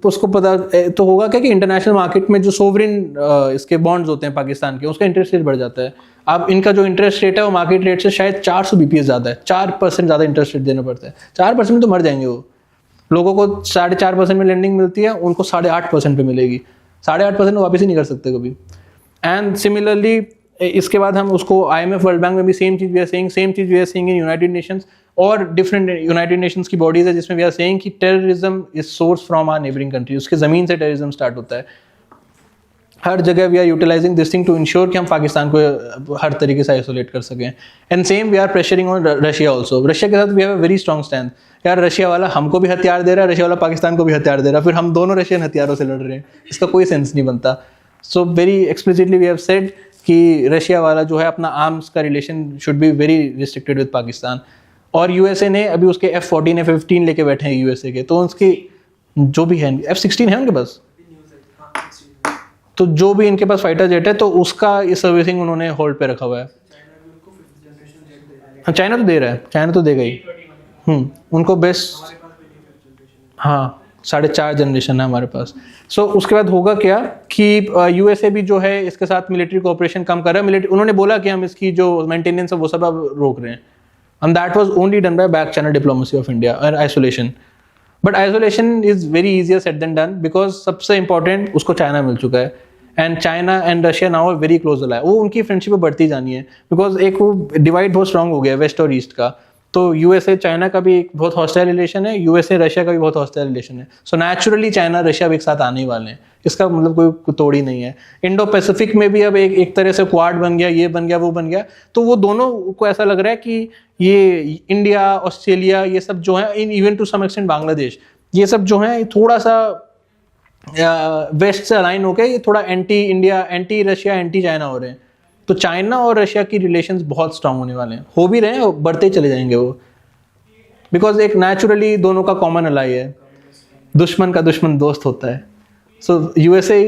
उसको पता तो होगा क्या कि इंटरनेशनल मार्केट में जो सोवरिन इसके बॉन्ड्स होते हैं पाकिस्तान के, उसका इंटरेस्ट रेट बढ़ जाता है। अब इनका जो इंटरेस्ट रेट है वो मार्केट रेट से शायद 400 BPS ज़्यादा है, 4% ज़्यादा इंटरेस्ट रेट देना पड़ता है। 4% में तो मर जाएंगे वो। लोगों को 4.5% में लेंडिंग मिलती है, उनको 8.5% पे मिलेगी। 8.5% वापस ही नहीं कर सकते कभी। एंड सिमिलरली इसके बाद हम उसको IMF वर्ल्ड बैंक में भी सेम चीज़ we are saying in United Nations, और डिफरेंट यूनाइटेड नेशंस की बॉडीज है जिसमें वी आर सेइंग कि terrorism is source from our neighbouring country, उसके ज़मीन से टेररिज्म स्टार्ट होता है। हर जगह we are utilising this thing to ensure कि हम पाकिस्तान को हर तरीके से आइसोलेट कर सकें। And same we are pressuring on Russia also. Russia के साथ we have a very strong stand. यार रशिया वाला हमको भी हथियार दे रहा है, रशिया वाला पाकिस्तान को भी हथियार दे रहा है, फिर हम दोनों रशियन हथियारों से लड़ रहे हैं, इसका कोई सेंस नहीं बनता। So very explicitly we have said कि रशिया वाला जो है अपना आर्म्स का relation should be very restricted with Pakistan. और USA ने अभी उसके F-14 F-15 लेके बैठे हैं USA के, तो उसकी जो भी है F-16 है उनके पास, तो जो भी इनके पास फाइटर जेट है तो उसका ये सर्विसिंग उन्होंने होल्ड पे रखा हुआ है। हाँ, चाइना तो दे रहा है, चाइना तो देगा ही। उनको बेस्ट, हाँ 4.5 जनरेशन है हमारे पास। सो उसके बाद होगा क्या कि यूएसए भी जो है इसके साथ मिलिट्री कोऑपरेशन कम कर रहा है। उन्होंने बोला कि हम इसकी जो मेंटेनेंस है वो सब अब रोक रहे हैं, and that was only done by back channel diplomacy of India और isolation. But isolation is very easier said than done, because सबसे इंपॉर्टेंट उसको चाइना मिल चुका है, and China and Russia now are very close ally. वो उनकी friendship बढ़ती जानी है, बिकॉज एक वो डिवाइड बहुत स्ट्रांग हो गया वेस्ट और ईस्ट का। तो यूएसए चाइना का भी एक बहुत हॉस्टाइल रिलेशन है, यूएसए रशिया का भी बहुत हॉस्टाइल रिलेशन है। सो नेचुरली चाइना रशिया भी एक साथ आने ही वाले हैं, इसका मतलब कोई तोड़ ही नहीं है। इंडो पैसिफिक में भी अब एक तरह से क्वाड बन गया, ये बन गया, वो बन गया। तो वो दोनों को ऐसा लग रहा है कि ये इंडिया, ऑस्ट्रेलिया, ये सब जो है, even to some extent Bangladesh, ये सब जो है थोड़ा सा वेस्ट से अलाइन हो गए, ये थोड़ा anti India, anti Russia, anti China हो रहे हैं। तो चाइना और रशिया की रिलेशंस बहुत स्ट्रांग होने वाले हैं, हो भी रहे हैं और बढ़ते चले जाएंगे वो, बिकॉज एक नेचुरली दोनों का कॉमन अलाई है, दुश्मन का दुश्मन दोस्त होता है। So USA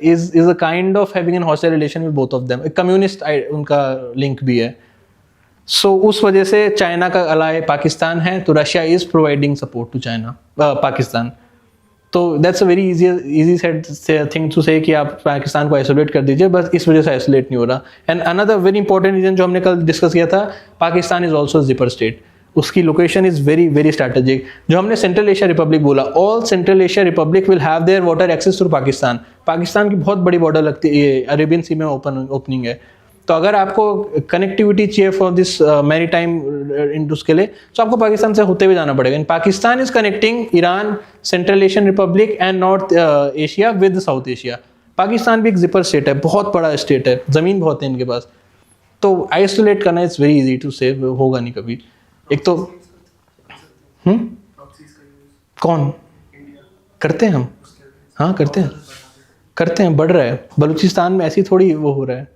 is a kind of having an hostile relation with both of them. एक कम्युनिस्ट उनका लिंक भी है। सो उस वजह से चाइना का अलाई पाकिस्तान है, तो Russia is providing support to China, Pakistan. तो that's a very easy thing to say कि आप पाकिस्तान को आइसोलेट कर दीजिए, बस इस वजह से आइसोलेट नहीं हो रहा। And another very important reason जो हमने कल डिस्कस किया था, Pakistan is also zipper state, उसकी location is very very strategic. जो हमने सेंट्रल एशिया रिपब्लिक बोला, all central Asia republic will have their water access to Pakistan. Pakistan की बहुत बड़ी बॉर्डर लगती है, ये अरेबियन सी में ओपनिंग है। तो अगर आपको कनेक्टिविटी चाहिए फॉर दिस मैरी टाइम उसके लिए, तो आपको पाकिस्तान से होते हुए जाना पड़ेगा। Pakistan is connecting Iran, central Asian Republic and north Asia with south Asia. Pakistan भी एक जिपर स्टेट है, बहुत बड़ा स्टेट है, जमीन बहुत है इनके पास। तो आइसोलेट करना इज वेरी इजी टू से, होगा नहीं कभी। एक तो कौन करते हैं हम, हाँ करते हैं, बढ़ रहा है। बलूचिस्तान में ऐसी थोड़ी वो हो रहा है,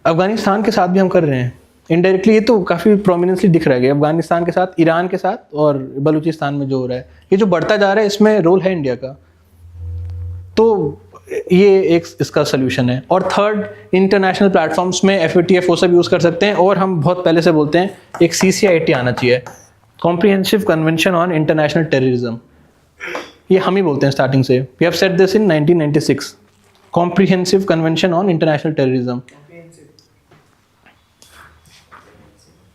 अफगानिस्तान के साथ भी हम कर रहे हैं इनडायरेक्टली। ये तो काफ़ी प्रोमिनेंटली दिख रहा है, अफगानिस्तान के साथ, ईरान के साथ और बलूचिस्तान में जो हो रहा है, ये जो बढ़ता जा रहा है, इसमें रोल है इंडिया का। तो ये एक इसका सोल्यूशन है। और थर्ड, इंटरनेशनल प्लेटफॉर्म्स में FATF वो सब यूज़ कर सकते हैं। और हम बहुत पहले से बोलते हैं एक CCIT आना चाहिए, comprehensive convention on international terrorism. ये हम ही बोलते हैं स्टार्टिंग से, we have said this in 1996, comprehensive convention on international terrorism,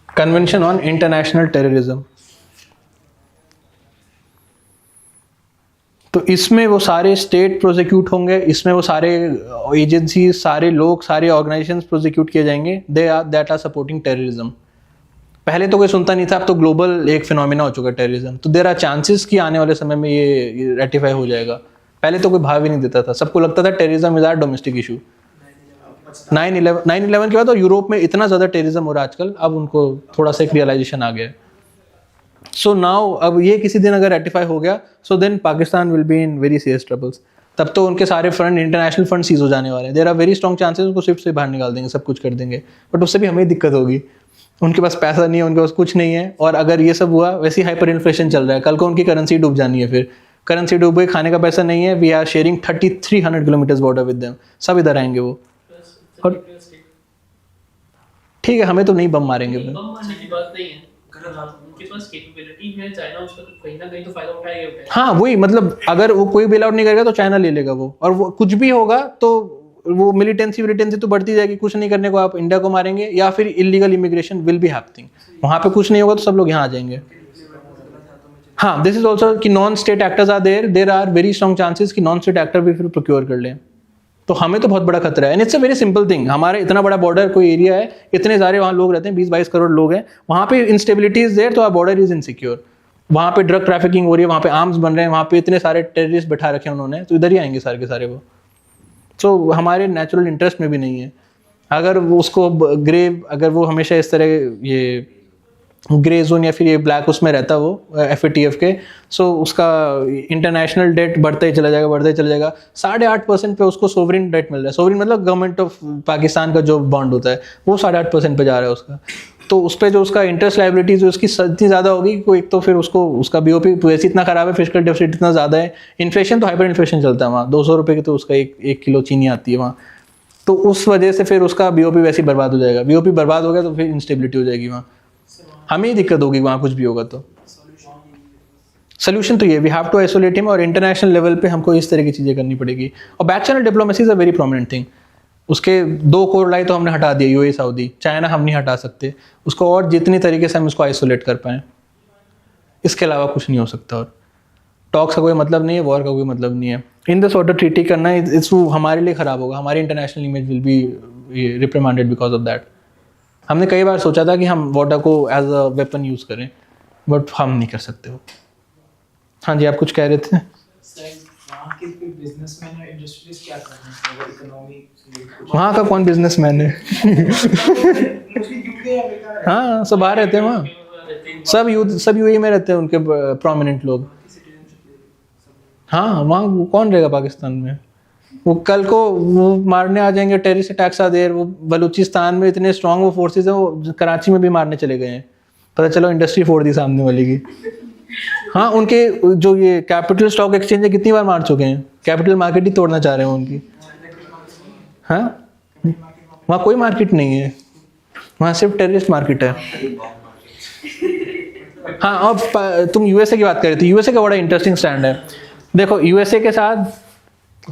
convention on international terrorism. तो इसमें वो सारे स्टेट प्रोसिक्यूट होंगे, इसमें वो सारे एजेंसी, सारे लोग, सारे ऑर्गेनाइजेशंस प्रोसिक्यूट किए जाएंगे, दैट आर सपोर्टिंग टेररिज्म। पहले तो कोई सुनता नहीं था, अब तो ग्लोबल एक फिनोमिना हो चुका है टेररिज्म। तो देयर आर चांसेस कि आने वाले समय में ये रेटिफाई हो जाएगा। पहले तो कोई भाव ही नहीं देता था, सबको लगता था terrorism is are domestic issue. 9/11 के बाद तो यूरोप में इतना ज़्यादा टेररिज्म हो रहा है आजकल, अब उनको थोड़ा सा एक रियलाइजेशन आ गया है। सो नाउ अब ये किसी दिन अगर रेटिफाई हो गया, so then Pakistan will be in very serious troubles. तब तो उनके सारे फंड, इंटरनेशनल फंड सीज हो जाने वाले हैं। There are very strong chances उनको स्विफ्ट से बाहर निकाल देंगे, सब कुछ कर देंगे। बट उससे भी हमें दिक्कत होगी, उनके पास पैसा नहीं है, उनके पास कुछ नहीं है। और अगर ये सब हुआ, वैसे हाइपर इन्फ्लेशन चल रहा है, कल को उनकी करेंसी डूब जानी है, फिर करेंसी डूब गई, खाने का पैसा नहीं है। We are sharing 3300 kilometres border with them, सब इधर आएंगे वो। और ठीक है, हमें तो नहीं बम मारेंगे, बम मारने की बात नहीं है, उनके पास कैपेबिलिटी है, चाइना उसका तो कहीं ना कहीं तो फायदा उठाएगा। हाँ वही, मतलब अगर वो कोई बेल आउट नहीं करेगा तो चाइना ले लेगा वो, और वो कुछ भी होगा तो वो मिलिटेंसी तो बढ़ती जाएगी। कुछ नहीं करने को आप इंडिया को मारेंगे, या फिर illegal immigration will be happening. वहाँ पे कुछ नहीं होगा तो सब लोग यहाँ आ जाएंगे। हाँ, दिस इज ऑल्सो कि non state actors are there are very strong chances कि नॉन स्टेट एक्टर भी फिर प्रोक्योर कर लें। तो हमें तो बहुत बड़ा खतरा है। And it's a very simple thing, हमारे इतना बड़ा बॉर्डर कोई एरिया है, इतने सारे वहाँ लोग रहते हैं, 20-22 करोड़ लोग हैं, वहाँ पे इंस्टेबिलिटी इज देयर, तो आवर बॉर्डर इज इनसिक्योर। वहाँ पे ड्रग ट्रैफिकिंग हो रही है, वहाँ पे आर्म्स बन रहे हैं, वहाँ पे इतने सारे टेररिस्ट बैठा रखे हैं उन्होंने, तो इधर ही आएंगे सारे के सारे वो। सो हमारे नेचुरल इंटरेस्ट में भी नहीं है। अगर वो उसको अगर वो हमेशा इस तरह ये ग्रे जोन या फिर ये ब्लैक उसमें रहता वो FATF के, सो उसका इंटरनेशनल डेट बढ़ता ही चला जाएगा। 8.5% पे उसको सोवरिन डेट मिल रहा है। सोवरिन मतलब गवर्नमेंट ऑफ पाकिस्तान का जो बॉन्ड होता है, वो 8.5% पे जा रहा है उसका। तो उस पर जो उसका इंटरेस्ट लाइबिलिटी जो उसकी इतनी ज़्यादा होगी कि एक तो फिर उसको उसका बीओपी वैसे इतना ख़राब है, फिजिकल डेफिसिट इतना ज़्यादा है, इन्फ्लेशन तो हाइपर इन्फ्लेशन चलता है वहाँ, 200 रुपये की तो उसका एक किलो चीनी आती है वहाँ, तो उस वजह से फिर उसका बीओपी वैसे ही बर्बाद हो जाएगा। बीओपी बर्बाद हो गया तो फिर इंस्टेबिलिटी हो जाएगी वहाँ, हमें ही दिक्कत होगी वहाँ कुछ भी होगा तो। सोल्यूशन तो ये we have to isolate him, और इंटरनेशनल लेवल पे हमको इस तरह की चीज़ें करनी पड़ेगी। और back channel diplomacy is a very prominent thing. उसके 2 कोर लाई तो हमने हटा दिया, यूएई सऊदी, चाइना हम नहीं हटा सकते उसको, और जितनी तरीके से हम उसको आइसोलेट कर पाएँ, इसके अलावा कुछ नहीं हो सकता। और टॉक्स का कोई मतलब नहीं है, वॉर का कोई मतलब नहीं है। इन दिस वाटर ट्रीटी करना इट्स हमारे लिए ख़राब होगा, हमारी international image will be reprimanded because of that. हमने कई बार सोचा था कि हम वाटर को एज अ वेपन यूज़ करें, बट हम नहीं कर सकते वो। हाँ जी, आप कुछ कह रहे थे? वहाँ के कोई बिजनेसमैन या इंडस्ट्रियलिस्ट क्या कर रहे हैं इकोनॉमी? वहाँ का कौन बिजनेसमैन है? हाँ, सब बाहर रहते हैं वहाँ, सब यूएई में रहते हैं उनके प्रोमिनेंट लोग। हाँ, वहाँ कौन रहेगा पाकिस्तान में? वो कल को वो मारने आ जाएंगे, टेररिस्ट अटैक्स आ देर, वो बलूचिस्तान में इतने स्ट्रॉन्ग वो फोर्सेस हैं, वो कराची में भी मारने चले गए हैं, पता चलो इंडस्ट्री फोड़ दी सामने वाले की। हाँ, उनके जो ये कैपिटल स्टॉक एक्सचेंज है कितनी बार मार चुके हैं, कैपिटल मार्केट ही तोड़ना चाह रहे हैं उनकी। हाँ, वहाँ कोई मार्केट नहीं है, वहाँ सिर्फ टेररिस्ट मार्केट है। हाँ, अब तुम यूएसए की बात कर रहे थे, यूएसए का बड़ा इंटरेस्टिंग स्टैंड है। देखो, यूएसए के साथ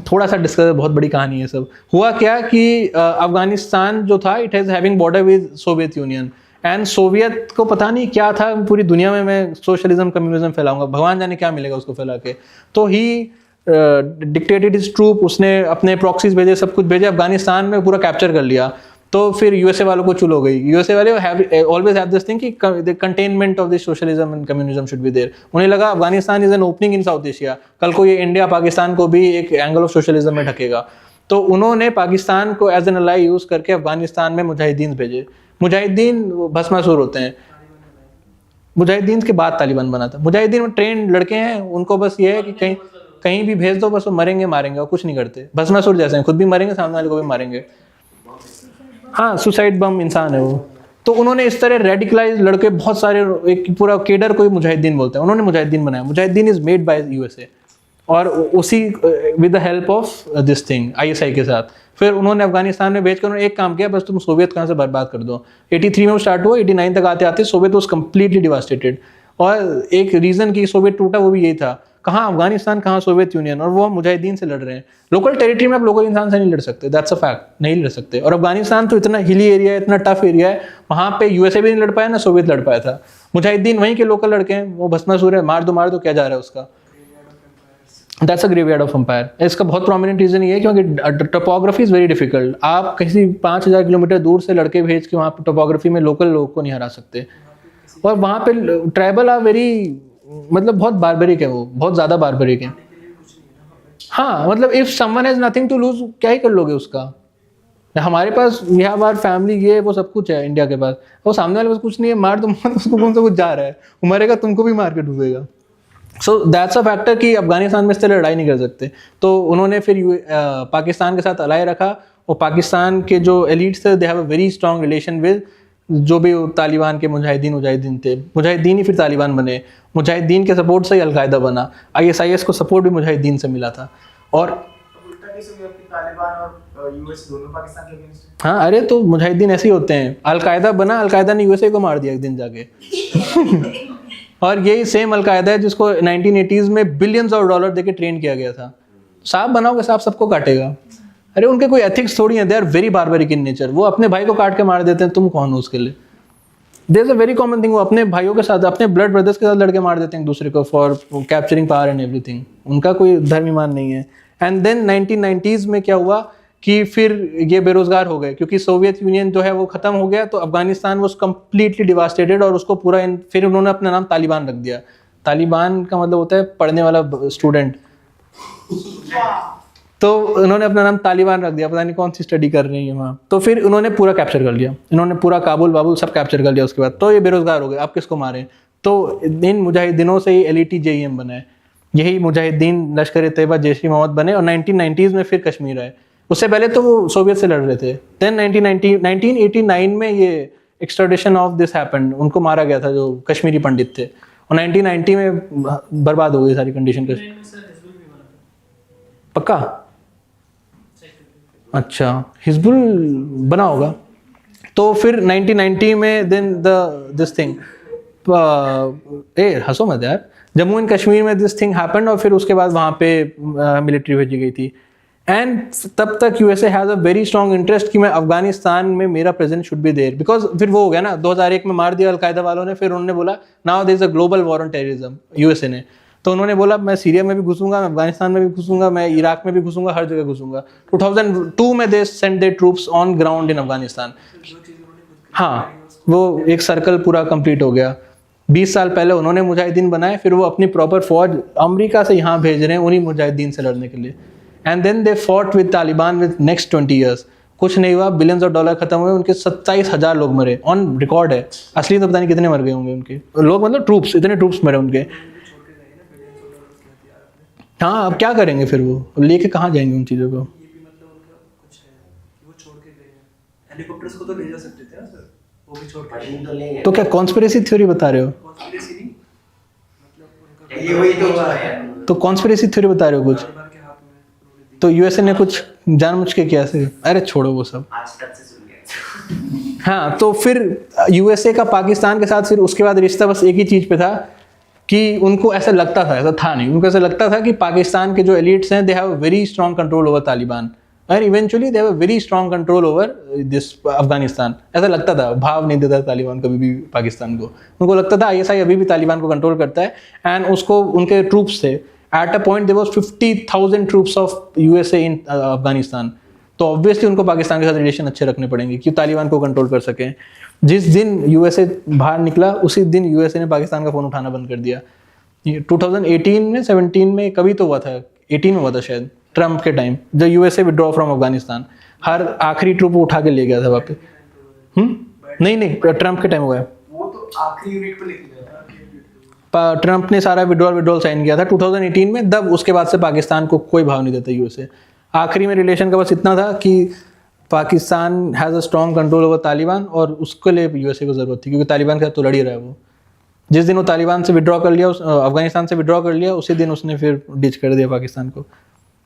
थोड़ा सा डिस्कस, बहुत बड़ी कहानी है सब। हुआ क्या कि अफगानिस्तान जो था, it has having border with Soviet union, and Soviet को पता नहीं क्या था, पूरी दुनिया में मैं सोशलिज्म कम्युनिज्म फैलाऊंगा, भगवान जाने क्या मिलेगा उसको फैला के। तो ही डिक्टेटेड हिज ट्रूप, उसने अपने प्रॉक्सीज भेजे, सब कुछ भेजे, अफगानिस्तान में पूरा कैप्चर कर लिया। तो फिर यूएसए वालों को चुल हो गई। यूएसए वाले ऑलवेज हैव दिस थिंग कि the containment of this socialism and communism should be there. उन्हें लगा Afghanistan is an opening in south Asia, कल को ये इंडिया पाकिस्तान को भी एक एंगल ऑफ सोशलिज्म में ढकेगा। तो उन्होंने पाकिस्तान को एज एन अलाई यूज करके अफगानिस्तान में मुजाहिदीन भेजे। मुजाहिदीन भस्मासुर होते हैं, मुजाहिदीन के बाद तालिबान बना था। मुजाहिदीन में ट्रेन लड़के हैं, उनको बस ये है कि कहीं भी भेज दो, बस वो मरेंगे मारेंगे और कुछ नहीं करते। भस्मासुर जैसे हैं, खुद भी मरेंगे, सामने वाले को भी मारेंगे। हाँ, सुसाइड बम इंसान है वो। तो उन्होंने इस तरह रेडिकलाइज लड़के बहुत सारे, एक पूरा केडर को मुजाहिदीन बोलते हैं, उन्होंने मुजाहिदीन बनाया। Mujahideen is made by USA, और उसी with the help of this thing ISI के साथ। फिर उन्होंने अफगानिस्तान में भेजकर उन्होंने एक काम किया, बस तुम सोवियत कहाँ से बर्बाद कर दो। 83 में वो स्टार्ट हुआ, 89 तक आते आते सोवियत वॉज कम्प्लीटली डिवास्टेटेड। और एक रीजन कि सोवियत टूटा वो भी यही था, कहाँ अफगानिस्तान, कहाँ सोवियत यूनियन, और वो मुजाहिदीन से लड़ रहे हैं। लोकल टेरिटरी में आप लोकल इंसान से नहीं लड़ सकते, दैट्स अ फैक्ट, नहीं लड़ सकते। और अफगानिस्तान तो इतना हिली एरिया है, इतना टफ एरिया है, वहाँ पे यूएसए भी नहीं लड़ पाया, ना सोवियत लड़ पाया था। मुजाहिदीन वहीं के लोकल लड़के हैं, वो भस्मासुर है, मार दो क्या जा रहा है उसका। That's a graveyard of empire. इसका बहुत प्रोमिनेंट रीजन ये है क्योंकि टोपोग्राफी इज वेरी डिफिकल्ट। आप किसी 5000 किलोमीटर दूर से लड़के भेज के वहाँ पे टोपोग्राफी में लोकल लोगों को नहीं हरा सकते। और वहाँ पे ट्राइबल आर वेरी, मतलब बहुत बारबरिक है, वो बहुत ज़्यादा बारबरिक है। हाँ, मतलब if someone has nothing to lose, क्या ही कर लोगे उसका। हमारे पास वी हैव आवर फैमिली, ये वो सब कुछ है इंडिया के पास, वो सामने वाले पास कुछ नहीं है, मार दो मार, उसको कौन सा कुछ जा रहा है, वो मरेगा, तुमको भी मार के डूबेगा। सो दैट्स अ फैक्टर कि अफगानिस्तान में इस तरह लड़ाई नहीं कर सकते। तो उन्होंने फिर पाकिस्तान के साथ अलाई रखा, और पाकिस्तान के जो एलिट्स थे, they have a very strong relation with जो भी तालिबान के मुजाहिदीन थे। मुजाहिदीन ही फिर तालिबान बने, मुजाहिदीन के सपोर्ट से ही अलकायदा बना। आईएसआईएस को सपोर्ट भी मुजाहिदीन से मिला था। और तालिबान और यूएस दोनों पाकिस्तान के अगेंस्ट। हाँ, अरे तो मुजाहिदीन ऐसे ही होते हैं। अलकायदा बना, अलकायदा ने यूएसए को मार दिया एक दिन जाके। और यही सेम अलकायदा है जिसको 1980s में बिलियंस ऑफ डॉलर देके ट्रेन किया गया था। सांप बनाओगे, सांप सबको काटेगा। अरे उनके कोई एथिक्स थोड़ी है, they are very barbaric in nature. वो अपने भाई को काट के मार देते हैं, तुम कौन हो उसके लिए। There is a very common thing, वो अपने भाइयों के साथ, अपने ब्लड ब्रदर्स के साथ लड़के मार देते हैं एक दूसरे को for capturing power and everything. उनका कोई धर्म ईमान नहीं है। एंड देन 1990s में क्या हुआ कि फिर ये बेरोजगार हो गए, क्योंकि सोवियत यूनियन जो है वो खत्म हो गया। तो अफगानिस्तान वाज कंप्लीटली डिवास्टेटेड, और उसको पूरा फिर उन्होंने अपना नाम तालिबान रख दिया। तालिबान का मतलब होता है पढ़ने वाला स्टूडेंट। तो उन्होंने अपना नाम तालिबान रख दिया, पता नहीं कौन सी स्टडी कर रही है वहाँ। तो फिर उन्होंने पूरा कैप्चर कर लिया, इन्होंने पूरा काबुल बाबुल सब कैप्चर कर लिया। उसके बाद तो ये बेरोजगार हो गए, आप किसको मारें। तो इन मुजाहिदीनों से ही LET-JEM बना है। यही मुजाहिदीन लश्कर-ए-तैयबा जैश ई मोहम्मद बने, और 1990s में फिर कश्मीर आए। उससे पहले तो वो सोवियत से लड़ रहे थे। देन 1989 में ये एक्सट्राडिशन ऑफ दिस हैपेंड, उनको मारा गया था जो कश्मीरी पंडित थे, और 1990 में बर्बाद हो गई सारी कंडीशन। सर हिजबुल भी बना था पक्का? अच्छा, हिजबुल बना होगा। तो फिर 1990 में देन दिस थिंग, हंसो मत यार, जम्मू एंड कश्मीर में दिस थिंग हैपेंड, और फिर उसके बाद वहाँ पे मिलिट्री भेजी गई थी। एंड तब तक USA has a very strong interest कि मैं अफगानिस्तान में मेरा presence should be there, because फिर वो हो गया ना 2001 में मार दिया अलकायदा वालों ने, फिर उन्होंने बोला now there is a global war on terrorism, USA ने। तो उन्होंने बोला मैं सीरिया में भी घुसूंगा, मैं अफगानिस्तान में भी घुसूंगा, मैं इराक में भी घुसूंगा, हर जगह घुसूंगा। 2002 में they send their troops on ground in Afghanistan. हाँ, वो एक सर्कल पूरा कंप्लीट हो गया। 20 साल पहले उन्होंने मुजाहिदीन बनाए, फिर वो अपनी प्रॉपर फौज अमेरिका से यहाँ भेज रहे हैं उन्हीं मुजाहिदीन से लड़ने के लिए। And then they fought with Taliban with next 20 years. कुछ नहीं हुआ, बिलियंस ऑफ डॉलर खत्म हुए, उनके 27,000 लोग मरे, ऑन रिकॉर्ड है। असली तो पता नहीं कितने मर गए होंगे उनके लोग, मतलब ट्रूप्स, इतने ट्रूप्स मरे उनके। हाँ, अब क्या करेंगे फिर, वो लेके कहाँ जाएंगे उन चीज़ों को? ये भी मतलब उनका कुछ है कि वो छोड़ के गए हैं। हेलीकॉप्टर्स को तो ले जा सकते थे ना सर, वो भी छोड़ के मशीन तो लेंगे। तो क्या कॉन्स्पिरेसी थ्योरी बता रहे हो? कॉन्स्पिरेसी नहीं, मतलब उनका ये वही तो हुआ है। तो कॉन्स्पिरेसी थ्योरी बता रहे हो कुछ? बार के हाथ में उन्होंने दी। तो यूएसए ने कुछ जानबूझ के किया से? अरे छोड़ो वो सब। आज तक से सुन गया। हाँ, तो फिर यूएसए का पाकिस्तान के साथ फिर उसके बाद रिश्ता बस एक ही चीज़ पे था कि उनको ऐसा लगता था, ऐसा था नहीं, उनको ऐसा लगता था कि पाकिस्तान के जो एलिट्स हैं they have very strong control over Taliban, और eventually they have very strong control over this Afghanistan. ऐसा लगता था, भाव नहीं देता तालिबान कभी भी पाकिस्तान को। उनको लगता था आईएसआई अभी भी तालिबान को कंट्रोल करता है, एंड उसको उनके ट्रूप्स थे। At a point there was 50,000 troops of USA in Afghanistan. तो ऑब्वियसली उनको पाकिस्तान के साथ रिलेशन अच्छे रखने पड़ेंगे कि तालिबान को कंट्रोल कर सकें। जिस दिन यूएसए बाहर निकला उसी दिन यूएसए ने पाकिस्तान का फ़ोन उठाना बंद कर दिया। 2018 में 17 में कभी तो हुआ था, 18 में हुआ था शायद, ट्रम्प के टाइम, जब यूएसए विड्रॉ फ्रॉम अफगानिस्तान, हर आखिरी ट्रूप उठा के ले गया था वापस। नहीं, ट्रम्प के टाइम हुआ है। वो तो आखिरी यूनिट पे लेके गया था। ट्रम्प ने सारा विड्रॉल साइन किया था 2018 में, तब उसके बाद से पाकिस्तान को कोई भाव नहीं देता यूएसए। आखिरी में रिलेशन का बस इतना था कि Pakistan has a strong control over Taliban, और उसके लिए यूएसए को ज़रूरत थी क्योंकि तालिबान के साथ तो लड़ ही रहा है वो। जिस दिन वो तालिबान से विड्रॉ कर लिया, अफगानिस्तान से विड्रॉ कर लिया, उसी दिन उसने फिर डिच कर दिया पाकिस्तान को।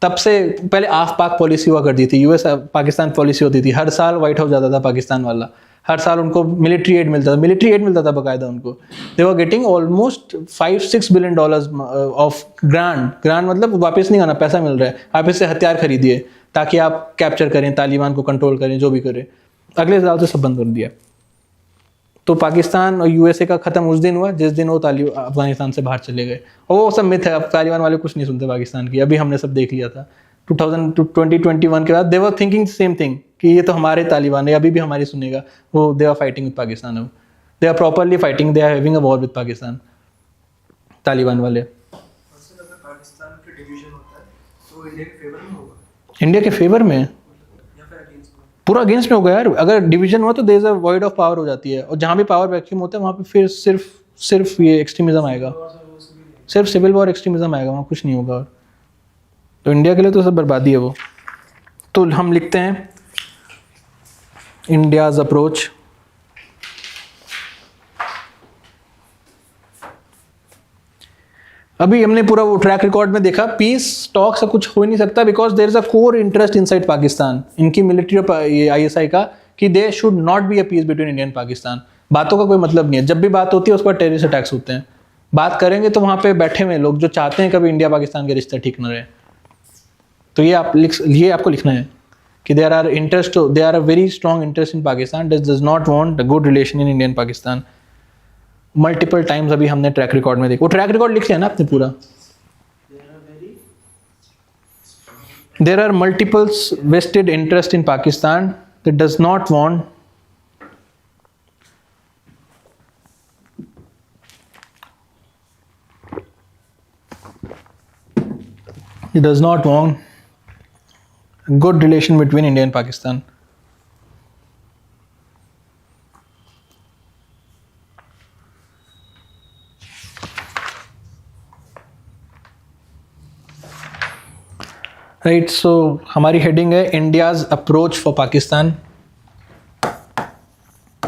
तब से पहले आफ पाक पॉलिसी हुआ करती थी, यूएस पाकिस्तान पॉलिसी होती थी। हर साल व्हाइट हाउस जाता था पाकिस्तान वाला, हर साल उनको मिलिट्री एड मिलता था बाकायदा उनको। They were getting almost $5-6 billion of grant मतलब वापस नहीं आना, पैसा मिल रहा है, आप इससे हथियार खरीदिए ताकि आप कैप्चर करें, तालिबान को कंट्रोल करें, जो भी करें। अगले साल से सब बंद कर दिया। तो पाकिस्तान और यूएसए का खत्म उस दिन हुआ जिस दिन वो अफगानिस्तान से बाहर चले गए। और वो सब मिथ है, अब तालिबान वाले कुछ नहीं सुनते पाकिस्तान की, अभी हमने सब देख लिया था। 2021 के बाद दे वर थिंकिंग सेम थिंग कि ये तो हमारे तालिबान है, अभी भी हमारी सुनेगा। वो they are fighting with Pakistan, अब they are properly fighting, they are having a war with Pakistan, Taliban वाले। सर अगर पाकिस्तान के डिवीजन होता है तो इंडिया के फेवर में होगा इंडिया के फेवर में, या फिर अगेंस्ट में? पूरा अगेंस्ट में होगा यार। अगर डिवीजन हुआ तो there is a void of power हो जाती है, और जहाँ भी पावर वैक्यूम होता है वहाँ पे फिर सिर्फ ये एक्सट्रीमिज्म आएगा, सिर्फ सिविल वॉर एक्सट्रीमिज्म आएगा, वहाँ कुछ नहीं होगा। और तो इंडिया के लिए तो सब बर्बादी है वो। तो हम लिखते हैं इंडियाज अप्रोच। अभी हमने पूरा वो ट्रैक रिकॉर्ड में देखा, पीस टॉक से कुछ हो ही नहीं सकता because there is a core interest inside Pakistan, इनकी मिलिट्री और आईएसआई का, कि they should not be a peace between India and Pakistan. बातों का कोई मतलब नहीं है, जब भी बात होती है उसके बाद टेररिस्ट अटैक्स होते हैं। बात करेंगे तो वहाँ पे बैठे हुए लोग जो चाहते हैं कभी इंडिया पाकिस्तान के रिश्ते ठीक न रहे। तो ये आपको लिखना है कि there are a very strong interest in Pakistan, does not want a good relation in India and Pakistan. Multiple times अभी हमने ट्रैक रिकॉर्ड में देखा, वो ट्रैक रिकॉर्ड लिख लिया ना आपने पूरा। There are multiples vested interest in Pakistan that does not want good relation between India and Pakistan. Right, so हमारी हेडिंग है इंडियाज अप्रोच फॉर पाकिस्तान।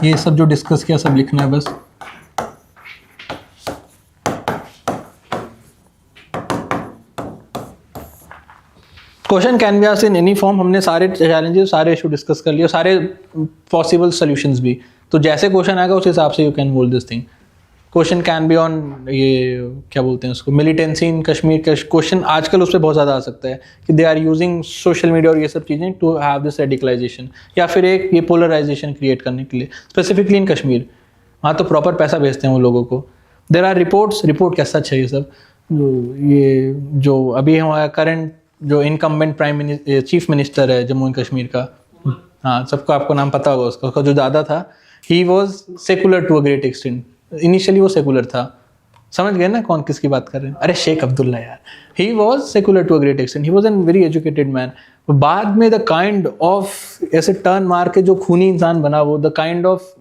ये सब जो डिस्कस किया सब लिखना है बस। Question can be asked in any form. हमने सारे चैलेंजेस सारे इशू डिस्कस कर लिए, सारे पॉसिबल सॉल्यूशंस भी। तो जैसे क्वेश्चन आएगा उस हिसाब से यू कैन बोल this thing. Question can be on ये क्या बोलते हैं उसको, मिलिटेंसी इन कश्मीर। क्वेश्चन आजकल उस पर बहुत ज़्यादा आ सकता है कि they are using social media और ये सब चीज़ें टू हैव दिस रेडिकलाइजेशन, या फिर एक ये पोलराइजेशन क्रिएट करने के लिए, स्पेसिफिकली इन कश्मीर। वहाँ तो प्रॉपर पैसा भेजते हैं वो लोगों को। देर आर रिपोर्ट्स, रिपोर्ट क्या सच है ये सब। ये जो अभी हमारा करंट जो इनकम्बेंट चीफ मिनिस्टर है जम्मू एंड कश्मीर का, हाँ सबको आपको नाम पता होगा उसका जो दादा था, he was secular to a great extent. Initially वो सेकुलर था, समझ गए ना कौन किसकी बात कर रहे हैं? अरे शेख अब्दुल्ला यार, he was secular to a great extent, he was an very educated man. बाद में द काइंड ऑफ ऐसे टर्न मार के जो खूनी इंसान बना वो, द काइंड ऑफ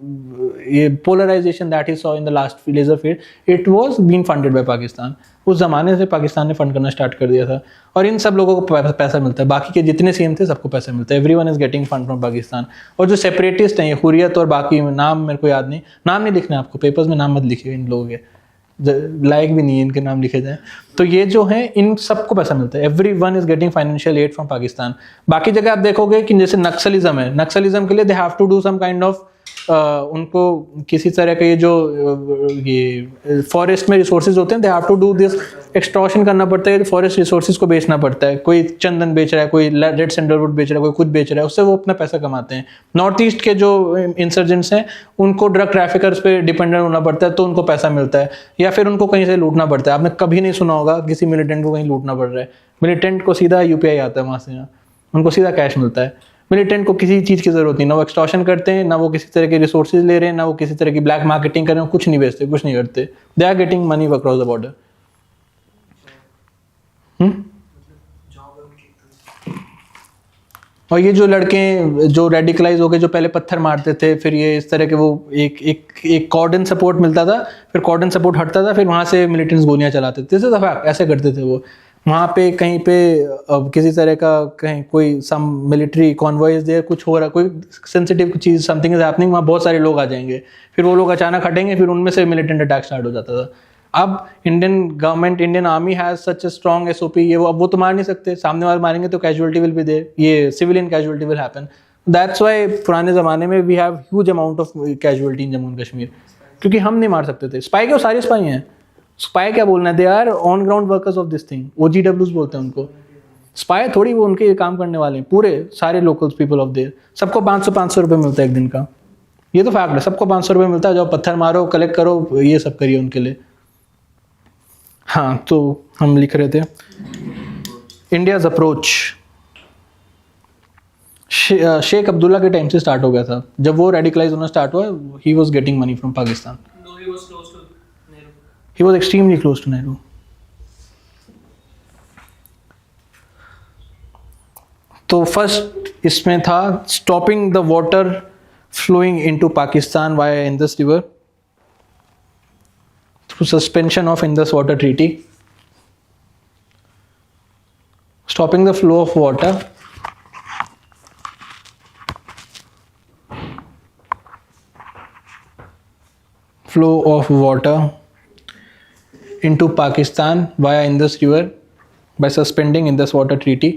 ये polarisation that he saw in the last later phase, it was been funded by Pakistan. उस जमाने से पाकिस्तान ने फंड करना स्टार्ट कर दिया था, और इन सब लोगों को पैसा मिलता है। बाकी के जितने सीएम थे सबको पैसा मिलता है। Everyone is getting fund from Pakistan. और जो सेपरेटिस्ट हैं, ये हुर्रियत और बाकी नाम मेरे को याद नहीं, नाम नहीं लिखना आपको, पेपर्स में नाम मत लिखिए इन लोगों के, लायक भी नहीं है इनके नाम लिखे जाए। तो ये जो है इन सबको पैसा मिलता है। Everyone is getting financial aid from Pakistan. बाकी जगह आप देखोगे कि जैसे नक्सलिज्म है, नक्सलिज्म के लिए they have to do some kind of उनको किसी तरह का ये जो ये फॉरेस्ट में रिसोर्सेज होते हैं, they have to do this, extortion करना पड़ता है, फॉरेस्ट रिसोर्सेज को बेचना पड़ता है। कोई चंदन बेच रहा है, कोई रेड सैंडलवुड बेच रहा है, कोई खुद बेच रहा है, उससे वो अपना पैसा कमाते हैं। नॉर्थ ईस्ट के जो इंसर्जेंट्स हैं उनको ड्रग ट्रैफिकर्स पे डिपेंडेंट होना पड़ता है, तो उनको पैसा मिलता है, या फिर उनको कहीं से लूटना पड़ता है। आपने कभी नहीं सुना होगा किसी मिलिटेंट को कहीं लूटना पड़ रहा है। मिलिटेंट को सीधा यूपीआई आता है वहाँ से, यहाँ उनको सीधा कैश मिलता है। मिलिटेंट को किसी चीज़ की जरूरत नहीं, ना वो एक्सटॉर्शन करते हैं, ना वो किसी तरह के रिसोर्सेज ले रहे हैं, ना वो किसी तरह की ब्लैक मार्केटिंग कर रहे हैं, कुछ नहीं बेचते, कुछ नहीं करते। They are getting money across the border. और ये जो लड़के जो रेडिकलाइज हो गए, जो पहले पत्थर मारते थे, फिर ये इस तरह के वो एक कॉर्डन सपोर्ट मिलता था, फिर कॉर्डन सपोर्ट हटता था, फिर वहाँ से मिलिटेंट्स गोलियाँ चलाते थे। ऐसे करते थे वो। वहाँ पे कहीं पे किसी तरह का कहीं कोई सम मिलिट्री कॉन्वॉय देयर, कुछ हो रहा, कोई sensitive cheese, something is happening, वहाँ बहुत सारे लोग आ जाएंगे, फिर वो लोग अचानक हटेंगे, फिर उनमें से मिलिटेंट अटैक स्टार्ट हो जाता था। अब Indian government, Indian army has such a strong SOP, ये वो अब वो तो मार नहीं सकते, सामने वाले मारेंगे तो कैजुअलिटी विल बी देयर, ये civilian casualty will happen. That's why पुराने ज़माने में we have huge amount of casualty in Jammu and Kashmir, क्योंकि हम नहीं मार सकते थे। स्पाई के सारे स्पाई हैं। स्पाई क्या बोलना है, they are on ground workers of this thing, OGWs बोलते हैं उनको। स्पाई थोड़ी वो उनके काम करने वाले हैं, पूरे सारे लोकल्स पीपल ऑफ देयर। सबको 500 रुपये मिलता है एक दिन का, ये तो फैक्ट है। सबको 500 रुपये मिलता है, जाओ पत्थर मारो, कलेक्ट करो, ये सब करिए उनके लिए। हाँ, तो हम लिख रहे थे इंडियाज अप्रोच शेख अब्दुल्ला के टाइम से स्टार्ट हो गया था। जब वो रेडिकलाइज होना स्टार्ट हुआ, he was getting money from Pakistan. No, he was close to Nehru. He was extremely close to Nehru. तो फर्स्ट इसमें था stopping the water flowing into Pakistan via Indus river through suspension of Indus water treaty. Stopping the flow of water into Pakistan via Indus River by suspending Indus Water Treaty.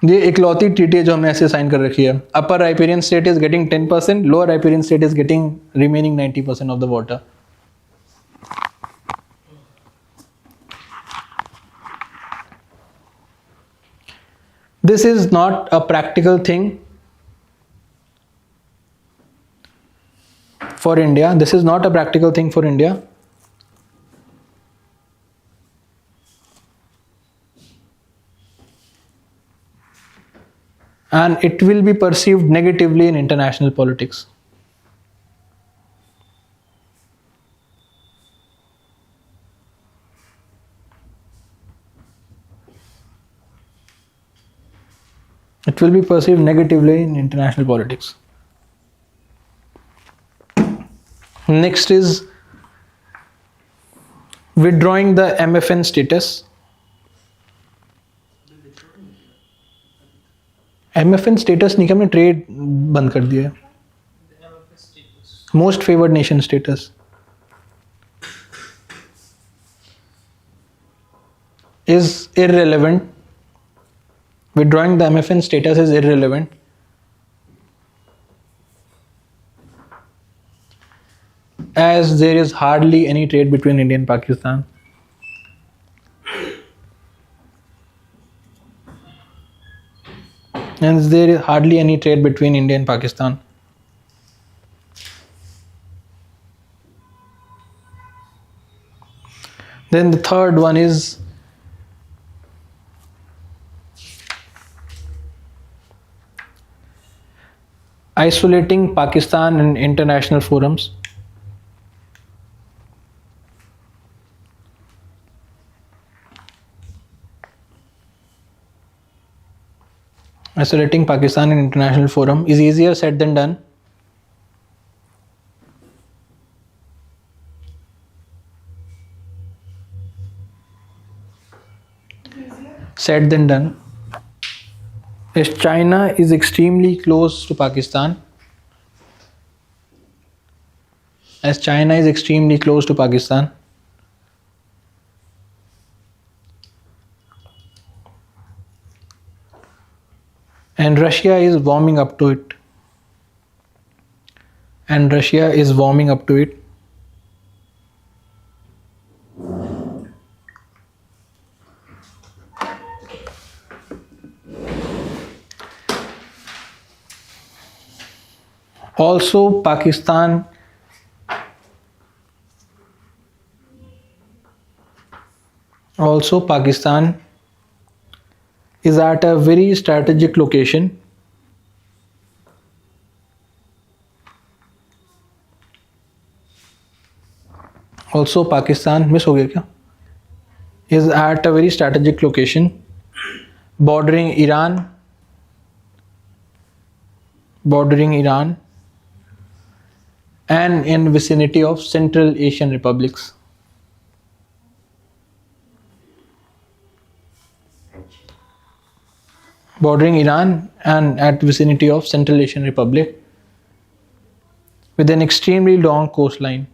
ये इकलौती treaty है जो हमने ऐसे sign कर रखी है। अपर riparian state is getting 10%, lower riparian state is getting remaining 90% of the water. This is not a practical thing for India. This is not a practical thing for India. And it will be perceived negatively in international politics. It will be perceived negatively in international politics. Next is withdrawing the MFN status. MFN status नहीं कि हमने trade बंद कर दिया है. MFS status. Most favoured nation status is irrelevant. Withdrawing the MFN status is irrelevant. As there is hardly any trade between India and Pakistan. And there is hardly any trade between India and Pakistan. Then the third one is isolating Pakistan in international forums. Isolating Pakistan in international forum is easier said than done. Said than done. As China is extremely close to Pakistan. As China is extremely close to Pakistan. And Russia is warming up to it. And Russia is warming up to it. Also, Pakistan is at a very strategic location. Also, Pakistan miss हो गया क्या? Is at a very strategic location, bordering Iran, and in vicinity of Central Asian republics. Bordering Iran and at vicinity of Central Asian Republic with an extremely long coastline.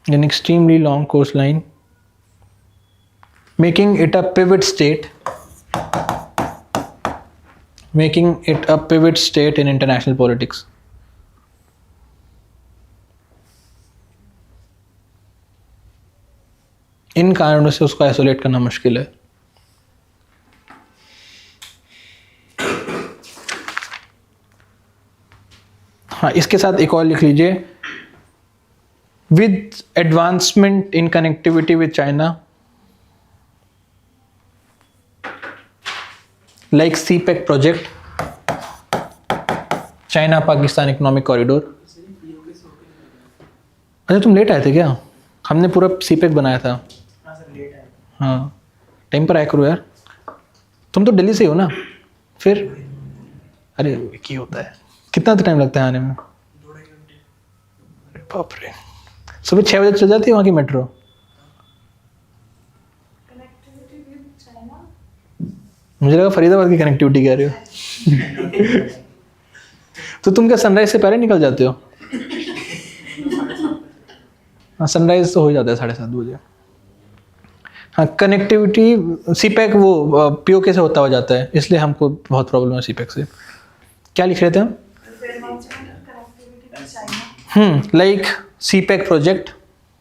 An extremely long coastline, making it a pivot state. Making it a pivot state in international politics. इन कारणों से उसको isolate करना मुश्किल है. हाँ, इसके साथ एक और लिख लीजिए. With advancement in connectivity with China, like CPEC project, China Pakistan economic corridor. अच्छा, तुम लेट आए थे क्या? हमने पूरा CPEC बनाया था. हाँ सर, लेट है. हाँ, टाइम पर आया करो यार. तुम तो दिल्ली से हो ना? फिर अरे क्या होता है, कितना टाइम लगता है आने में? 2-2.5 घंटे. अरे बाप रे. सुबह 6 बजे चल जाती है वहाँ की मेट्रो. Connectivity with China. मुझे लगा फरीदाबाद की कनेक्टिविटी कह रहे हो. तो तुम क्या सनराइज से पहले निकल जाते हो? हाँ, सनराइज तो हो जाता है 7:30 बजे. हाँ, कनेक्टिविटी CPEC वो POK से होता हुआ जाता है, इसलिए हमको बहुत प्रॉब्लम है CPEC से. क्या लिख रहे थे हम? Connectivity with China. Like CPEC project,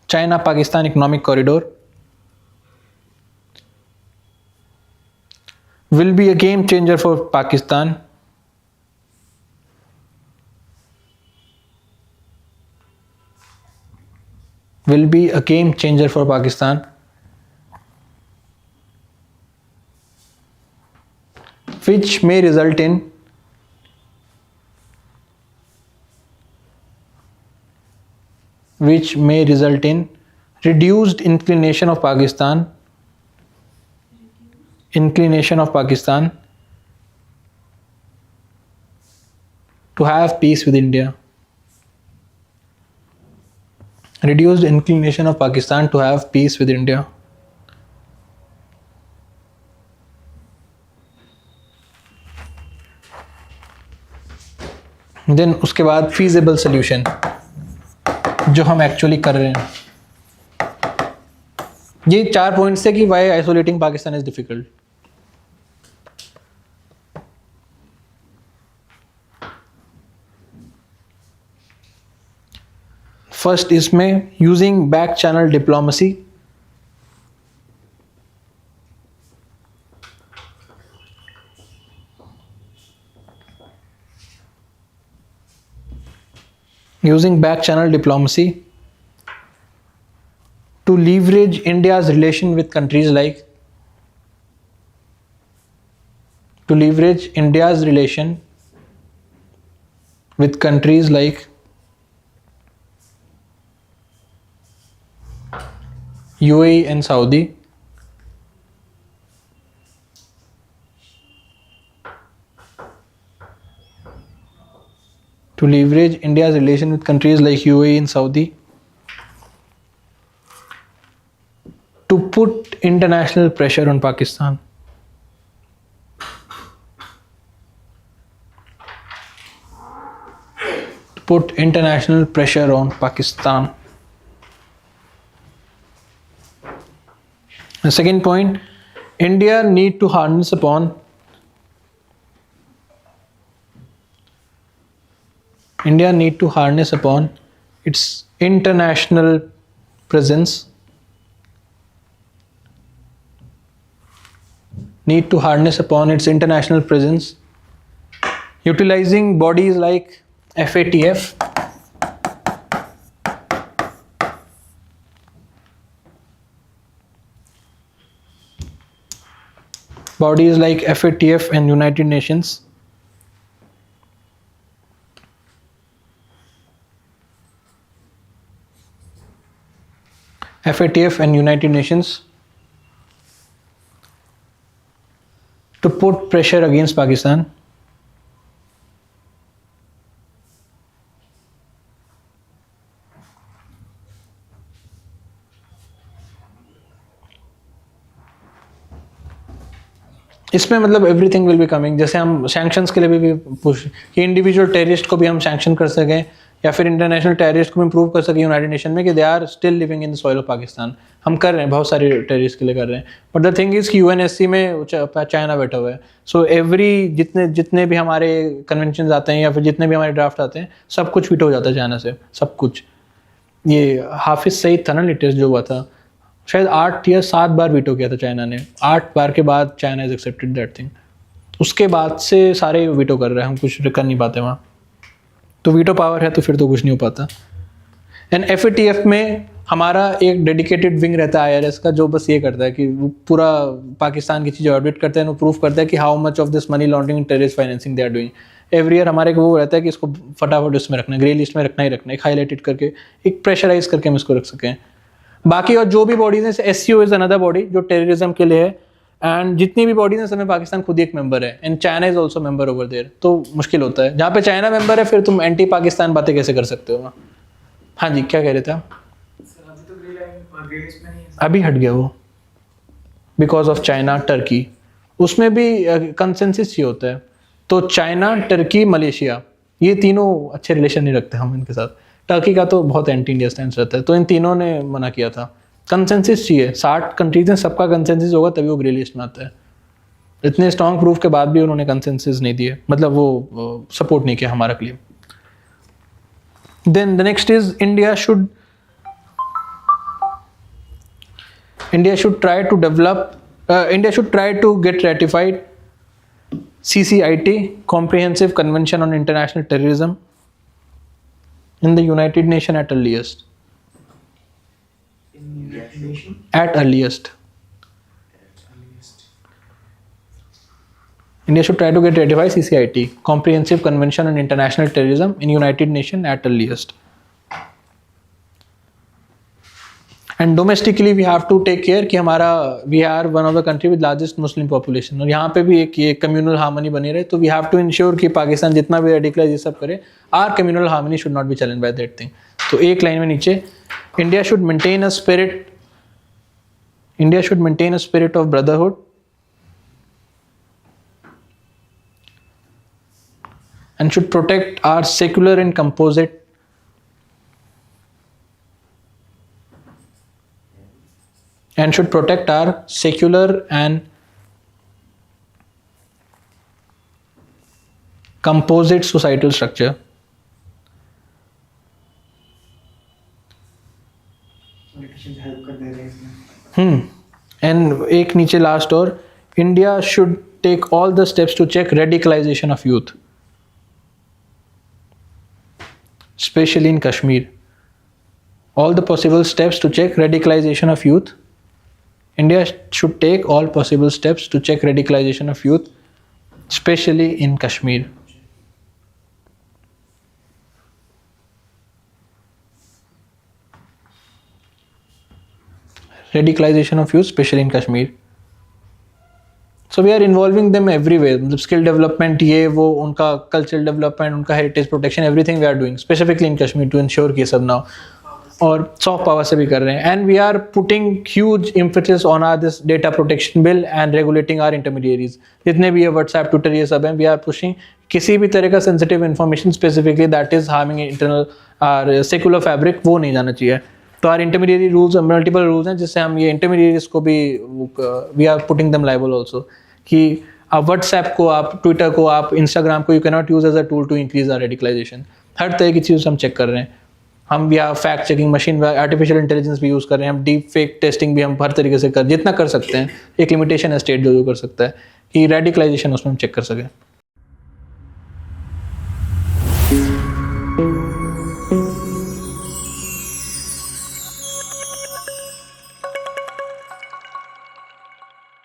China Pakistan economic corridor will be a game changer for Pakistan. Will be a game changer for Pakistan. Which may result in reduced inclination of Pakistan to have peace with India. Reduced inclination of Pakistan to have peace with India. Then उसके बाद feasible solution जो हम actually कर रहे हैं. ये 4 points थे कि why isolating Pakistan is difficult. First इसमें using back channel diplomacy. Using back channel diplomacy to leverage India's relation with countries like UAE and Saudi. To leverage India's relation with countries like UAE and Saudi to put international pressure on Pakistan. Put international pressure on Pakistan. The second point, India need to harness upon its international presence. Utilizing bodies like FATF, and United Nations. To put pressure against Pakistan. इसमें मतलब everything will be coming. जैसे हम sanctions के लिए भी push कि individual terrorist को भी हम सैंक्शन कर सकें या फिर इंटरनेशनल टेररिस्ट को भी इम्प्रूव कर सकें यूनाइटेड नेशन में कि they are still living in the soil of Pakistan. हम कर रहे हैं, बहुत सारे टेररिस्ट के लिए कर रहे हैं. बट द थिंग इज़ कि यूएनएससी में चाइना बैठा हुआ है. सो एवरी जितने भी हमारे कन्वेंशन आते हैं या फिर जितने भी हमारे ड्राफ्ट आते हैं सब कुछ वीटो हो जाता है चाइना से, सब कुछ. ये हाफिज सईद था ना लेटेस्ट जो हुआ था, शायद 8 या 7 बार वीटो किया था चाइना ने. 8 बार के बाद China is accepted that thing. उसके बाद से सारे वीटो कर रहे हैं, हम कुछ कर नहीं पाते वहाँ. तो वीटो पावर है तो फिर तो कुछ नहीं हो पाता. एंड FATF में हमारा एक डेडिकेटेड विंग रहता है IRS का जो बस ये करता है कि वो पूरा पाकिस्तान की चीज़ें ऑडिट करते हैं, प्रूफ करता है कि how much of this money laundering terrorist financing they are doing. Every year हमारे को वो रहता है कि इसको फटाफट उसमें रखना है, ग्रे लिस्ट में रखना ही रखना है, एक हाईलाइटेड करके एक प्रेशराइज करके हम इसको रख सकें. बाकी और जो भी बॉडीज हैं, SCO इज अनदर बॉडी जो टेररिज्म के लिए है. एंड जितनी भी बॉडीज हैं सब में पाकिस्तान खुद ही एक मेंबर है. And China is also member over there. तो मुश्किल होता है. जहाँ पे चाइना मेंबर है फिर तुम एंटी पाकिस्तान बातें कैसे कर सकते हो. हाँ जी, क्या कह रहे थे आप? अभी तो ग्रे लिस्ट में नहीं है. अभी हट गया वो बिकॉज ऑफ चाइना टर्की. उसमें भी कंसेंसस ही होता है. तो चाइना, टर्की, मलेशिया ये तीनों अच्छे रिलेशन नहीं रखते हम इनके साथ. टर्की का तो बहुत एंटी इंडिया स्टैंड रहता है. तो इन तीनों ने मना किया था. कंसेंसस चाहिए. 60 कंट्रीज हैं, सबका कंसेंसस होगा तभी वो ग्रे लिस्ट में आता है. इतने स्ट्रॉन्ग प्रूफ के बाद भी उन्होंने कंसेंसस नहीं दिए, मतलब वो सपोर्ट नहीं किया हमारा claim. Then the next is India should try to get ratified CCIT, Comprehensive Convention on International Terrorism, in the United Nations at earliest. India should try to get ratified CCIT, Comprehensive Convention on International Terrorism, in United Nations at earliest. And domestically we have to take care कि हमारा we are one of the country with largest Muslim population. और यहाँ पे भी एक ये communal harmony बनी रहे. तो वी हैव टू इंश्योर कि पाकिस्तान जितना भी रेडिकलाइज ये सब करे, are communal harmony should not be challenge by that thing. तो एक लाइन में नीचे, India should maintain a spirit of brotherhood and should protect our secular and composite societal structure. Politicians help कर दे रहे हैं इसमें. And एक नीचे लास्ट और India should take all the steps to check radicalization of youth, especially in Kashmir. All the possible steps to check radicalization of youth. India should take all possible steps to check radicalization of youth, especially in Kashmir. Radicalization of youth, especially in Kashmir. So we are involving them everywhere. मतलब skill development, ये वो उनका cultural development, उनका heritage protection, everything we are doing specifically in Kashmir to ensure कि सब now. और soft power से भी कर रहे हैं. And we are putting huge emphasis on our this data protection bill and regulating our intermediaries. जितने भी ये WhatsApp, Twitter ये सब हैं, we are pushing किसी भी तरह का sensitive information specifically that is harming internal our secular fabric वो नहीं जाना चाहिए. तो are intermediate rules multiple rules हैं जिससे हम ये इंटरमीडिएट्स को भी we are putting them liable also कि आप व्हाट्सएप को, आप ट्विटर को, आप इंस्टाग्राम को you can not use as a tool to increase or radicalisation. हर तरह की चीज़ हम चेक कर रहे हैं. हम भी fact checking machine, artificial intelligence भी यूज़ कर रहे हैं. हम डीप फेक टेस्टिंग भी हम हर तरीके से जितना कर सकते हैं. एक लिमिटेशन है स्टेट जो कर सकता है कि रेडिकलाइजेशन उसमें हम चेक कर सकें.